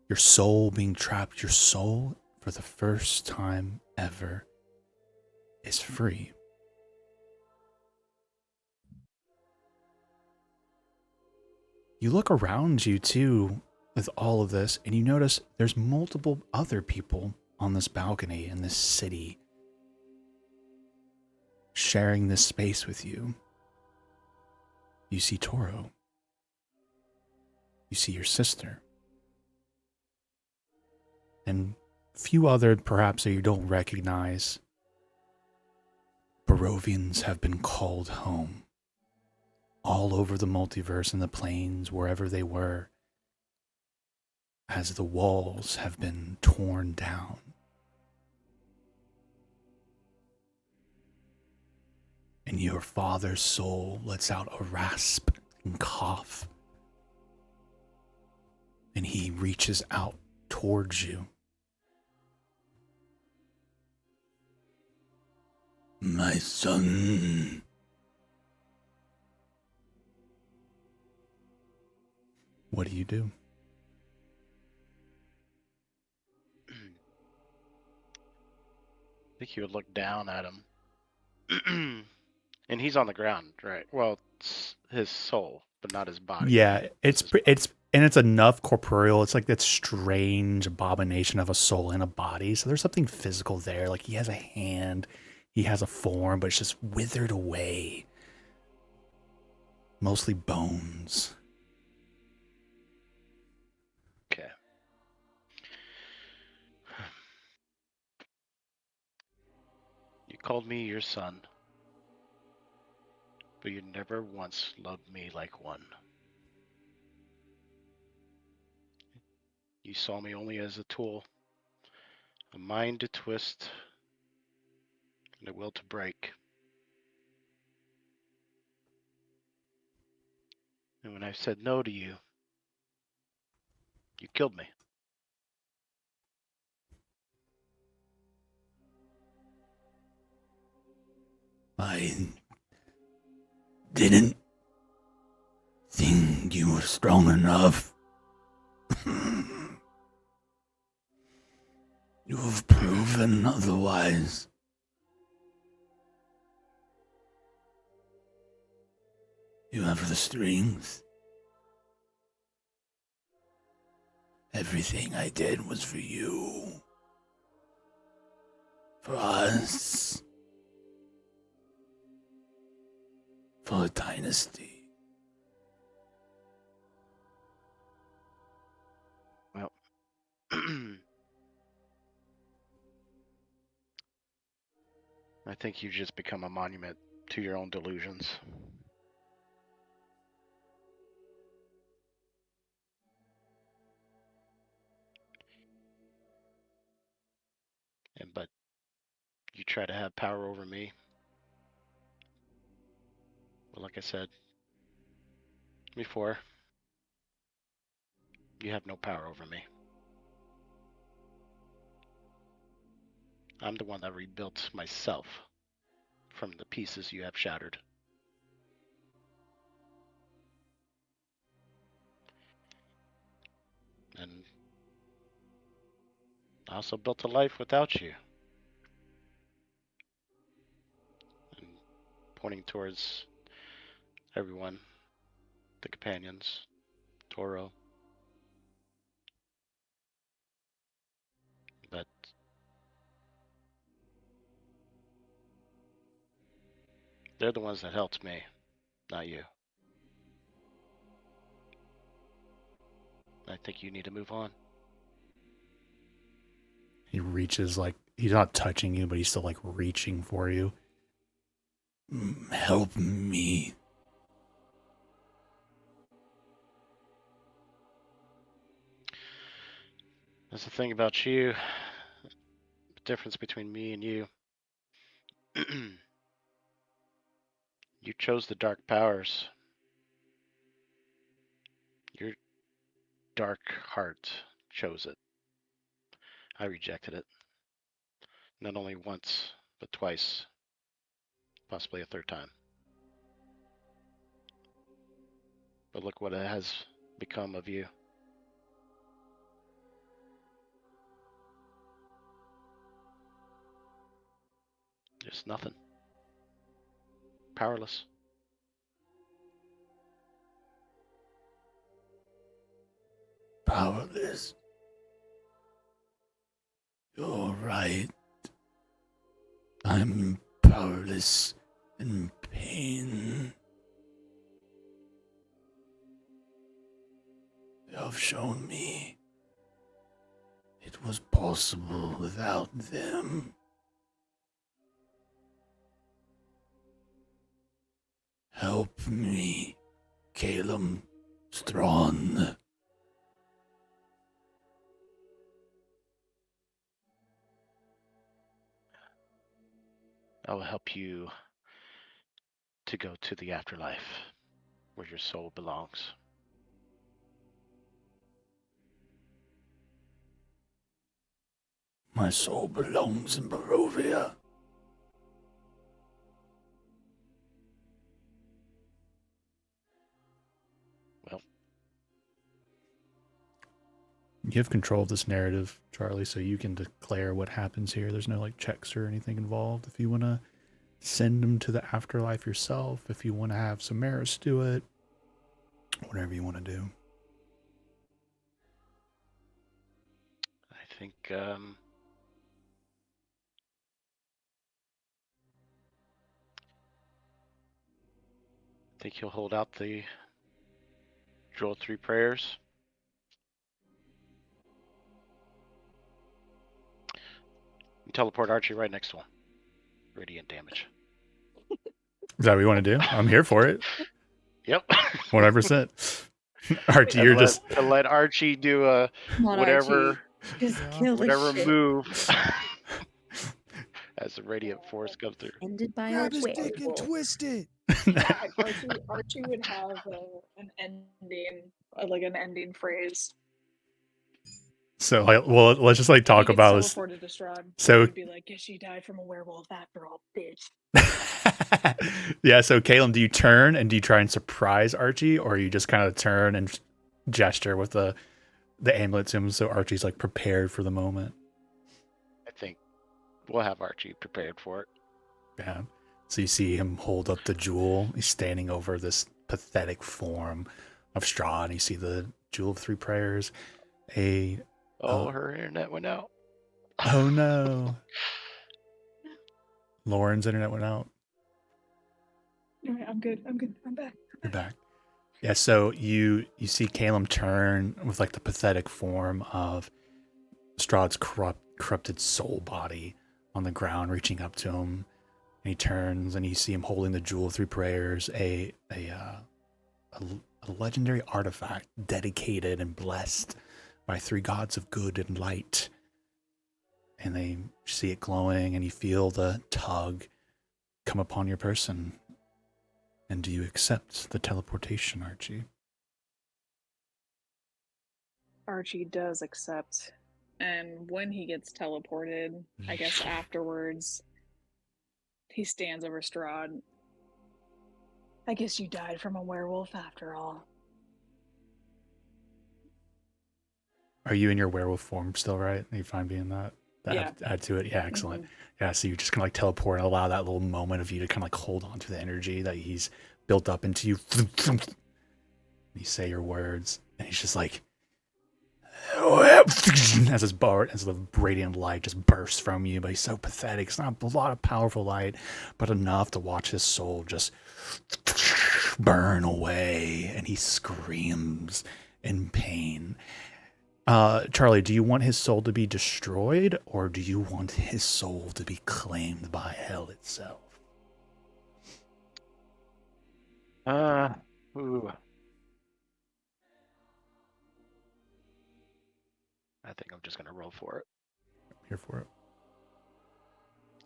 Your soul being trapped. Your soul, for the first time ever, is free. You look around you too with all of this, and you notice there's multiple other people on this balcony in this city sharing this space with you. You see Toro. You see your sister. And a few other perhaps that you don't recognize. Barovians have been called home. All over the multiverse and the planes, wherever they were, as the walls have been torn down. And your father's soul lets out a rasp and cough. And he reaches out towards you. My son. What do you do? I think he would look down at him. And he's on the ground, right? Well, it's his soul, but not his body. Yeah, right? it's enough corporeal. It's like that strange abomination of a soul in a body. So there's something physical there. Like he has a hand, he has a form, but it's just withered away. Mostly bones. Okay. You called me your son, but you never once loved me like one. You saw me only as a tool, a mind to twist, and a will to break. And when I said no to you, you killed me. I didn't think you were strong enough. You have proven otherwise. You have the strength. Everything I did was for you. For us. For a dynasty. Well, I think you've just become a monument to your own delusions. But you try to have power over me. Well, like I said before, you have no power over me. I'm the one that rebuilt myself from the pieces you have shattered. And I also built a life without you. And pointing towards everyone, the companions, Toro. But they're the ones that helped me, not you. I think you need to move on. He reaches, like, he's not touching you, but he's still, like, reaching for you. Help me. That's the thing about you. The difference between me and you. You chose the dark powers. Your dark heart chose it. I rejected it. Not only once, but twice. Possibly a third time. But look what it has become of you. Just nothing. Powerless. Powerless. You're right. I'm powerless in pain. You have shown me it was possible without them. Help me, Caleb Strawn. I will help you to go to the afterlife, where your soul belongs. My soul belongs in Barovia. Well, You have control of this narrative, Charlie, so you can declare what happens here. There's no, like, checks or anything involved. If you want to send them to the afterlife yourself, if you want to have Samaris do it, whatever you want to do. I think he'll hold out the drill 3 prayers. And teleport Archie right next to him. radiant damage. Is that what you want to do? I'm here for it. Yep. 100%. Archie, you're just to let Archie do a Come on, whatever Archie. Just Yeah. kill this whatever shit. move as the radiant force comes through. Ended by Grab a his dick and werewolf. twist it. Yeah, Archie would have an ending, like an ending phrase. so like, well, let's just like talk He gets about this. teleported to Strahd. So- He'd be like, "Guess she died from a werewolf after all, bitch." Yeah, so Caleb, do you turn and do you try and surprise Archie, or you just kind of turn and gesture with the amulet to him so Archie's like prepared for the moment? I think we'll have Archie prepared for it. Yeah. So you see him hold up the jewel. He's standing over this pathetic form of Strahd, and you see the Jewel of Three Prayers. Her internet went out. Oh no. Lauren's internet went out. Alright, I'm good. I'm back. You're back. Yeah, so you see Caleb turn with like the pathetic form of Strahd's corrupted soul body on the ground, reaching up to him. And he turns and you see him holding the Jewel of Three Prayers, a legendary artifact dedicated and blessed by three gods of good and light. And they see it glowing and you feel the tug come upon your person. And do you accept the teleportation, Archie? Archie does accept, and when he gets teleported, I guess afterwards, he stands over Strahd. I guess you died from a werewolf after all. Are you in your werewolf form still, right? Are you fine being that? Yeah. Add to it? Yeah, excellent. Mhm. Yeah, so you're just gonna like teleport and allow that little moment of you to kind of like hold on to the energy that he's built up into you. You say your words, and he's just like, as the radiant light just bursts from you, but he's so pathetic. It's not a lot of powerful light, but enough to watch his soul just burn away, and he screams in pain. Charlie, do you want his soul to be destroyed, or do you want his soul to be claimed by hell itself? Ooh. I think I'm just gonna roll for it. Here for it.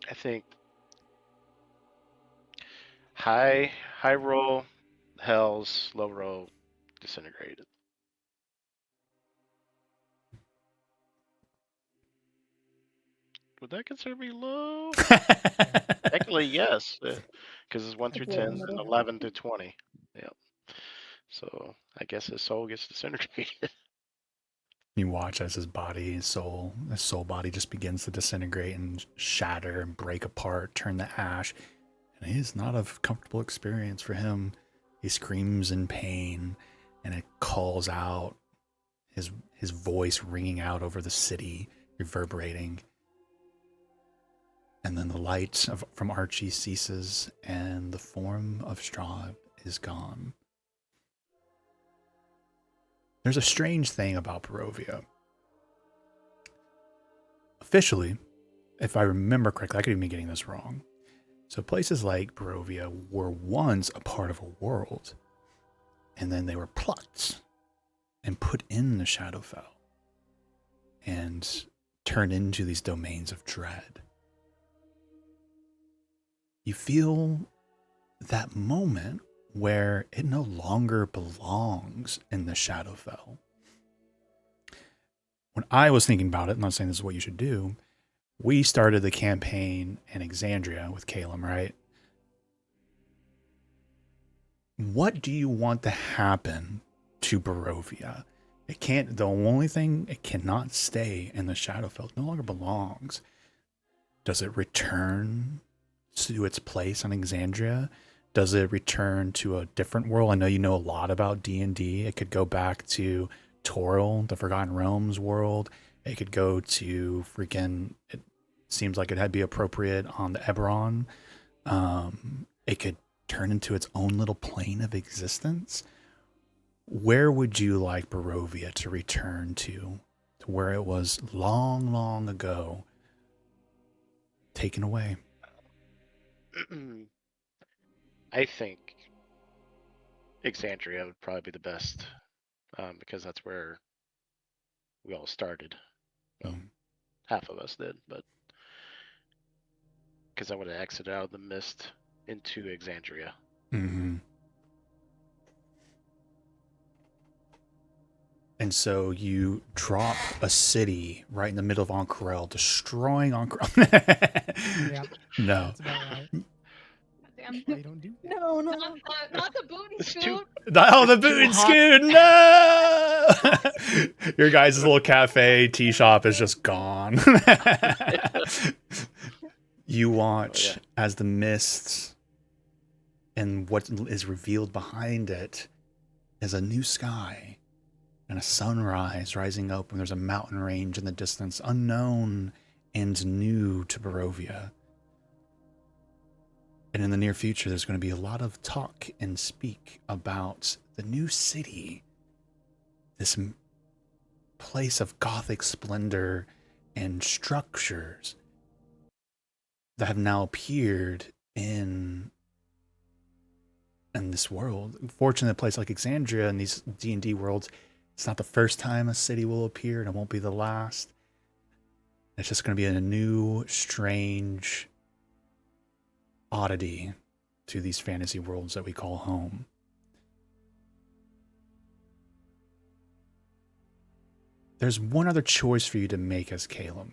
I think high roll, hells, low roll, disintegrated. Would that consider me low? Technically, yes, because it's 1 through Like, 10 in the and middle. 11 to 20. Yep. So I guess his soul gets disintegrated. You watch as his soul body just begins to disintegrate and shatter and break apart, turn to ash. And it is not a comfortable experience for him. He screams in pain and it calls out, his voice ringing out over the city, reverberating. And then the light from Archie ceases and the form of Strahd is gone. There's a strange thing about Barovia. Officially, if I remember correctly, I could even be getting this wrong. So places like Barovia were once a part of a world, and then they were plucked and put in the Shadowfell and turned into these domains of dread. You feel that moment where it no longer belongs in the Shadowfell. When I was thinking about it, I'm not saying this is what you should do, we started the campaign in Exandria with Caleb, right? What do you want to happen to Barovia? The only thing, it cannot stay in the Shadowfell. It no longer belongs. Does it return to its place on Exandria? Does it return to a different world? I know you know a lot about D&D. It could go back to Toril, the Forgotten Realms world. It could go to it seems like it'd be appropriate on the Eberron. It could turn into its own little plane of existence. Where would you like Barovia to return to where it was long, long ago taken away? I think Exandria would probably be the best, because that's where we all started. Well, Mm. half of us did, but because I would have exited out of the mist into Exandria. Mm-hmm. And so you drop a city right in the middle of Ank'Rel, destroying Ank'Rel. Yeah, No. that's about right. Damn. Why you don't do that? No, Not not the boot and It's too- scoot. Oh, the It's too boot and hot. scoot! No! Your guys' little cafe, tea shop is just gone. You watch as the mists and what is revealed behind it is a new sky and a sunrise rising up, and there's a mountain range in the distance, unknown and new to Barovia. And in the near future, there's going to be a lot of talk and speak about the new city, this place of Gothic splendor and structures that have now appeared in this world. Fortunately, a place like Exandria and these D&D worlds, it's not the first time a city will appear, and it won't be the last. It's just going to be a new, strange oddity to these fantasy worlds that we call home. There's one other choice for you to make as Caleb.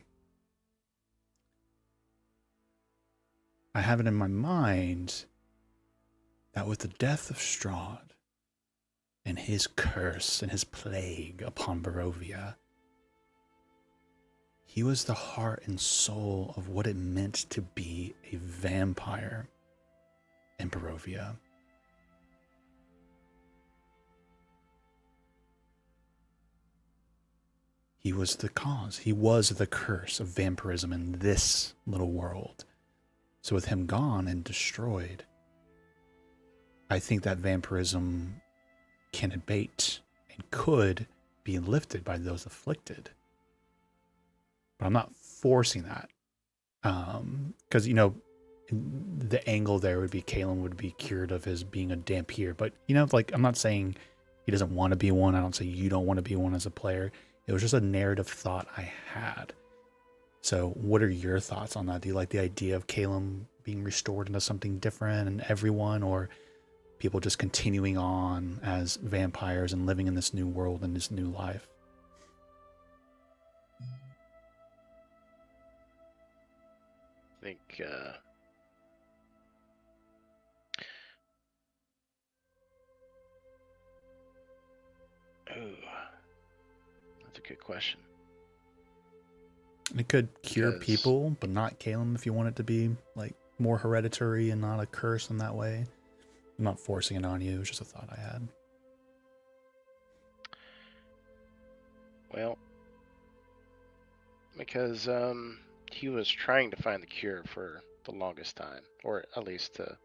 I have it in my mind that with the death of Strahd and his curse and his plague upon Barovia, he was the heart and soul of what it meant to be a vampire in Barovia. He was the cause. He was the curse of vampirism in this little world. So with him gone and destroyed, I think that vampirism can abate and could be lifted by those afflicted. But I'm not forcing that. Because, the angle there would be Kalen would be cured of his being a Dampier. But, I'm not saying he doesn't want to be one. I don't say you don't want to be one as a player. It was just a narrative thought I had. So what are your thoughts on that? Do you like the idea of Caleb being restored into something different and everyone, or people just continuing on as vampires and living in this new world and this new life? I think that's a good question. It could cure Because- people, but not Caleb if you want it to be like more hereditary and not a curse in that way. I'm not forcing it on you. It was just a thought I had. Well, because he was trying to find the cure for the longest time, or at least to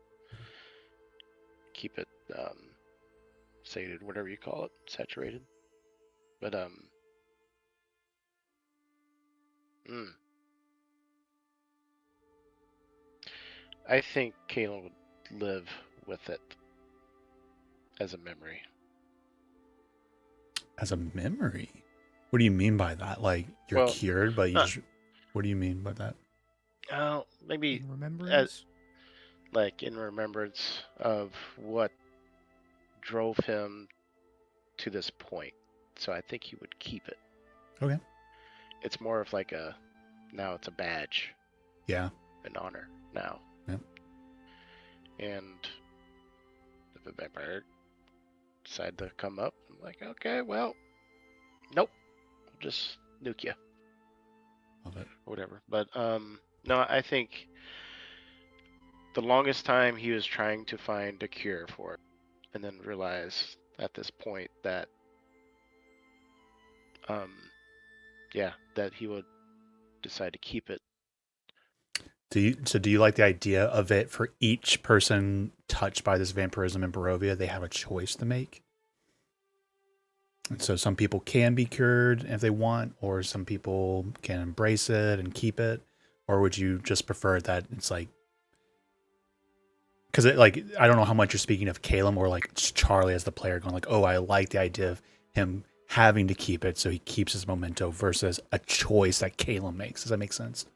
keep it sated, whatever you call it, saturated. But I think Kalen would live with it as a memory. As a memory? What do you mean by that? Like you're Well, cured, but you just... What do you mean by that? Maybe In remembrance. like in remembrance of what drove him to this point. So I think he would keep it. Okay. It's more of like now it's a badge, Yeah. an honor now. Yep. And if a vampire decide to come up, I'm like, okay, well, nope, I'll just nuke you. Love it. Or whatever. But no, I think the longest time he was trying to find a cure for it, and then realize at this point that that he would decide to keep it. Do you like the idea of it for each person touched by this vampirism in Barovia, they have a choice to make? And so some people can be cured if they want, or some people can embrace it and keep it, or would you just prefer that it's like because I don't know how much you're speaking of Caleb or like just Charlie as the player going like, oh, I like the idea of him having to keep it so he keeps his memento versus a choice that Caleb makes. Does that make sense?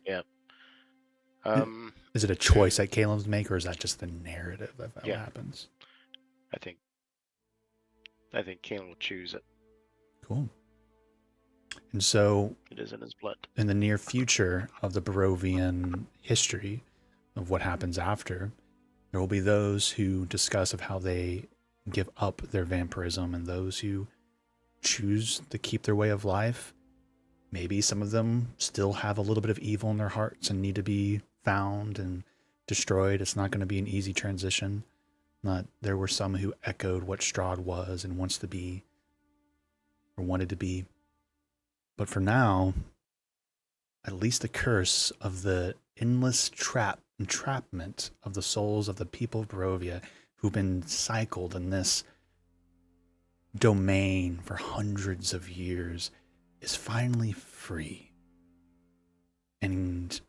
Yeah. Um, Is it a choice that Caleb's make, or is that just the narrative of what Yeah. happens? I think Kane will choose it. Cool. And so, It is in his blood. in the near future of the Barovian history of what happens after, there will be those who discuss of how they give up their vampirism and those who choose to keep their way of life. Maybe some of them still have a little bit of evil in their hearts and need to be found and destroyed. It's not going to be an easy transition. There were some who echoed what Strahd was and wants to be or wanted to be. But for now, at least the curse of the endless entrapment of the souls of the people of Barovia who've been cycled in this domain for hundreds of years is finally free. And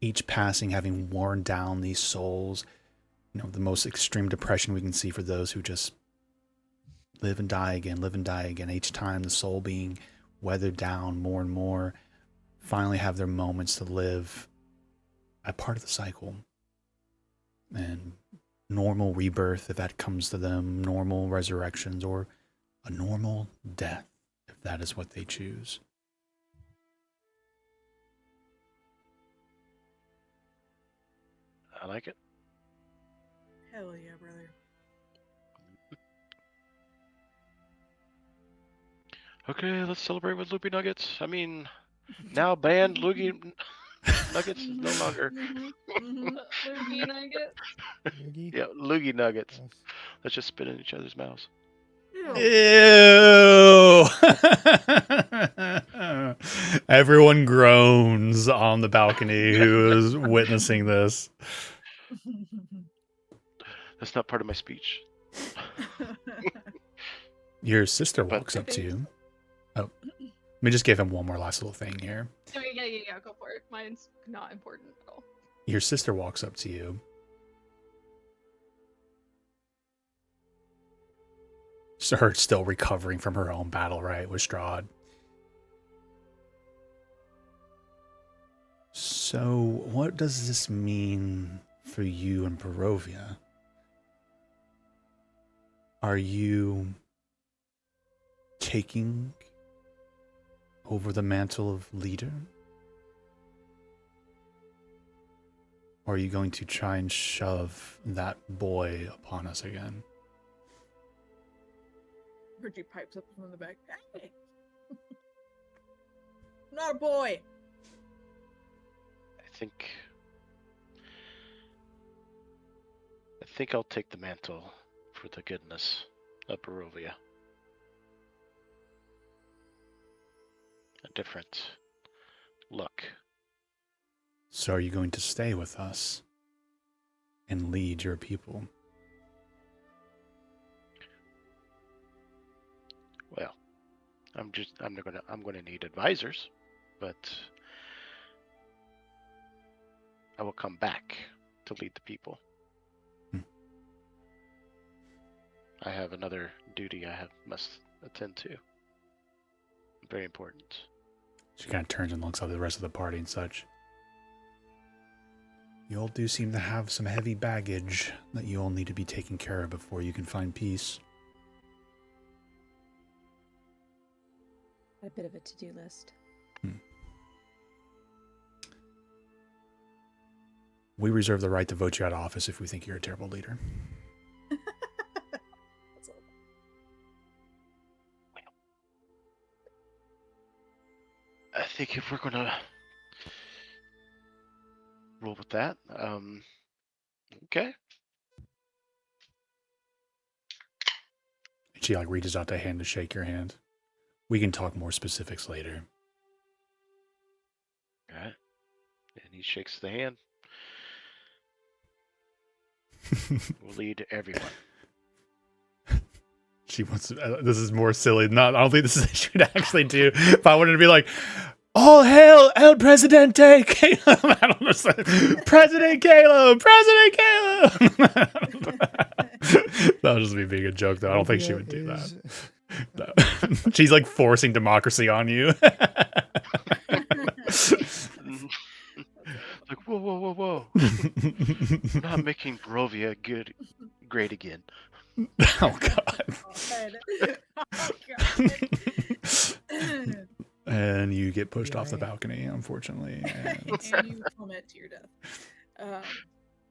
each passing having worn down these souls, the most extreme depression we can see for those who just live and die again, each time the soul being weathered down more and more, finally have their moments to live a part of the cycle. And normal rebirth, if that comes to them, normal resurrections, or a normal death, if that is what they choose. I like it. Hell yeah, brother. Okay, let's celebrate with Loopy Nuggets. I mean, now banned Loogie Nuggets is no longer. Loogie Nuggets. Loogie? Yeah, Loogie Nuggets. Yes. Let's just spit in each other's mouths. Ew! Everyone groans on the balcony who is witnessing this. That's not part of my speech. Your sister But- walks up to you. Oh, let me just give him one more last little thing here. I mean, yeah, go for it. Mine's not important at all. Your sister walks up to you. So her still recovering from her own battle, right, with Strahd. So what does this mean for you in Barovia? Are you taking over the mantle of leader? Or are you going to try and shove that boy upon us again? Virgie pipes up from the back. Hey! I'm not a boy! I think I'll take the mantle for the goodness of Barovia. A different look. So are you going to stay with us and lead your people? Well, I'm gonna need advisors, but I will come back to lead the people. I have another duty must attend to. Very important. She kind of turns and looks at the rest of the party and such. You all do seem to have some heavy baggage that you all need to be taken care of before you can find peace. Got a bit of a to-do list. We reserve the right to vote you out of office if we think you're a terrible leader. That's all. I think if we're gonna roll with that, okay. She reaches out a hand to shake your hand. We can talk more specifics later. All right. And he shakes the hand. We'll lead everyone. She wants to, this is more silly. I don't think this is what I should actually do. If I wanted to be like, All hail El Presidente Caleb. I don't know. President Caleb. President Caleb. That would just be being a joke, though. I don't think she would do that. No. She's like forcing democracy on you. Like, whoa, whoa, whoa, whoa. We're not making Barovia great again. Oh, God. Oh, God. And you get pushed off the balcony, unfortunately. And And you plummet to your death.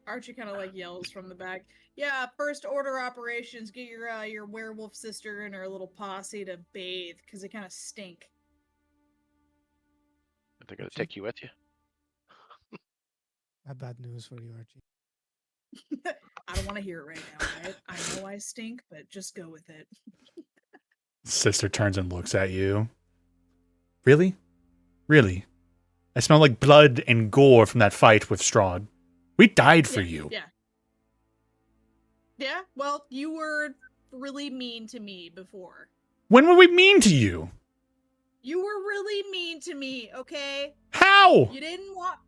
Archie kind of like yells from the back. Yeah, first order operations. Get your werewolf sister and her little posse to bathe because they kind of stink. They're gonna take you with you. I have bad news for you, Archie. I don't want to hear it right now. Right? I know I stink, but just go with it. sister turns and looks at you. Really? Really? I smell like blood and gore from that fight with Strahd. We died for you. Yeah. Yeah. Well, you were really mean to me before. When were we mean to you? You were really mean to me. Okay. How? You didn't want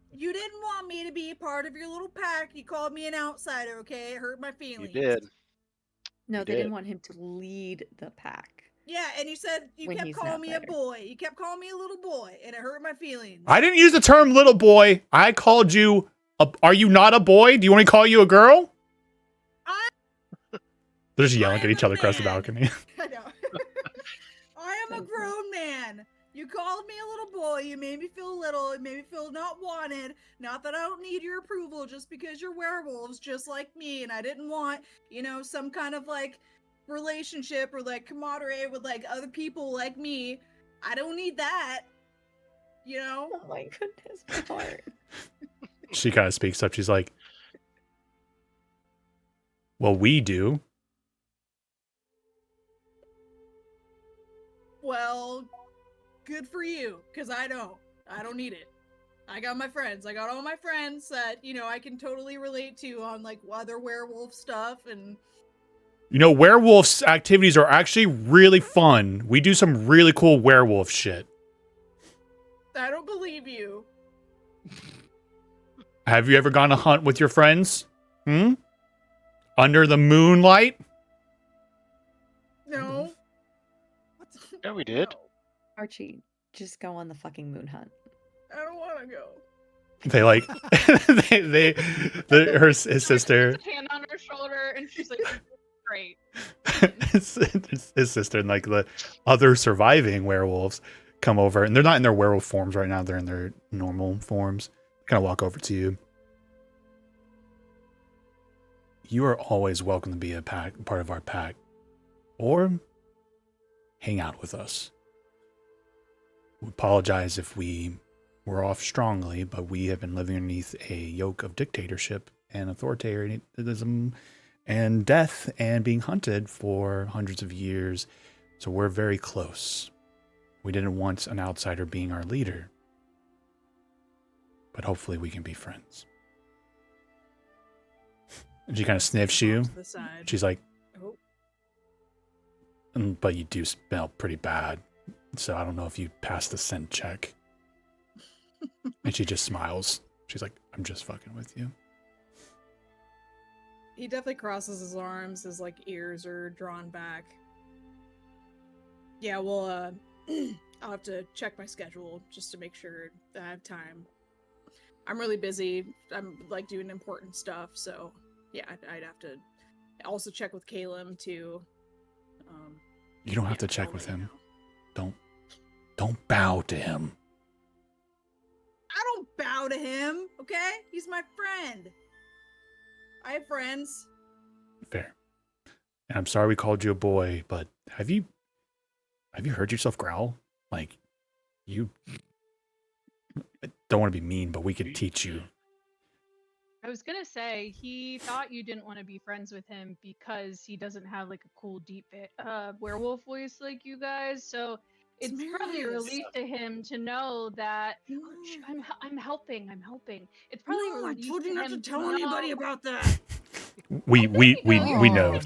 me to be a part of your little pack. You called me an outsider, okay? It hurt my feelings. You did. No, You they did. didn't want him to lead the pack. Yeah, and you said you When kept he's calling not me better. a boy. You kept calling me a little boy, and it hurt my feelings. I didn't use the term little boy. I called you are you not a boy? Do you want me to call you a girl? They're just yelling I at am each a other across the man. balcony. I know. I am a grown man. You called me a little boy. You made me feel little. It made me feel not wanted. Not that I don't need your approval just because you're werewolves just like me. And I didn't want, some kind of like relationship or like camaraderie with like other people like me. I don't need that. Oh my goodness, my heart. She kind of speaks up. She's like, well, we do. Well, good for you, because I don't. I don't need it. I got my friends. I got all my friends that, I can totally relate to on like other werewolf stuff and Werewolves activities are actually really fun. We do some really cool werewolf shit. I don't believe you. Have you ever gone to hunt with your friends? Under the moonlight? No. Yeah, we did. Archie, just go on the fucking moon hunt. I don't want to go. They like, his sister, Puts a hand on her shoulder, and she's like, "Great." his sister and like the other surviving werewolves come over, and they're not in their werewolf forms right now. They're in their normal forms. Kind of walk over to you. You are always welcome to be a part of our pack, or hang out with us. We apologize if we were off strongly, but we have been living underneath a yoke of dictatorship and authoritarianism and death and being hunted for hundreds of years. So we're very close. We didn't want an outsider being our leader, but hopefully we can be friends. And she kind of sniffs you. To the side. She's like, Oh. but you do smell pretty bad. So I don't know if you passed the scent check. And she just smiles. She's like, I'm just fucking with you. He definitely crosses his arms. His like ears are drawn back. Yeah, well, I'll have to check my schedule just to make sure that I have time. I'm really busy. I'm like doing important stuff, so yeah, I'd have to also check with Caleb too. You don't have to check with him. Don't bow to him. I don't bow to him, okay? He's my friend. I have friends. Fair. And I'm sorry we called you a boy, but have you heard yourself growl? Like, you I don't want to be mean, but we could teach you. I was gonna say he thought you didn't want to be friends with him because he doesn't have like a cool deep werewolf voice like you guys. So it's probably a Marius. relief to him to know that I'm helping. It's probably a No, I relief told you to not to him tell anybody know- about that. We know.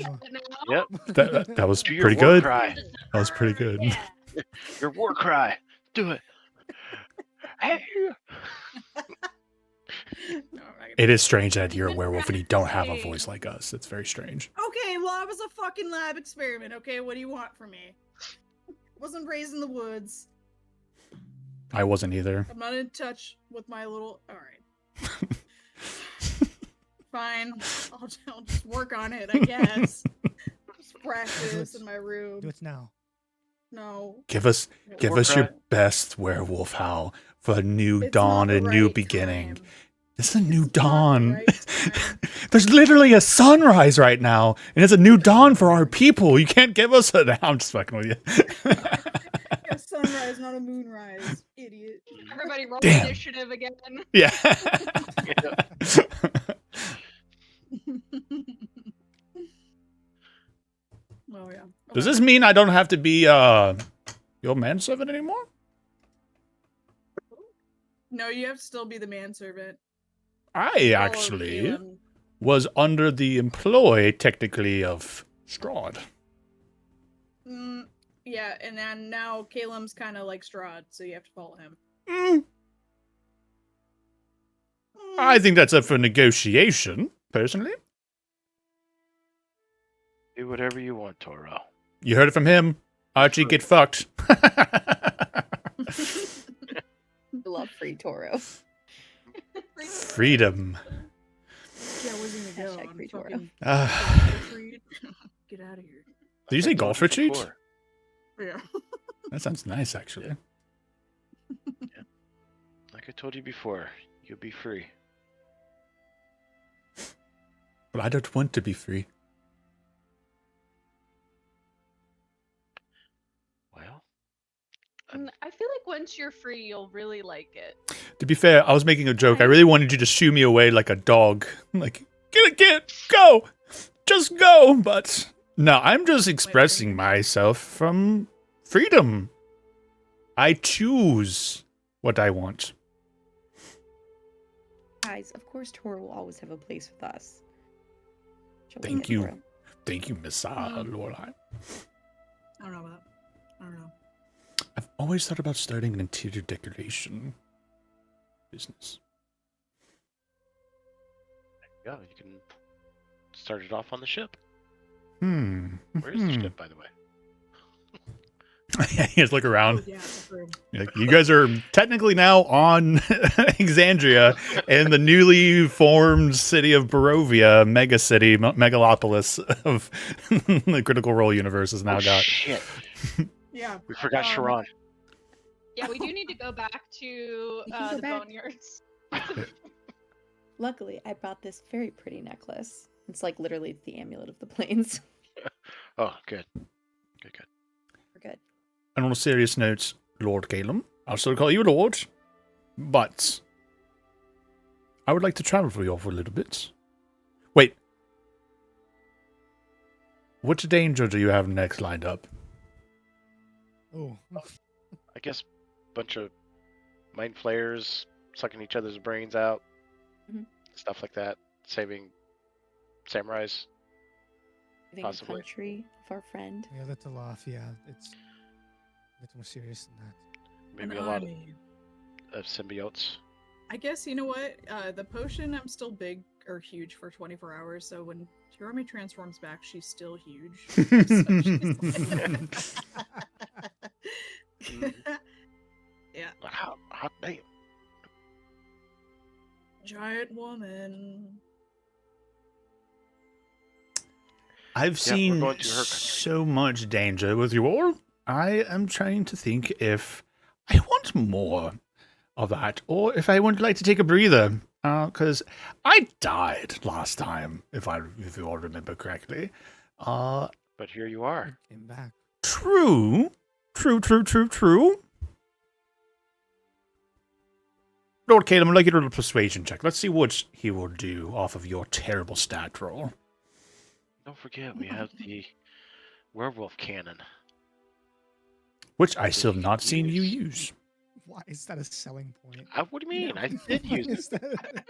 Yep. That was Do your pretty war good. cry. That was pretty good. Yeah. Your war cry. Do it. Hey! No, I'm not gonna It do is strange that you're a Even werewolf and you don't have a practicing. voice like us. It's very strange. Okay, well, I was a fucking lab experiment, okay? What do you want from me? Wasn't raised in the woods. I wasn't either. I'm not in touch with my little... Alright. Fine. I'll just work on it, I guess. Just practice in my room. Do it now. No. Give us War your cry. best werewolf howl for a new It's dawn, not a the new right beginning. time. This is a new It's not the dawn. right time. There's literally a sunrise right now, and it's a new dawn for our people. You can't give us a. I'm just fucking with you. A sunrise, not a moonrise. Idiot. Everybody roll Damn. initiative again. Yeah. Oh, yeah. Does Okay. this mean I don't have to be your manservant anymore? No, you have to still be the manservant. I Follow actually Caleb. was under the employ, technically, of Strahd. Yeah, and then now Caleb's kind of like Strahd, so you have to follow him. I think that's up for negotiation, personally. Do whatever you want, Toro. You heard it from him. Archie, get fucked. I love free Toro. Freedom. Yeah, where's he gonna go? Hashtag On free Toro. fucking Ah. golf retreat? Get out of here. Did you say golf retreat? Before. Yeah. That sounds nice, actually. Like I told you before, you'll be free. But I don't want to be free. Well, I feel like once you're free, you'll really like it. To be fair, I was making a joke. I really wanted you to shoo me away like a dog. Like, go! Just go! But no, I'm just expressing myself from freedom. I choose what I want. Guys, of course Toro will always have a place with us. She'll Thank win it, you. Toro. Thank you, Miss Lorelai. I don't know about. I don't know. I've always thought about starting an interior decoration business. yeah, you can start it off on the ship. Where Where is the ship, by the way? You guys look around. Oh, yeah, that's true. You're like, you guys are technically now on Exandria in the newly formed city of Barovia, mega city, megalopolis of the Critical Role universe has now Oh, got. shit. Yeah. We forgot Sharon. Yeah, we do need to go back to You can go the back. boneyards. Luckily, I brought this very pretty necklace. It's like literally the amulet of the plains. Oh, good. Good. We're good. And on a serious note, Lord Calum, I'll still call you Lord, but I would like to travel for you for a little bit. Wait. Which danger do you have next lined up? Oh, I guess a bunch of mind flayers sucking each other's brains out. Mhm. Stuff like that. Saving samurais. Saving Possibly. a country of our friend. yeah, that's a laugh. Yeah, it's a bit more serious than that. Maybe An a lot army. of symbiotes. I guess you know what? The potion, I'm still big or huge for 24 hours. So when Hiromi transforms back, she's still huge. So she's yeah, Hot damn. giant woman. I've Yeah, we're seen going to her country. so much danger with you all. I am trying to think if I want more of that, or if I would like to take a breather. Because I died last time, if you all remember correctly. But here you are. Came back. True. Lord Caleb, I'd like you to do a persuasion check. Let's see what he will do off of your terrible stat roll. Don't forget, we have the werewolf cannon. Which I still have not seen you Use. use. Why is that a selling point? What do you mean? No. I did use Why it. is that-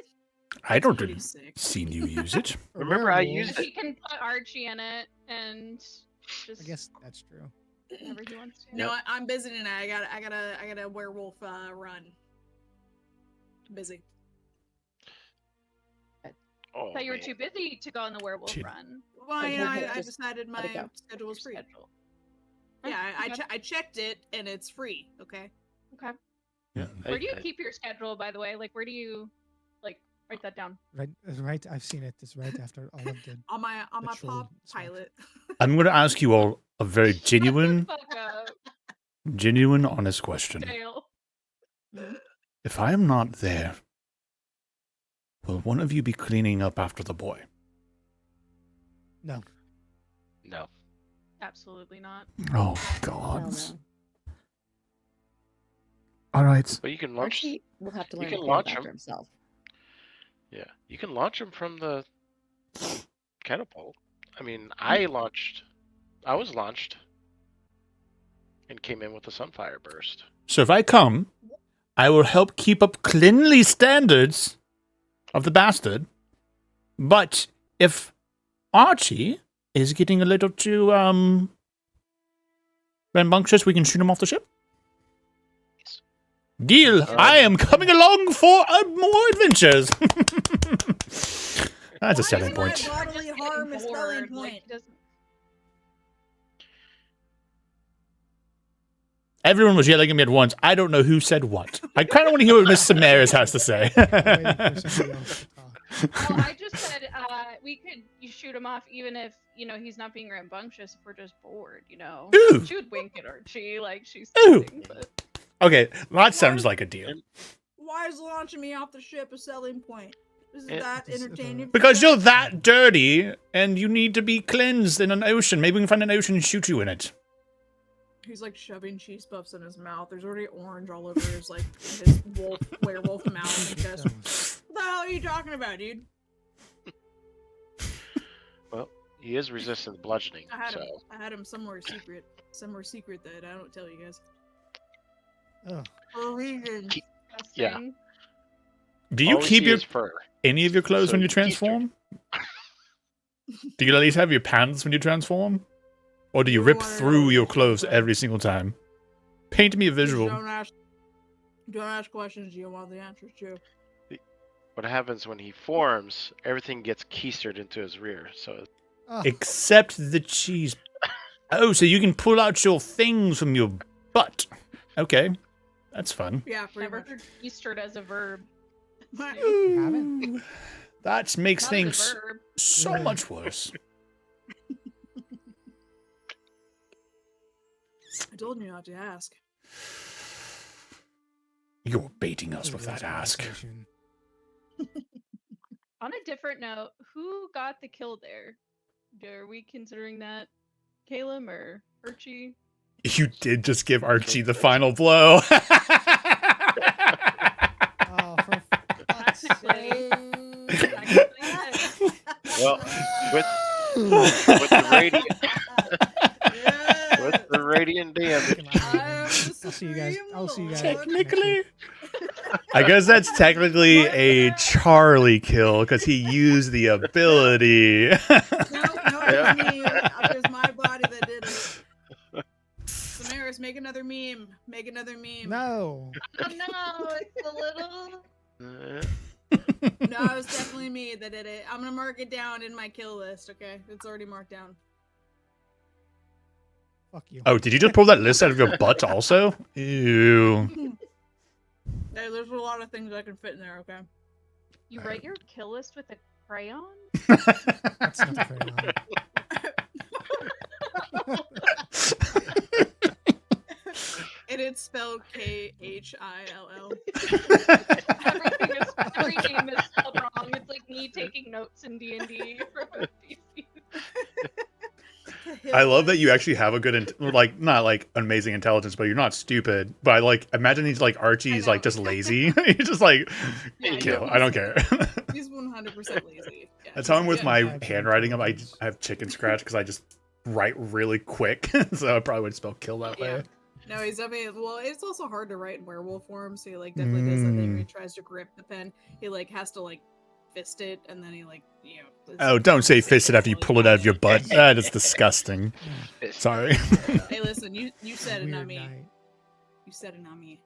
I don't Pretty have sick. seen you use it. a Remember, I werewolf? used He can put Archie in it and just I guess that's true. whatever he wants to. No, I'm busy tonight. I got a werewolf run. Busy. Oh, Thought you were man. too busy to go on the werewolf Shit. run. Well, you know, I Just decided let it my go. schedule was free. Schedule. Yeah, Okay. I checked it and it's free. Okay. Okay. Yeah, Where do you keep your schedule, by the way? Like, where do you, like, write that down? Right. I've seen it. It's right after all of the. On my Patrol pop stuff. pilot. I'm going to ask you all a very genuine, Shut the fuck up. genuine, honest question. Jail. If I am not there, will one of you be cleaning up after the boy? No. No. Absolutely not. Oh, Hell God. no. All right. But you can launch. Archie will have to you learn to can clean up launch after him. himself. Yeah, you can launch him from the catapult. I mean, I was launched and came in with a sunfire burst. So if I come, I will help keep up cleanly standards of the bastard. But if Archie is getting a little too rambunctious, we can shoot him off the ship. Deal. I am coming along for more adventures. That's a selling point. Bodily harm is spelling point. Everyone was yelling at me at once. I don't know who said what. I kind of want to hear what Miss Samaris has to say. I'm waiting for somebody else to talk. Well, I just said you shoot him off even if, he's not being rambunctious, if we're just bored, Ooh. She would wink at Archie like she's Ooh. kidding, but Okay, that sounds like a deal. Why is launching me off the ship a selling point? Is Yeah. that entertaining? Because you're that dirty and you need to be cleansed in an ocean. Maybe we can find an ocean and shoot you in it. He's like shoving cheese puffs in his mouth. There's already orange all over his his werewolf mouth and chest. What the hell are you talking about, dude? Well, he is resistant to bludgeoning, so I had him somewhere secret that I don't tell you guys. Ugh. For a reason. Yeah. disgusting. Do you all we keep see your is fur. any of your clothes So when you you keep your- transform? Do you at least have your pants when you transform? Or do you You rip wanna know through your what you clothes want. every single time? Paint me a visual. Don't ask questions you don't want the answers to. What happens when he forms? Everything gets keistered into his rear. So Ugh. Except the cheese. Oh, so you can pull out your things from your butt. Okay. That's fun. Yeah, pretty Never much. heard Eastered as a verb. You haven't? That makes Not as a things verb. so much worse. I told you not to ask. You're baiting us It with was that ask. conversation. On a different note, who got the kill there? Are we considering that Caleb or Archie? You did just give Archie the final blow. Oh, for fuck's Technically. sake. Technically, yes. well, with the radiant with the radiant damage. I'll see you guys. I'll see you guys. Technically. I guess that's technically a Charlie kill because he used the ability. No, it was me. It was my body that did it. Samaris, make another meme. Make another meme. No. No, it's a little. No, it was definitely me that did it. I'm gonna mark it down in my kill list, okay? It's already marked down. Fuck you. Oh, did you just pull that list out of your butt also? Ew. Hey, there's a lot of things I can fit in there, okay? You write your kill list with a crayon? That's not very long. And it's spelled Khill. Every name is spelled wrong. It's like me taking notes in D&D from DC. I love that you actually have a good, not like amazing intelligence, but you're not stupid. But I like imagine he's like Archie's like just lazy. He's just like Yeah, kill. he's- I don't care. He's 100% lazy. Yeah, That's how I'm with yeah. my Types of handwriting. I intelligence. have chicken scratch because I just write really quick, so I probably would spell kill that way. Yeah. No, he's definitely. Well, it's also hard to write in werewolf form, so he like definitely does that thing where he tries to grip the pen. He like has to like fist it, and then he like it's- Oh, don't say fist it after you pull it out of your butt. That is disgusting. Sorry. Hey, listen, you said it, not Weird me. night. You said it, not me.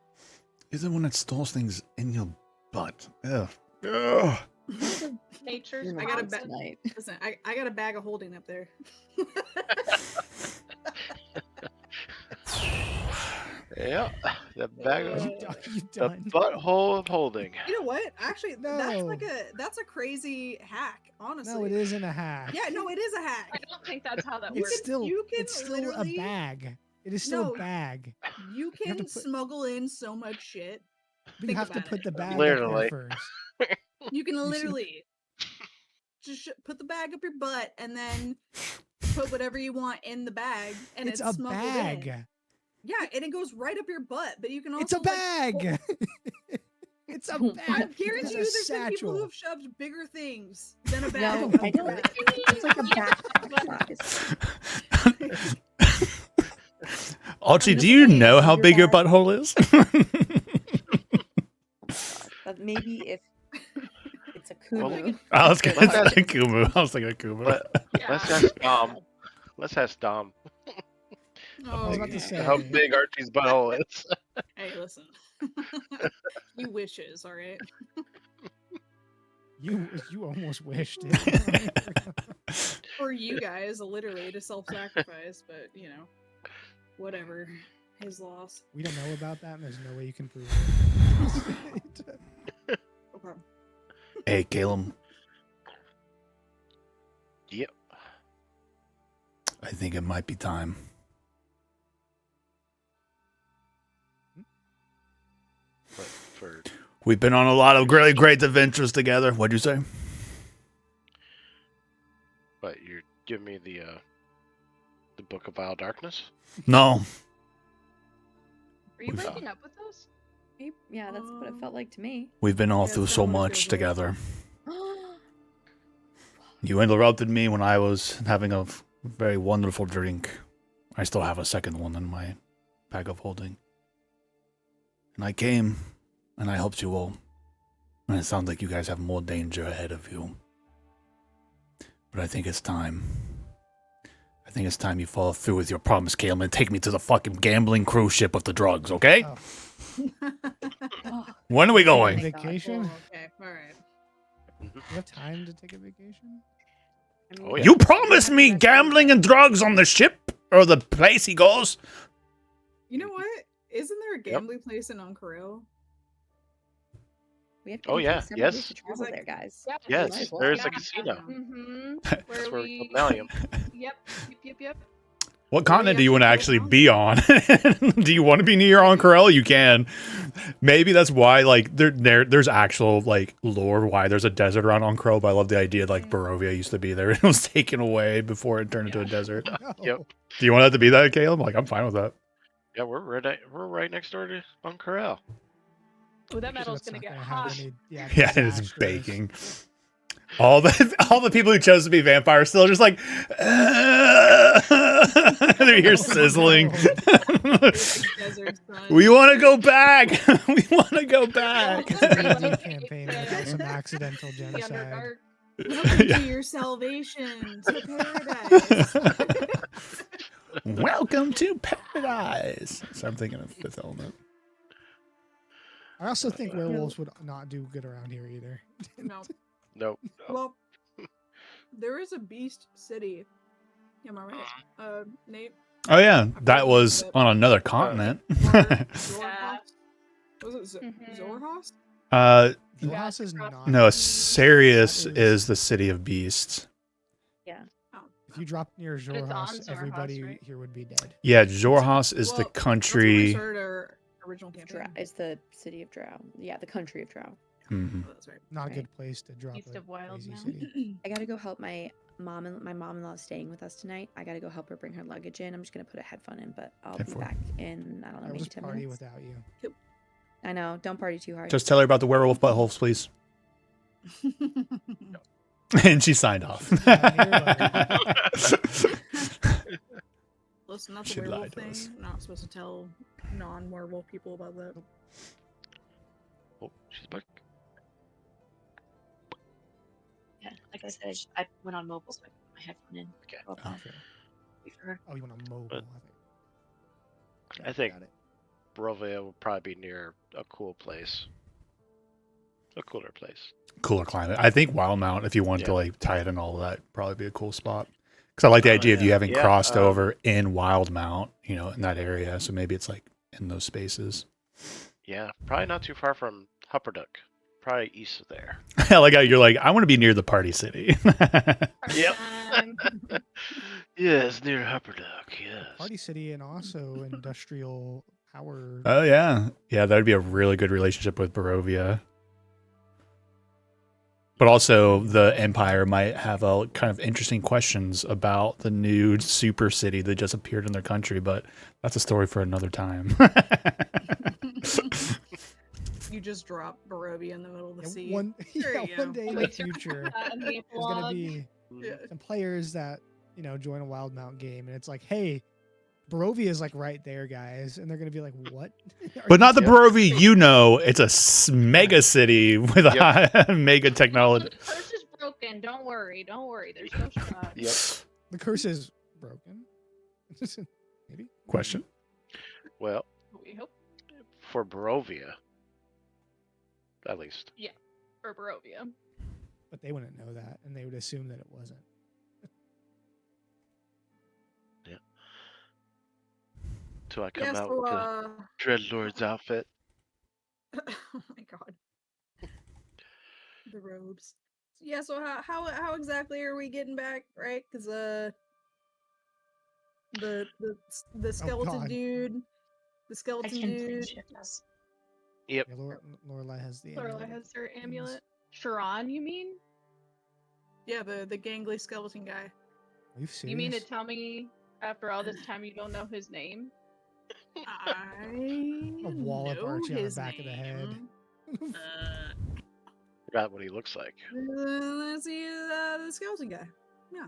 You're the one that stores things in your butt. Ugh. Ugh. Nature's You're I got a not bet- tonight. Listen, I got a bag of holding up there. Yeah, the bag Are of you, are you the done? butthole of holding. You know what? Actually, No. that's a crazy hack. Honestly. No, it isn't a hack. Yeah, no, it is a hack. I don't think that's how that It's works. still you can it's still a literally- bag. It is still No, a bag. You You have can to put- smuggle in so much shit. But you Think have to about put it. the bag up Literally. there first. You can see- literally just put the bag up your butt and then put whatever you want in the bag, and It's it's a smuggled bag. in. Yeah, and it goes right up your butt. But you can also It's a like, bag. It's a I bag. I It's guarantee a you, there's been people who satchel. have shoved bigger things than a bag. No, up I their don't. butt. It's like a backpack size. Archie, I'm do you looking at know how your big your bag. butthole is? But maybe if it's a Well, kumu. I was it's gonna Let's say Kumu. I was thinking of Kumu. Let's Yeah. ask Dom. Let's ask Dom I was about to Okay. say. how big Archie's butthole is. Hey, listen. He wishes, all right. You almost wished it. For you guys, literally to self-sacrifice, but you know, whatever. His loss. We don't know about that, and there's no way you can prove it. No problem. Hey, Caleb. Yep. I think it might be time. But for We've been on a lot of really great adventures together. What'd you say? but you're giving me the Book of Vile Darkness. No. Are you We've- breaking up with us? Yeah, that's what it felt like to me. We've been all Yeah, through it's so kinda what it much feels like. together. You interrupted me when I was having a very wonderful drink. I still have a second one in my bag of holding. And I came, and I helped you all. And it sounds like you guys have more danger ahead of you. But I think it's time. I think it's time you follow through with your promise, Caleb, and take me to the fucking gambling cruise ship with the drugs, okay? Oh. When are we going? my God. Vacation? Well, okay, all right. You have time to take a vacation? I mean, Oh, yeah. You promised me gambling and drugs on the ship or the place he goes. You know what? Isn't there a gambling place in Oncorel? We have Oh, to yeah, several days yes. to travel Like- there, guys. Yeah. Yes, Might as well. there's Yeah. a casino. Mm-hmm. That's where we killed Valium. Yep. What Where continent we do you want to actually actually be on? Do you want to be near Oncorel? You can. Maybe that's why, like, there's actual, like, lore why there's a desert around Oncorel, but I love the idea, like, Barovia used to be there. It was taken away before it turned into a desert. No. Yep. Do you want that to be that, Caleb? Like, I'm fine with that. Yeah, we're right next door to Corral. Oh, that So metal's that's gonna not get have hot. any- yeah, Yeah, it is disastrous. baking. All the people who chose to be vampires still just like they're here sizzling. Desert sun. We want to go back. We want to go back. It's a D&D campaign without some accidental The genocide. Underdark. Welcome Yeah. to your salvation to paradise. Welcome to paradise. So I'm thinking of Fifth Element. I also think werewolves would not do good around here either. No. Nope. Well, there is a beast city. Am I right? Nate? Oh yeah, that was on another continent. Zorhas? Was it Mhm. Zorhas? Zorhas is not. No, Sirius That is the city of beasts. If you drop near it's on Zorhas, Zorhas, everybody right? here would be dead. Yeah, Zorhas is Well, the That's when we country. started our original campaign. It's the city of Drow. Yeah, the country of Drow. Mhm. Oh, that's right. Not a Right. good place to drop East a of Wild crazy now. city. I gotta go help my mom-in-law is staying with us tonight. I gotta go help her bring her luggage in. I'm just gonna put a headphone in, but I'll be 10-4. back in I don't know, I will maybe just 10 party minutes. without you. I know. Don't party too hard. Just tell her about the werewolf buttholes, please. And she signed off. Listen, not the Should lie werewolf to thing. us. I'm not supposed to tell non-werewolf people about that. Oh, she's back. Yeah, like I said, I went on mobile, so I put my headphone in. Okay. Go up Oh. and wait for her. Oh, you want a mobile? But- think. I think- Got it. Barovia will probably be near a cool place. a cooler place. Cooler climate. I think Wildmount, if you want to Yeah. like tie it in all of that, probably be a cool spot. Because I like the Oh, idea of you yeah. having Yeah, crossed over in Wildmount, you know, in that area. So maybe it's like in those spaces. Yeah, probably not too far from Hupperdook. Probably east of there. I like how you're like, I want to be near the party city. Yep. Um, Yes, near Hupperdook. Yes. Party City and also industrial power. Oh yeah, yeah, that'd be a really good relationship with Barovia. But also, the Empire might have a kind of interesting questions about the new super city that just appeared in their country. But that's a story for another time. You just drop Barovia in the middle of the sea. One, There yeah, you go. one day in the Wait till- future, in the there's gonna epilogue. be Yeah. some players that join a Wildmount game, and it's like, hey, Barovia is like right there, guys, and they're gonna be like, what? Are But you not the Yep. Barovia you know. It's a mega city with Yep. a mega technology. The curse is broken. Don't worry. Don't worry. There's no shot. Yep. The curse is broken. Maybe. Question. Well, We hope for Barovia, at least. for Barovia. But they wouldn't know that, and they would assume that it wasn't. Till I come Yeah, out so, with the Dreadlord's outfit. oh my god. The robes. Yeah, so how exactly are we getting back, right? Because the skeleton God. dude, the I skeleton can dude. shift us. Yep. Yeah, Lorelai has the Lorelai amulet. has her amulet. Sharon, you mean? Yeah, the gangly skeleton guy. Are you serious? You mean to tell me after all this time you don't know his name? I A wallop know arching on the his back of the head. name. Forgot what he looks like. That's the skeleton guy. Yeah.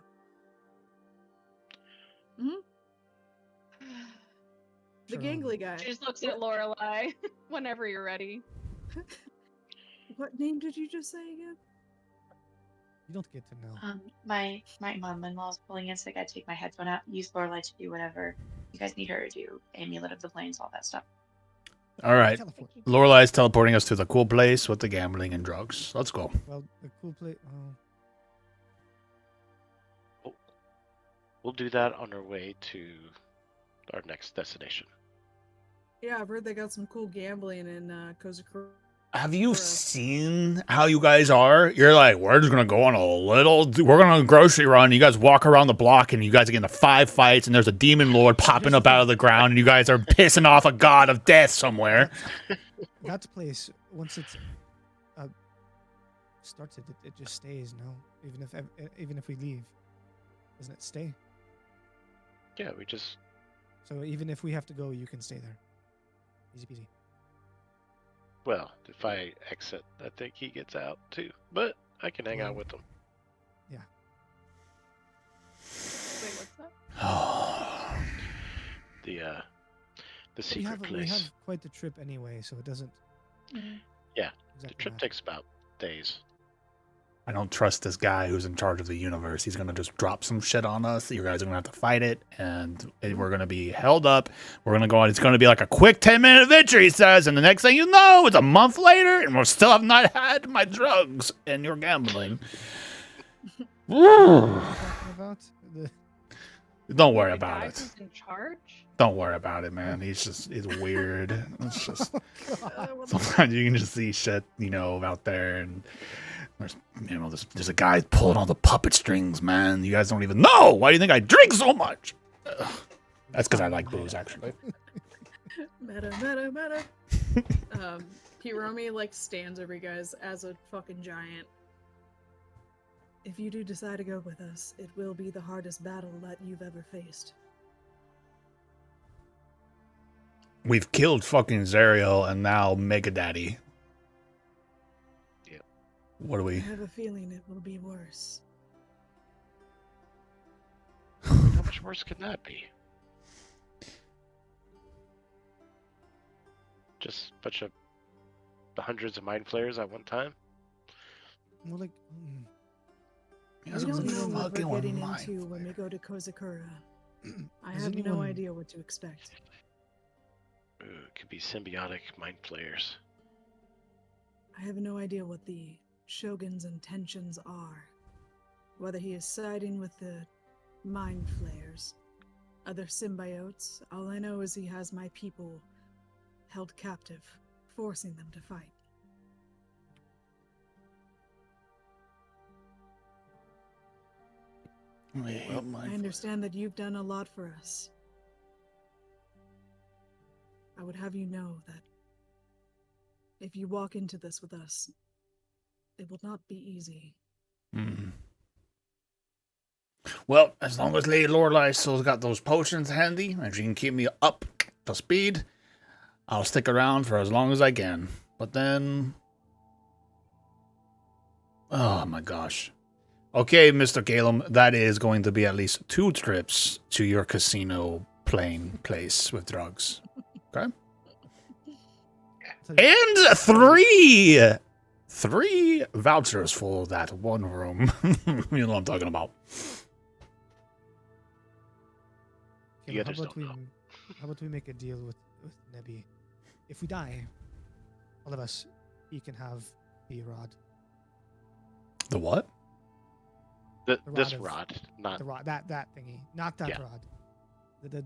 The Sharon. gangly guy. She just looks at Lorelai whenever you're ready. What name did you just say again? You don't get to know. My mom-in-law is pulling in, so I gotta take my headphone out. Use Lorelai to do whatever you guys need her to do. Amulet of the Plains, all that stuff. All right. Teleport. Lorelai is teleporting us to the cool place with the gambling and drugs. Let's go. Well, the cool place. Oh, We'll do that on our way to our next destination. Yeah, I've heard they got some cool gambling in Kozakura. Have you seen how you guys are? You're like, we're just gonna go on we're gonna grocery run. You guys walk around the block and you guys get into 5 fights and there's a demon lord popping up out of the ground and you guys are pissing off a god of death somewhere. that place, once it's starts it just stays. No, even if we leave, doesn't it stay? Yeah, we just So even if we have to go, you can stay there. Easy peasy. well, if I exit, I think he gets out too. But I can hang out with him. Wait, what's that? The We secret have place. quite the trip anyway, so it doesn't. Yeah, the exactly trip matter. takes about days. I don't trust this guy who's in charge of the universe. He's gonna just drop some shit on us. You guys are gonna have to fight it, and we're gonna be held up. We're gonna go on. It's gonna be like a quick 10-minute adventure, he says, and the next thing you know, it's a month later, and we still have not had my drugs and you're gambling. What are you talking about? Don't worry The about guy it. who's in charge? Don't worry about it, man. He's weird. It's just God. sometimes you can just see shit, out there, and there's a guy pulling all the puppet strings, man. You guys don't even know. Why do you think I drink so much? Ugh. That's because I like booze, actually. Meta. Hiromi stands over you guys as a fucking giant. If you do decide to go with us, it will be the hardest battle that you've ever faced. We've killed fucking Zariel and now Mega Daddy. Yep. What do I we? have a feeling it will be worse. How much worse can that be? Just a bunch of hundreds of mind flayers at one time? Well, You I guys don't are know what fucking we're with getting mine. into when we go to Kozakura. I Has have no anyone- idea what to expect. Ooh, it could be symbiotic mind flayers. I have no idea what the Shogun's intentions are. Whether he is siding with the Mind Flayers, other symbiotes, all I know is he has my people held captive, forcing them to fight. I understand that you've done a lot for us. I would have you know that if you walk into this with us, it will not be easy. Hmm. Well, as long as Lady Lorelei still's got those potions handy and she can keep me up to speed, I'll stick around for as long as I can. But then... Oh my gosh. Okay, Mr. Calum, that is going to be at least 2 trips to your casino playing place with drugs. Okay? And 3 vouchers for that one room. You know what I'm talking about. You know, others don't know. how about we make a deal with Nebby? If we die, all of us, he can have the rod. The what? This of- rod, not The rod, that thingy, not that Yeah. rod. The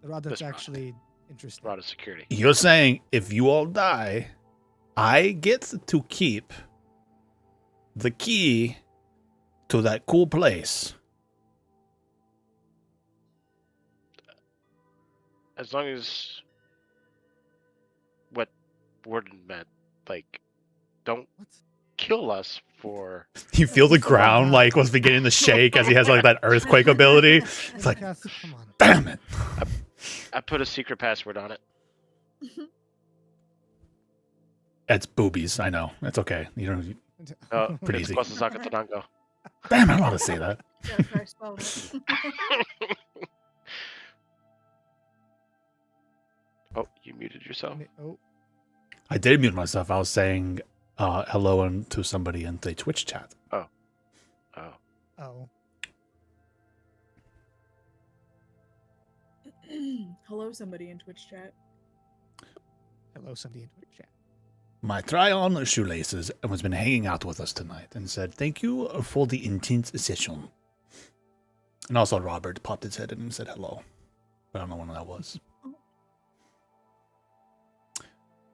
rod that's This rod. actually interesting. rod of security. You're saying if you all die, I get to keep the key to that cool place. As long as what Warden meant, like, don't What? kill us for. You feel the ground like was beginning to shake as he has like that earthquake ability. It's like, Kath, come on. damn it. I put a secret password on it. It's boobies. I know. It's okay. You don't. Oh, Pretty it's easy. Kwasasaka Tanango. Damn, I don't want to say that. Yeah, I spelled it. Oh, you muted yourself. Oh, I did mute myself. I was saying hello to somebody in the Twitch chat. Oh, oh. Hello, somebody in Twitch chat. Hello, somebody in Twitch chat. My try-on shoelaces has been hanging out with us tonight and said thank you for the intense session. And also Robert popped his head in and said hello. I don't know when that was.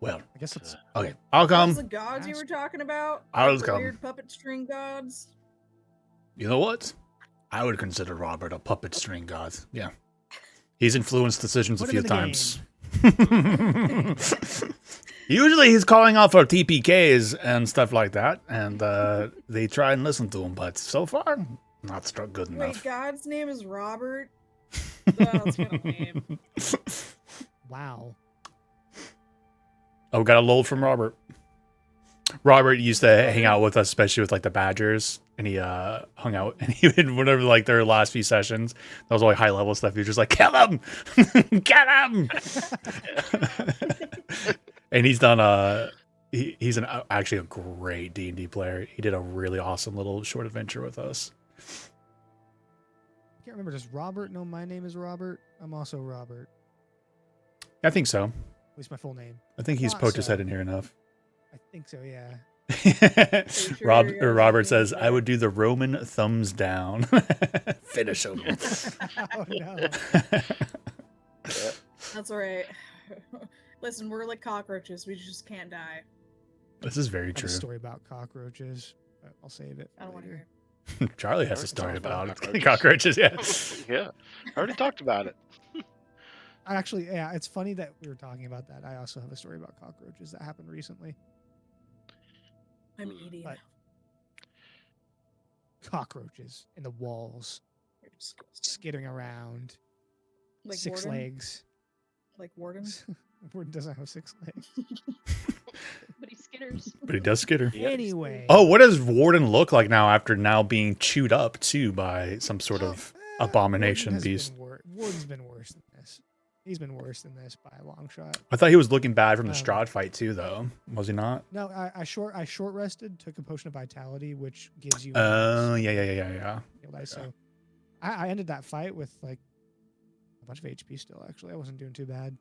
Well, I guess it's okay. I'll come. Those the gods you were talking about? I'll The come. weird puppet string gods? You know what? I would consider Robert a puppet string god. Yeah. He's influenced decisions Put a him few in the times. Usually he's calling out for TPKs and stuff like that, and they try and listen to him, but so far, not struck good Wait, enough. God's name is Robert? That's kind of lame. wow. Oh, got a lull from Robert. Robert used to hang out with us, especially with like the Badgers, and he hung out, and he would, whenever like their last few sessions, that was all like high level stuff. He was just like, kill him, get him. And he's done he's actually a great D&D player. He did a really awesome little short adventure with us. I can't remember. Does Robert know my name is Robert? I'm also Robert. I think so. At least my full name. I think he's Thought poked his so. head in here enough. I think so, yeah. sure Robert you're says, okay. I would do the Roman thumbs down. Finish him. Oh, no. That's alright. Listen, we're like cockroaches. We just can't die. This is very I have true. a story about cockroaches, but I'll save it. I don't want to later. hear it. Charlie has a Already story talked about about cockroaches, yeah. yeah. I already talked about it. Actually, yeah, it's funny that we were talking about that. I also have a story about cockroaches that happened recently. I'm eating. But- Cockroaches in the walls, You're disgusting. skittering around, Like 6 Warden? legs. Like Warden? Warden doesn't have 6 legs. But he skitters. But he does skitter. Yeah. Anyway. Oh, what does Warden look like now after now being chewed up, too, by some sort of abomination Warden has beast? Warden's been worse than this. He's been worse than this by a long shot. I thought he was looking bad from the Um, Strahd fight, too, though. Was he not? No, I short rested, took a potion of vitality, which gives you. Oh, max yeah. heal dice. So I ended that fight with like a bunch of HP still. Actually, I wasn't doing too bad.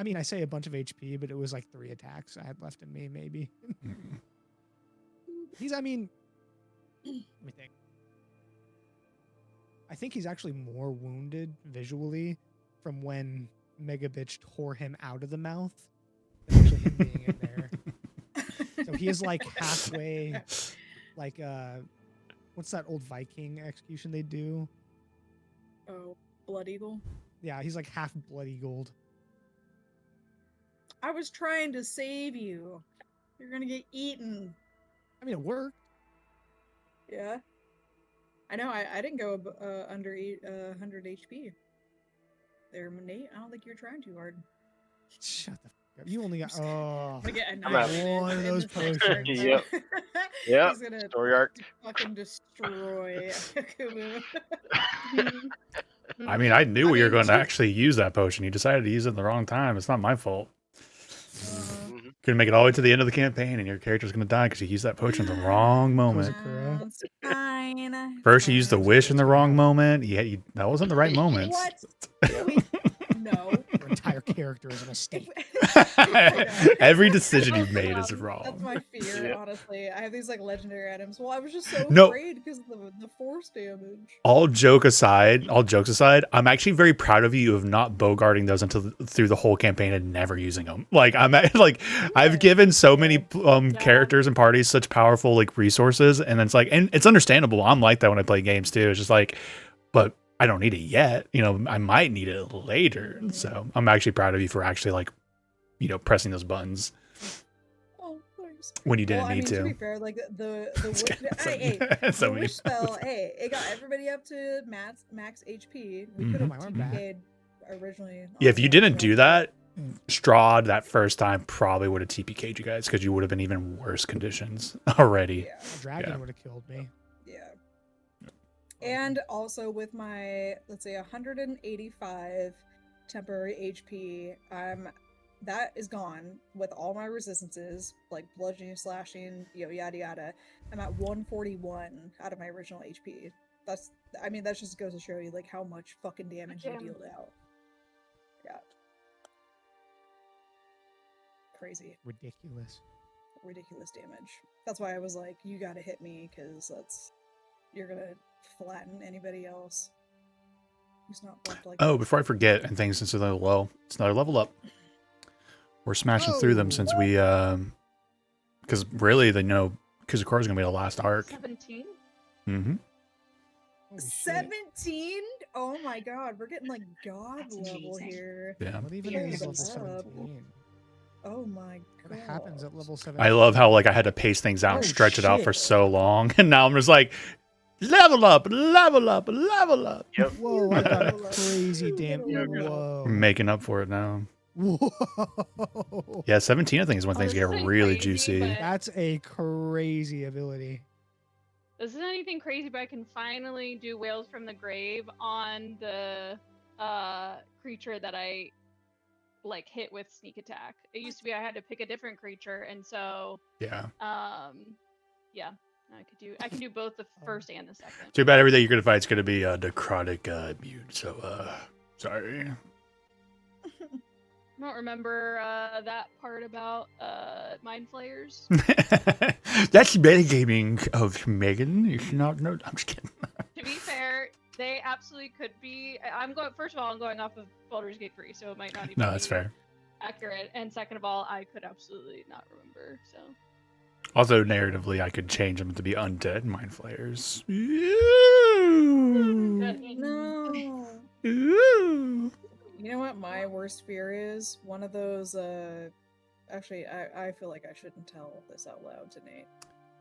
I mean, I say a bunch of HP, but it was like 3 attacks I had left in me, maybe. He's, I mean, let me think. I think he's actually more wounded visually from when Mega Bitch tore him out of the mouth than actually him being in there. So he is like halfway, like, what's that old Viking execution they do? Oh, Blood Eagle. Yeah, he's like half bloody gold. I was trying to save you. You're gonna get eaten. I mean, it worked. Yeah. I know. I didn't go under 100 HP. There, Nate. I don't think you're trying too hard. Shut the fuck up. You only got, oh, I'm gonna get I'm out. annihilated one of in those this next potions. turn, Yep. so- Yep. He's gonna Story arc. fucking destroy Kumu. I mean, I knew I we were mean, going to to- actually use that potion. You decided to use it at the wrong time. It's not my fault. Mhm. Couldn't make it all the way to the end of the campaign, and your character's going to die because you used that potion at the wrong moment. Kuro? It's fine. First, you used the wish in the wrong Kuro. moment. That wasn't the right moment. What? Wait, no. Your entire character is a mistake. Every decision you've made is That's wrong. my fear, Yeah. honestly. I have these like legendary items. Well, I was just so No. afraid because of the force damage. All jokes aside, I'm actually very proud of you of not bogarting those until through the whole campaign and never using them. Like I've given so many characters and parties such powerful like resources, and it's like, and it's understandable. I'm like that when I play games too. It's just like, but I don't need it yet. You know, I might need it later. So I'm actually proud of you for actually like, you know, pressing those buttons Oh, thanks. when you didn't Well, I mean, need to to. be fair, like the It's wish, good. hey, So the mean. wish spell, hey, it got everybody up to max HP. We Mhm. could have My arm back. TPK'd originally. Yeah, if you on didn't the do that, Strahd that first time probably would have TPK'd you guys because you would have been even worse conditions already. Yeah, A dragon Yeah. would have killed me. yeah. And also with my, let's say, 185 temporary HP, that is gone with all my resistances, like bludgeoning, slashing, yada yada. I'm at 141 out of my original HP. That just goes to show you like how much fucking damage you Damn. deal out. Yeah. Crazy. Ridiculous damage. That's why I was like, you gotta hit me, because you're gonna flatten anybody else who's not buffed like Oh, this. before I forget, and things since they're low, it's another level up. We're smashing through them since we, because really, Kuzukura's gonna be the last arc. 17? Mm-hmm. Holy shit. 17? Oh my god, we're getting like god That's level amazing. here. Yeah. What even Very is level good. 17? Oh my god. What happens at level 17? I love how like I had to pace things out and Oh, stretch it out for shit. so long, and now I'm just like, level up, level up, level up. Yep. Whoa, I got a Level up. crazy damn. Yeah, yeah. Whoa. We're making up for it now. Whoa. Yeah, 17 I think is when things this get isn't really crazy, juicy. but- That's a crazy ability. This isn't anything crazy, but I can finally do Whales from the Grave on the creature that I like hit with sneak attack. It used to be I had to pick a different creature, and so Yeah. yeah, I can do both the first and the second. Too bad everything you're gonna fight is gonna be necrotic mute. So sorry. I don't remember that part about mind flayers. That's metagaming of Megan. You should not know. I'm just kidding. To be fair, they absolutely could be. I'm going. First of all, I'm going off of Baldur's Gate 3, so it might not even. No, that's be fair. accurate. And second of all, I could absolutely not remember. So Also, narratively, I could change them to be undead mind flayers. Ooh. No. Ooh. You know what my worst fear is? One of those, actually, I feel like I shouldn't tell this out loud to Nate.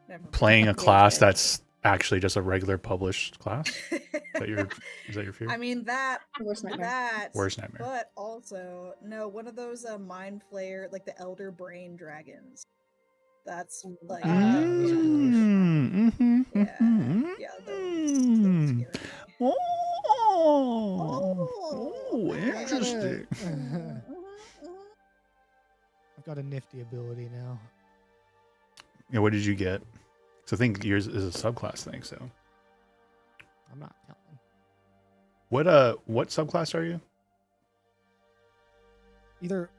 Never mind. Playing a Nate's class dead. that's actually just a regular published class. Is that your fear? I mean, that, Worst nightmare. Worst nightmare. but also, no, one of those mind flayer, like the Elder Brain Dragons. That's like, Mm, mhm, yeah, mhm, yeah, those scare me. Oh, interesting. I've got a nifty ability now. Yeah, what did you get? So I think yours is a subclass thing. So I'm not telling. what subclass are you? Either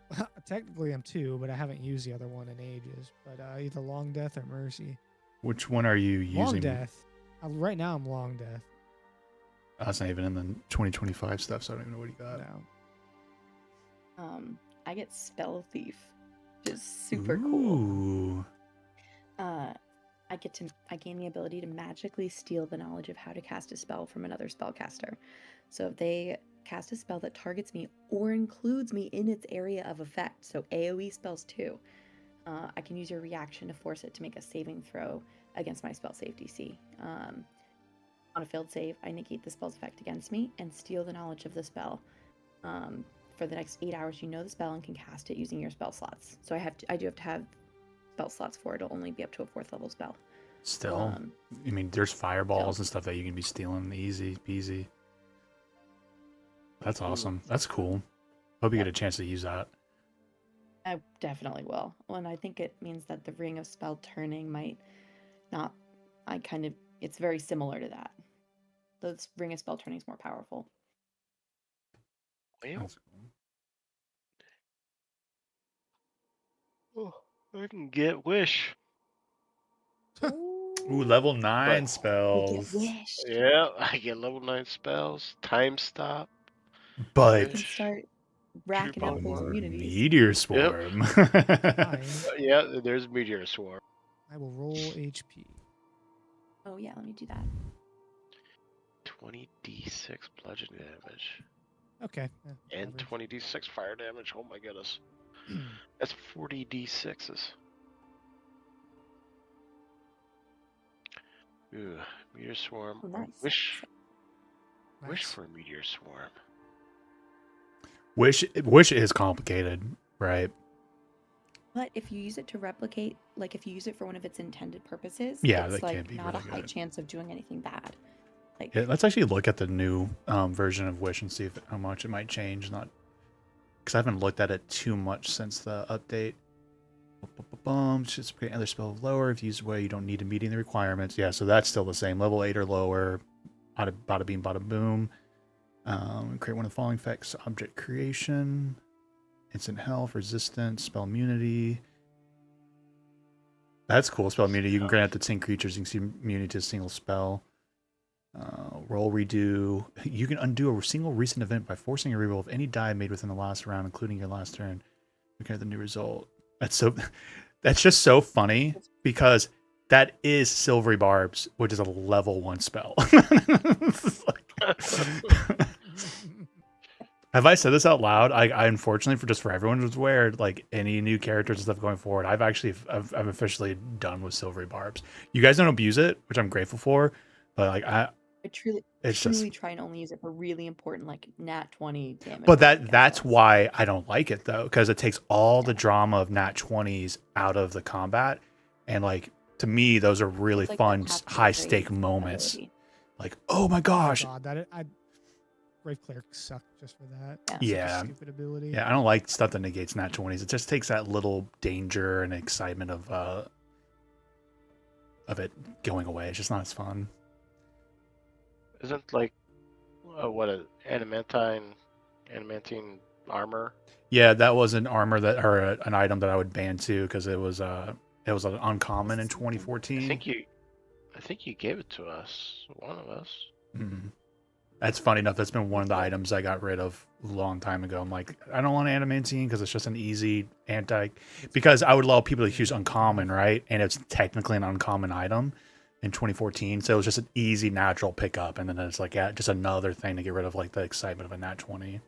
technically I'm 2, but I haven't used the other one in ages. But either Long Death or Mercy. Which one are you Long using? Death. Right now I'm Long Death. That's not even in the 2025 stuff, so I don't even know what you got. No. I get Spell Thief, which is super cool. Ooh. I gain the ability to magically steal the knowledge of how to cast a spell from another spellcaster. So if they cast a spell that targets me or includes me in its area of effect, so AoE spells too, I can use your reaction to force it to make a saving throw against my spell save DC. On a failed save, I negate the spell's effect against me and steal the knowledge of the spell. For the next 8 hours, you know the spell and can cast it using your spell slots. So I do have to have spell slots for it. It'll only be up to a 4th level spell. Still, I mean, there's fireballs and stuff that you can be stealing easy peasy. That's awesome. That's cool. Hope you get a chance to use that. I definitely will. Well, and I think it means that the Ring of Spell Turning might not. It's very similar to that. The Ring of Spell Turning is more powerful. Well, That's cool. I can get Wish. Ooh, level 9 But- spells. Yeah, I get level 9 spells. Time Stop. But You can start racking Pure up those Bone immunities. Meteor Swarm. Yeah, there's Meteor Swarm. I will roll HP. Oh yeah, let me do that. 20d6 bludgeon damage. Okay. And average. 20d6 fire damage. Oh my goodness. That's 40d6s. Ooh, Meteor Swarm. Oh, Or nice. Wish Nice. for a Meteor Swarm. Wish is complicated, right? But if you use it to replicate, like if you use it for one of its intended purposes, Yeah, it's that like can be not really a high good. chance of doing anything bad. Like Yeah, let's actually look at the new version of Wish and see how much it might change. Not because I haven't looked at it too much since the update. Just create another spell lower if used away. You don't need to meet the requirements. Yeah, so that's still the same. Level 8 or lower. Bada beam, bada boom. Create one of the following effects: object creation, instant health, resistance, spell immunity. That's cool. Spell immunity. You can grant it to 10 creatures. You can see immunity to a single spell. Roll redo. You can undo a single recent event by forcing a reroll of any die made within the last round, including your last turn. Look at the new result. That's just so funny because that is Silvery Barbs, which is a level 1 spell. Have I said this out loud? I unfortunately for everyone who's aware, like any new characters and stuff going forward, I'm officially done with Silvery Barbs. You guys don't abuse it, which I'm grateful for, but like I truly it's just try and only use it for really important like nat 20 damage. But rolls against that's us. why I don't like it though, because it takes all the drama of nat 20s out of the combat, and like to me, those are really It's like fun, that half high grade stake moments. ability. Like, oh my gosh, God, Grave Cleric sucked just for that. Yeah. It's such a Yeah. stupid ability. yeah, I don't like stuff that negates nat 20s. It just takes that little danger and excitement of it going away. It's just not as fun. Isn't like what a adamantine armor? Yeah, that was an armor an item that I would ban too because it was an uncommon in I 2014. think you gave it to us. One of us. Mhm. That's funny enough. That's been one of the items I got rid of a long time ago. I'm like, I don't want adamantine because it's just an easy because I would allow people to use uncommon, right? And it's technically an uncommon item in 2014. So it was just an easy natural pickup. And then it's like, yeah, just another thing to get rid of like the excitement of a nat 20.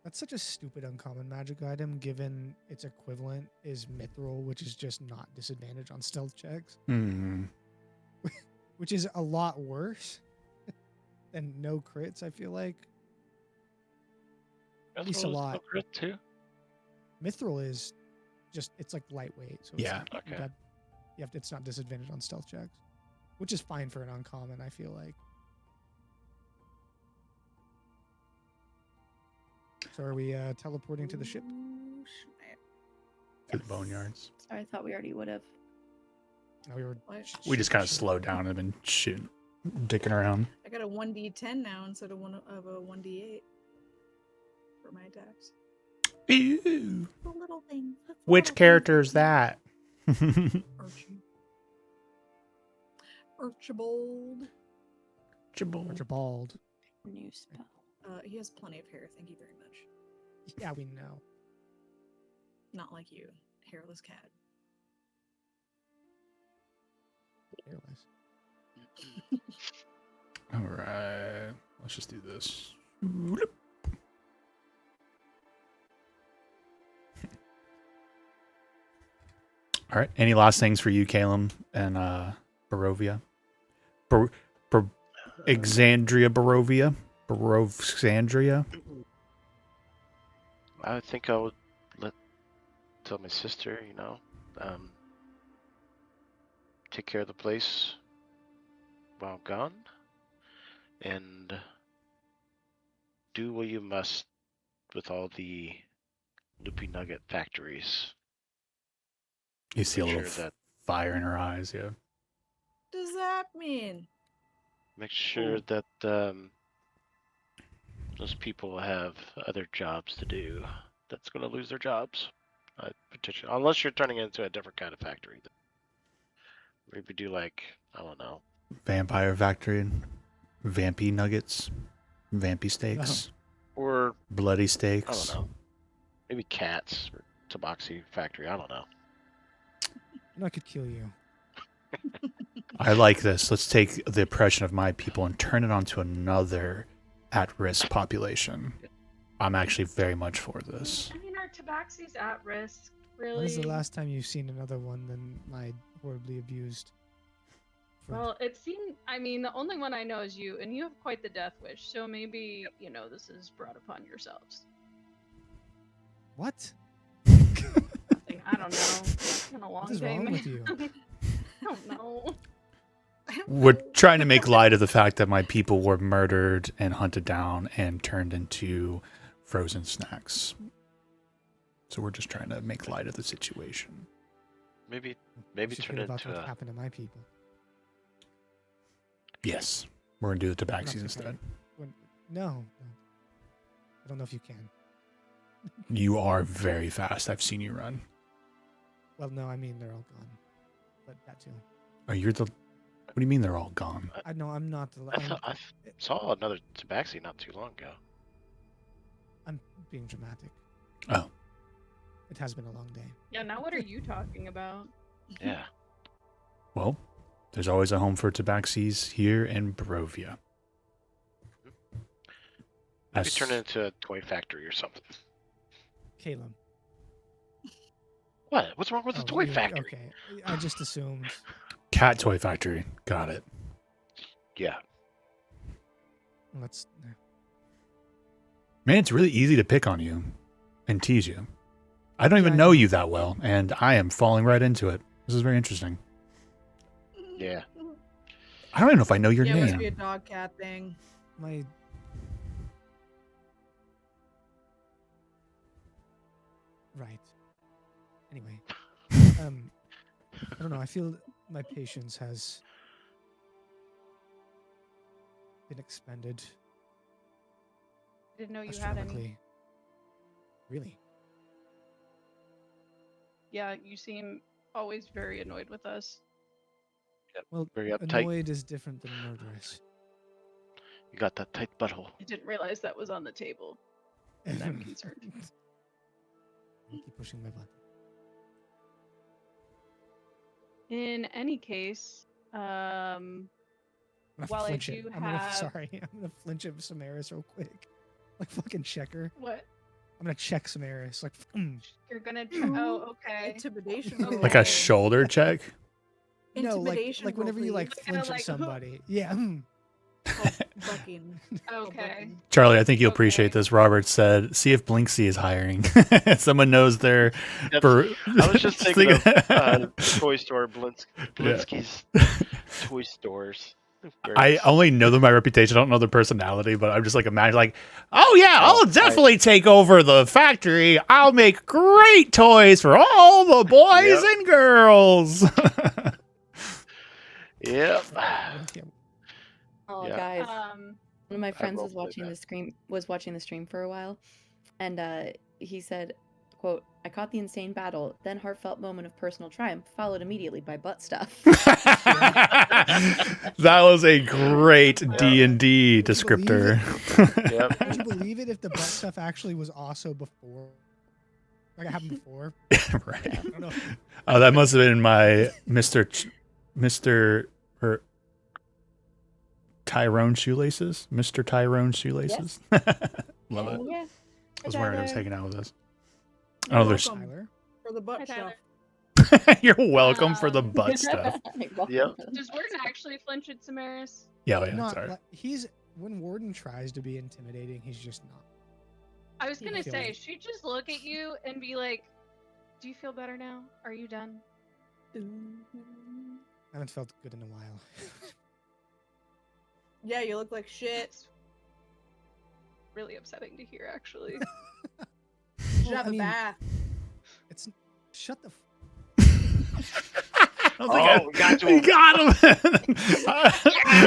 That's such a stupid uncommon magic item given its equivalent is Mithril, which is just not disadvantage on stealth checks, which is a lot worse than no crits, I feel like. At least a lot. Crit too. Mithril is just, it's like lightweight. So Yeah. it's, Okay. it's not disadvantage on stealth checks, which is fine for an uncommon, I feel like. So are we teleporting to the ship? To the boneyards. Sorry, I thought we already would have. No, we were. We just kind of slowed down and have been shooting, dicking around. I got a 1d10 now instead of a 1d8 for my attacks. Ew. The little thing. That's the Which little character thing. is that? Archie. Archibald. Jabal. Archibald. New spell. He has plenty of hair. Thank you very much. Yeah, we know. Not like you, hairless cat. Hairless. All right. Let's just do this. All right. Any last things for you, Calum and Barovia? Exandria Barovia? Barovsandria? I think I would tell my sister, take care of the place while gone, and do what you must with all the loopy nugget factories. You see a Make little sure that fire in her eyes, yeah. Does that mean? make sure that those people have other jobs to do. That's going to lose their jobs. Potentially, unless you're turning it into a different kind of factory. Maybe do like, I don't know. Vampire Factory, Vampy Nuggets, Vampy Steaks, Or Bloody I Steaks. don't know. Maybe cats or Tabaxi Factory. I don't know. I could kill you. I like this. Let's take the oppression of my people and turn it onto another at-risk population. I'm actually very much for this. I mean, our tabaxi's at risk, really. When is the last time you've seen another one than my horribly abused friend? Well, it seemed. I mean, the only one I know is you, and you have quite the death wish. So maybe this is brought upon yourselves. What? Nothing. I don't know. It's been a long What is day, wrong man. with you? I don't know. We're trying to make light of the fact that my people were murdered and hunted down and turned into frozen snacks. So we're just trying to make light of the situation. Maybe You should turn hear it about into what a. happened to my people. Yes, we're gonna do the That's tabaxis okay. instead. No. I don't know if you can. You are very fast. I've seen you run. Well, no, I mean they're all gone. But that too. Oh, you're the. What do you mean they're all gone? I know I'm not the. I saw another Tabaxi not too long ago. I'm being dramatic. Oh, It has been a long day. Yeah. Now, what are you talking about? Yeah. well, there's always a home for tabaxis here in Barovia. Maybe turn it into a toy factory or something. Caleb. What? What's wrong with the toy factory? Okay. I just assumed. Cat toy factory. Got it. Yeah. Let's. Man, it's really easy to pick on you and tease you. I don't even I know know. you that well, and I am falling right into it. This is very interesting. Yeah. I don't even know if I know your Yeah, it must be a name. dog cat thing. My. Right. Anyway. I don't know. I feel my patience has been expended I didn't know you had any. astronomically. Really? Yeah, you seem always very annoyed with us. Well, Very uptight. annoyed is different than murderous. You got that tight butthole. I didn't realize that was on the table, and I'm concerned. I keep pushing my button. In any case, I'm gonna While I flinch it. do I'm gonna, have- sorry, I'm gonna flinch at Samaris real quick. Like fucking checker. what? I'm gonna check Samaris. Like, You're gonna? Oh, okay. Intimidation. roll. Like a Okay. shoulder check? no, like Intimidation like roll, whenever you like please. Kinda flinch at like, somebody. Yeah. Oh, bucking. Oh, Okay. bucking. Charlie, I think you'll appreciate Okay. this. Robert said, see if Blinksy is hiring. Someone knows their... That's- I was just thinking of toy store Blinsky's toy stores. where I it's- only know them by reputation. I don't know their personality, but I'm just like imagine like, oh yeah, Oh, I'll definitely take over the factory. I'll make great toys for all the boys Yep. and girls. Yep. Oh, Yeah. guys, one of my friends will was play watching that. the stream for a while, and he said, quote, I caught the insane battle, then heartfelt moment of personal triumph, followed immediately by butt stuff. That was a great D&D Would you believe descriptor. Yep. Would you believe it if the butt stuff actually was also before? Like it happened before? Right. I don't know. Oh, that must have been my Mr. or Tyrone Shoelaces. Mr. Tyrone Shoelaces. Love it. Yeah. I was wondering who's Tyler. hanging out with us. You're Oh, there's. welcome Tyler. for the butt Hi, stuff. Tyler. You're welcome for the Um, butt stuff. Yep. Does Warden actually flinch at Samaris? Yeah, oh, yeah, Not sorry. like, when Warden tries to be intimidating, he's just not. I was gonna feel say, it. she'd just look at you and be like, "Do you feel better now? Are you done?" I haven't felt good in a while. Yeah, you look like shit. It's really upsetting to hear, actually. You should Well, have I a mean, bath. It's shut the. I don't think Oh, we got to I him. got him.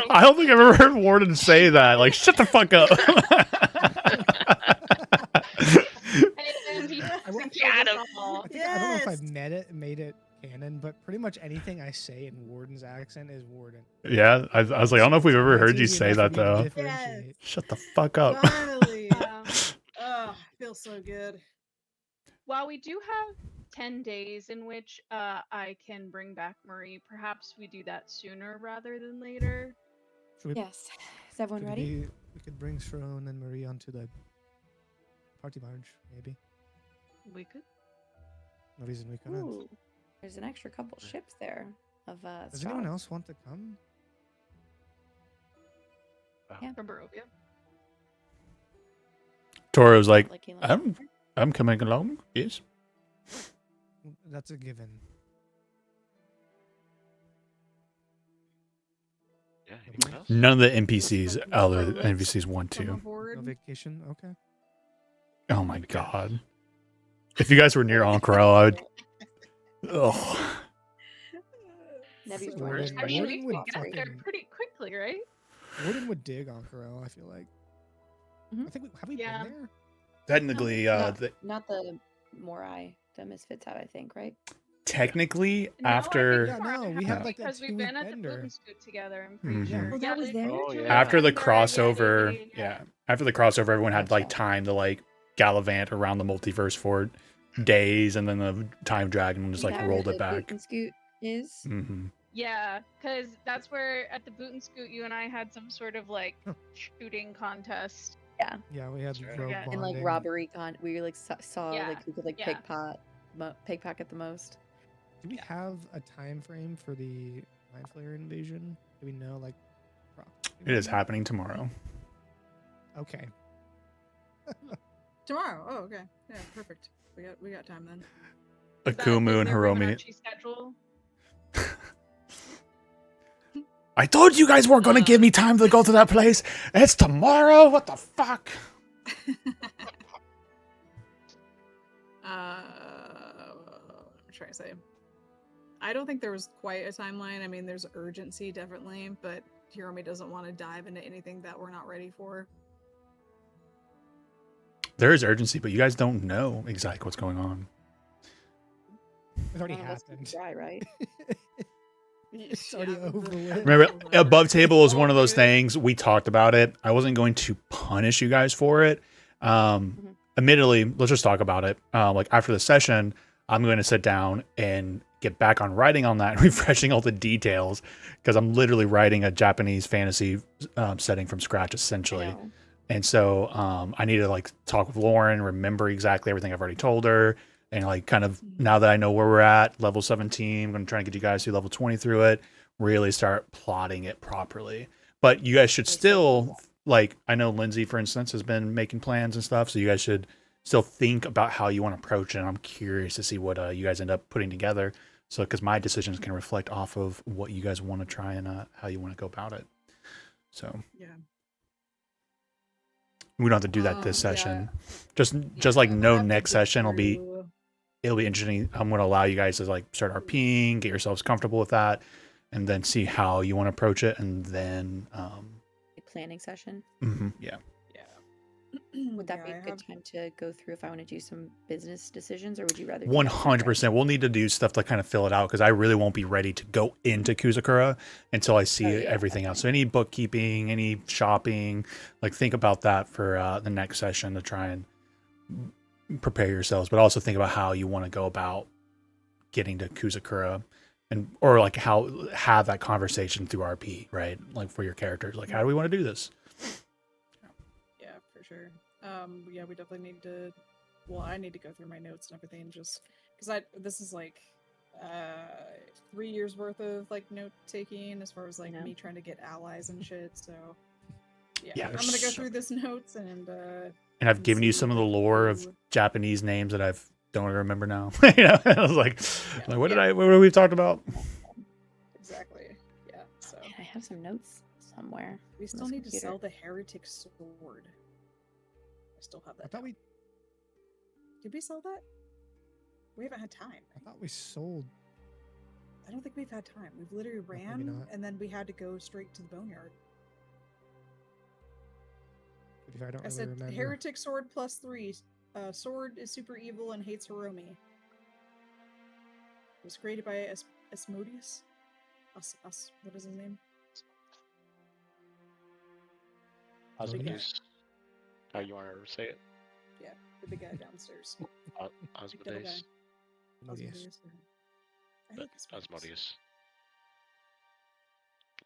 I don't think I've ever heard Warden say that. Like, shut the fuck up. And he I won't- got him. I think I don't know if I've Yes! made it canon, but pretty much anything I say in Warden's accent is Warden. Yeah, I was like, I don't know if we've ever So it's heard you easy say enough that for me to though. differentiate. Shut the fuck up. Finally. Um, Oh, I feel so good. while we do have 10 days in which I can bring back Marie, perhaps we do that sooner rather than later. Should we, Yes. Is everyone could ready? we could bring Sharon and Marie onto the party barge, maybe. We could. No reason we couldn't. Ooh. There's an extra couple ships there of Does anyone straws. else want to come? From Barovia. Toro's like, Like Elon. I'm coming along. Yes. That's a given. Yeah, anyone else? None of the NPCs, other NPCs want Come to. aboard. No vacation? Okay. Oh my god. If you guys were near Ankara, I would. Oh. Nevy's Warden- Warden. Warden Actually, we would could get there fucking- pretty quickly, right? Warden would dig on Corel, I feel like. Mhm. I think have we Yeah. been there? Technically, Not the Morai, the Misfits have, I think, right? technically No, I after think Yeah, we're no, at we half had, like, that because we've 2-week been at the bender. Boot and Scoot together. I'm pretty Mhm. sure. Oh, that was there? Oh, yeah. after the Bender, crossover, yeah. after the crossover, everyone had like Gotcha. time to like gallivant around the multiverse for days, and then the time dragon just Is like that where rolled the it back. Boot and Scoot is? Hmm. Yeah, because that's where at the Boot and Scoot, you and I had some sort of like shooting contest. Yeah, we had That's right. rogue Yeah. And like bonding. robbery we like saw Yeah, like who could like yeah. pickpocket the most. Do we have a time frame for the Mind Flayer invasion? Do we know like It is happening tomorrow. Okay. Tomorrow. Oh, okay. Yeah, perfect. We got time then. Is that Akumu and their Hiromi. Fibonacci schedule? I told you guys weren't gonna give me time to go to that place. It's tomorrow. What the fuck? I'm trying to say. I don't think there was quite a timeline. I mean, there's urgency definitely, but Hiromi doesn't want to dive into anything that we're not ready for. There is urgency, but you guys don't know exactly what's going on. It's already None of us can happened. try, right? It's already Yeah, over with. Remember, above table is one of those things. We talked about it. I wasn't going to punish you guys for it. Admittedly, let's just talk about it. Like after the session, I'm going to sit down and get back on writing on that and refreshing all the details because I'm literally writing a Japanese fantasy setting from scratch, essentially. I know. And so I need to like talk with Lauren, remember exactly everything I've already told her. And like kind of now that I know where we're at, level 17, I'm going to try and get you guys through level 20 through it, really start plotting it properly. But you guys should still, like, I know Lindsay, for instance, has been making plans and stuff. So you guys should still think about how you want to approach it. And I'm curious to see what you guys end up putting together. So because my decisions can reflect off of what you guys want to try and how you want to go about it. So Yeah. we don't have to do that this Yeah. session. Just like we'll no have to next get session will be, through- it'll be interesting. I'm going to allow you guys to like start RPing, get yourselves comfortable with that, and then see how you want to approach it. And then, A planning session. yeah. Yeah. Would that Yeah, be I a good have. time to go through if I want to do some business decisions, or would you rather do One that hundred separate? percent. We'll need to do stuff to kind of fill it out because I really won't be ready to go into Kuzakura until I see Oh, yeah, everything that's else. So any bookkeeping, any shopping, like think about that for the next session to try and prepare yourselves, but also think about how you want to go about getting to Kuzakura and or like how have that conversation through RP, right? Like for your characters, like how do we want to do this? Yeah, for sure. Yeah, we definitely need to. Well, I need to go through my notes and everything, just because this is like 3 years worth of like note taking as far as like know. me trying to get allies and shit. So yeah, Yeah, I'm there's gonna go so- through this notes And I've and given you see some of the like lore of who. Japanese names that I've don't remember now. You know, I was like, Yeah. what did we talked about? Exactly. Yeah. So Man, I have some notes somewhere. we on still this need to computer. sell the heretic sword. I still have that. I thought down. Did we sell that? We haven't had time. I thought we sold. I don't think we've had time. We've literally maybe ran not. and then we had to go straight to the boneyard. But if I don't I really said remember. heretic sword +3. Sword is super evil and hates Hiromi. It was created by Asmodeus. What is his name? Osmodeus. How you want to say it? Yeah, the big guy downstairs. Big devil guy. Osmodeus. Asmodeus. I think Asmodeus. Osmodeus.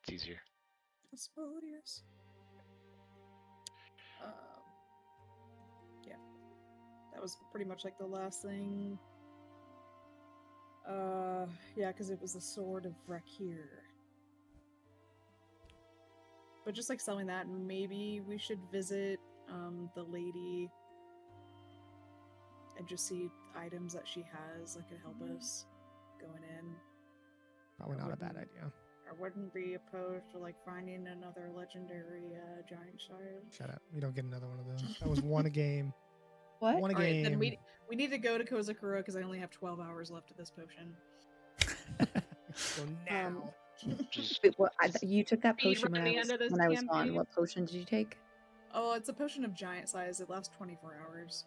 It's easier. Asmodeus. Yeah, that was pretty much like the last thing. Yeah, because it was the sword of Rakir. But just like selling that, maybe we should visit the lady and just see items that she has that could help us going in. Probably not a bad idea. I wouldn't be opposed to like finding another legendary giant shard. Shut up. We don't get another one of those. That was one a game. What? One a All right, game. then we need to go to Kozakura because I only have 12 hours left of this potion. So now. Just Wait, what? You took that Speed potion run the end of this when I was gone. campaign. What potion did you take? Oh, it's a potion of giant size. It lasts 24 hours.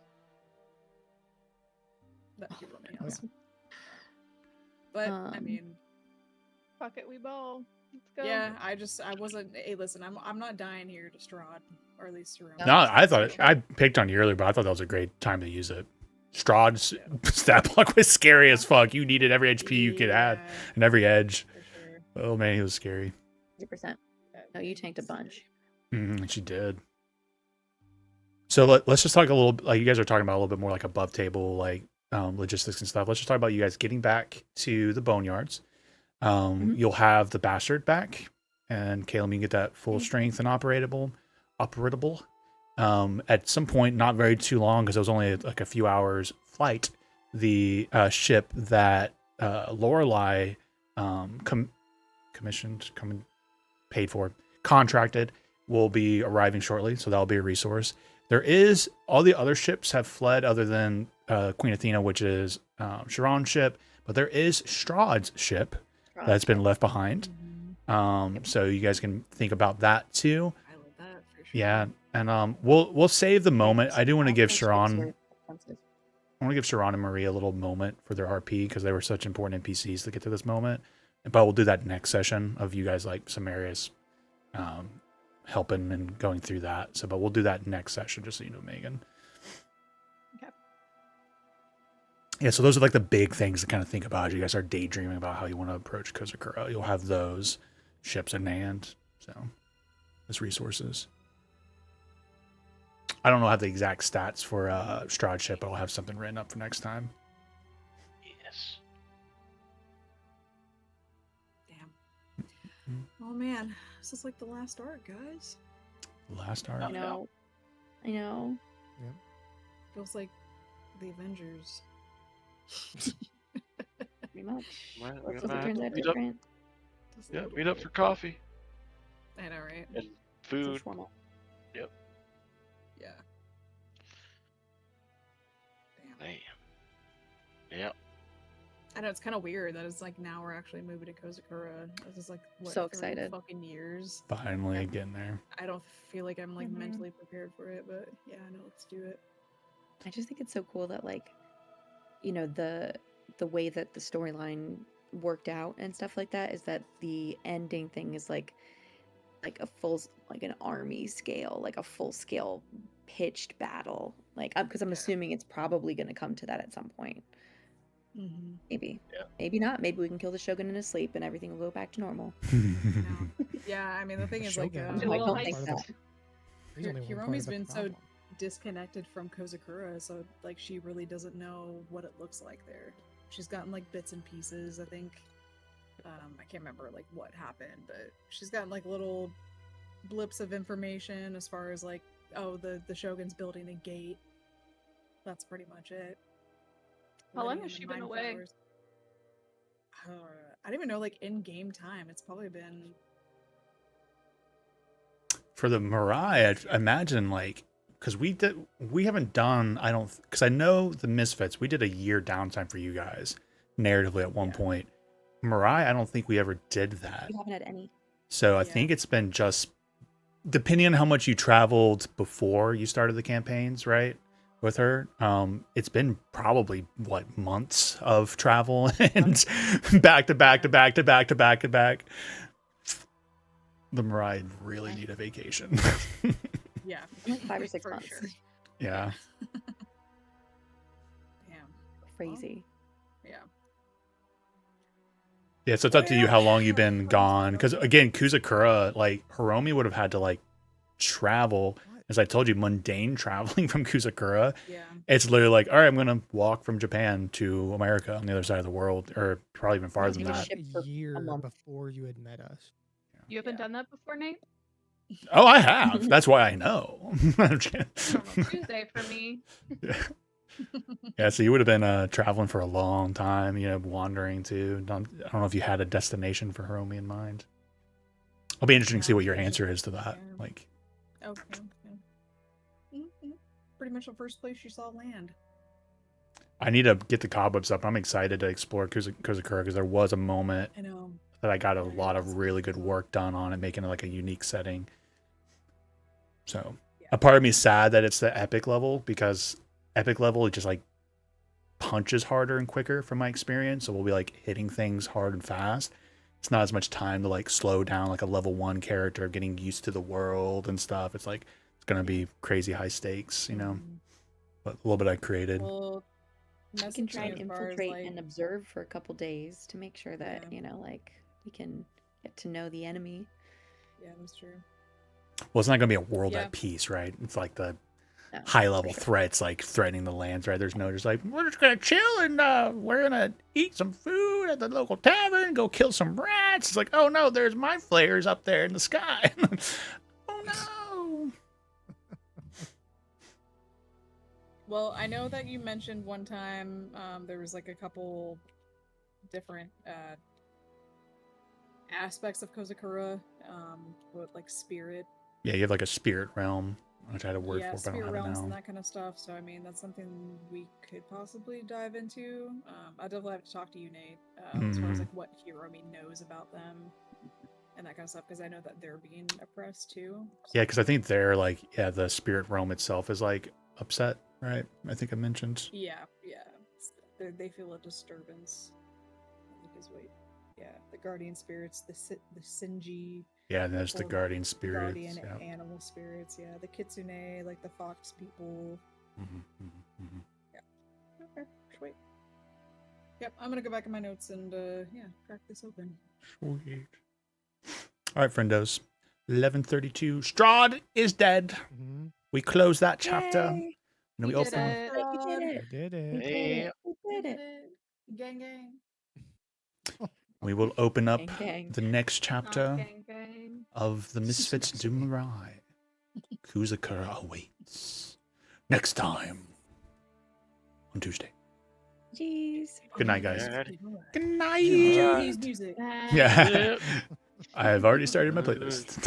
That you let me Oh, else. But I Um, mean, Fuck it, we ball. Let's go. yeah, I wasn't. Hey, listen, I'm not dying here to Strahd, or at least around. No, I thought I picked on you earlier, but I thought that was a great time to use it. Strahd's stat block was scary as fuck. You needed every HP you could have and every edge. For sure. Oh man, he was scary. 100%. No, you tanked a bunch. She did. So let's just talk a little. Like you guys are talking about a little bit more like above table, like logistics and stuff. Let's just talk about you guys getting back to the boneyards. You'll have the bastard back, and Caleb, you can get that full strength and operable. At some point, not very too long, because it was only like a few hours flight. The ship that Lorelei paid for, contracted, will be arriving shortly. So that'll be a resource. There is all the other ships have fled, other than Queen Athena, which is Sharon's ship. But there is Strahd's ship that's been left behind. So you guys can think about that too. I love that for sure. Yeah, and we'll save the moment. I do want to give Sharon. Expensive. I want to give Sharon and Marie a little moment for their RP because they were such important NPCs to get to this moment. But we'll do that next session of you guys like some areas helping and going through that. So, but we'll do that next session, just so you know, Megan. Okay. Yeah, so those are like the big things to kind of think about. You guys are daydreaming about how you want to approach Kozakura. You'll have those ships in hand. So, as resources. I don't know have the exact stats for Strahd ship, but I'll have something written up for next time. yes. Damn. Oh man, this is like the last arc, guys. Last I arc. know. I know. Feels like the Avengers. Pretty much. Well, Let's we hope it turns out meet up. different. Just a Yeah, little meet up bit. for coffee I know, right? and It's food. informal. Yeah. Damn. Damn. Yeah. I know it's kind of weird that it's like now we're actually moving to Kozakura. This is like what, So 3 excited. fucking years. Finally Yeah. getting there. I don't feel like I'm like Mhm. mentally prepared for it, but yeah, no, let's do it. I just think it's so cool that like, you know, the way that the storyline worked out and stuff like that is that the ending thing is like a like an army scale, like a full scale pitched battle. Like, because I'm Yeah. assuming it's probably going to come to that at some point. Mm-hmm. Maybe. Yeah. Maybe not. Maybe we can kill the Shogun in his sleep and everything will go back to normal. Yeah, I mean the thing The is like Shogun No, I Well, don't I think part of that. the- he's only one part Hiromi's of the been so problem. disconnected from Kozakura, so like she really doesn't know what it looks like there. She's gotten like bits and pieces, I think. I can't remember like what happened, but she's gotten like little blips of information as far as like, oh, the Shogun's building a gate. That's pretty much it. How long Letting has in she the been mine away? flowers. I don't even know, like in game time. It's probably been For the Morai, I imagine like because we haven't done because I know the Misfits, we did a year downtime for you guys narratively at one point. Morai, I don't think we ever did that. We haven't had any. So I Yeah. think it's been just depending on how much you traveled before you started the campaigns, right? With her, it's been probably what months of travel and back to back to back to back to back to back. The Morai really need a vacation. yeah, Like 5 or 6 for months. sure. Yeah. Damn. Crazy. Yeah. Yeah, so it's up to you how long you've been Fucking gone. stuff. Because again, Kusakura, like Hiromi would have had to like travel, as I told you, mundane traveling from Kusakura. Yeah. It's literally like, all right, I'm gonna walk from Japan to America on the other side of the world, or probably even farther He than was that. shipped for A year month. before you had met us. You haven't Yeah. done that before, Nate? Oh, I have. That's why I know. I'm just kidding. I don't know, Tuesday for me. Yeah, so you would have been traveling for a long time, wandering too. I don't know if you had a destination for Hiromi in mind. It'll be interesting to see No, what your I just- answer is to that. yeah. Like, Okay. Pretty much the first place you saw land. I need to get the cobwebs up. I'm excited to explore Kusakura because there was a moment I know. that I got a Yeah, lot it's of really good cool. work done on it, making it like a unique setting. So Yeah. a part of me is sad that it's the epic level because epic level it just like punches harder and quicker from my experience. So we'll be like hitting things hard and fast. It's not as much time to like slow down like a level 1 character getting used to the world and stuff. It's like it's gonna be crazy high stakes, but a little bit I created. Well, We can message try me and as far as, infiltrate like, and observe for a couple days to make sure that, Yeah. like we can get to know the enemy. yeah, that's true. Well, it's not gonna be a world Yeah. at peace, right? It's like the No, high level for sure. threats like threatening the lands, right? There's no just like we're just gonna chill and we're gonna eat some food at the local tavern, go kill some rats. It's like, oh no, there's mind flayers up there in the sky. Oh no. Well, I know that you mentioned one time there was like a couple different aspects of Kozakura, with like spirit. Yeah, you have like a spirit realm, which I had a word yeah, for, but I spirit don't have it realms now. and that kind of stuff. So I mean, that's something we could possibly dive into. I definitely have to talk to you, Nate, as far as Mhm. like what Hiromi knows about them and that kind of stuff, because I know that they're being oppressed too. Yeah, because I think they're like, yeah, the spirit realm itself is like upset, right? I think I mentioned. Yeah. They feel a disturbance. I think is what. Yeah, the guardian spirits, the Sinji. Yeah, and there's the Or guardian spirits. Guardian Yeah. animal spirits, yeah. The kitsune, like the fox people. Mhm, mhm, mhm. Okay, sweet. Yep, I'm gonna go back in my notes and crack this open. Sweet. All right, friendos. 11:32. Strahd is dead. Mm-hmm. We close that chapter. Yay! And we We did open. it. We did I it. did We it. did Hey. it. We did it. Gang gang. We will open up Gang, gang. the next chapter Gang, gang. of the Misfits du Morai. Kusakura awaits. Next time on Tuesday. Jeez. Good night, guys. Alright. Good night. Japanese music. Yeah. I have already started my playlist.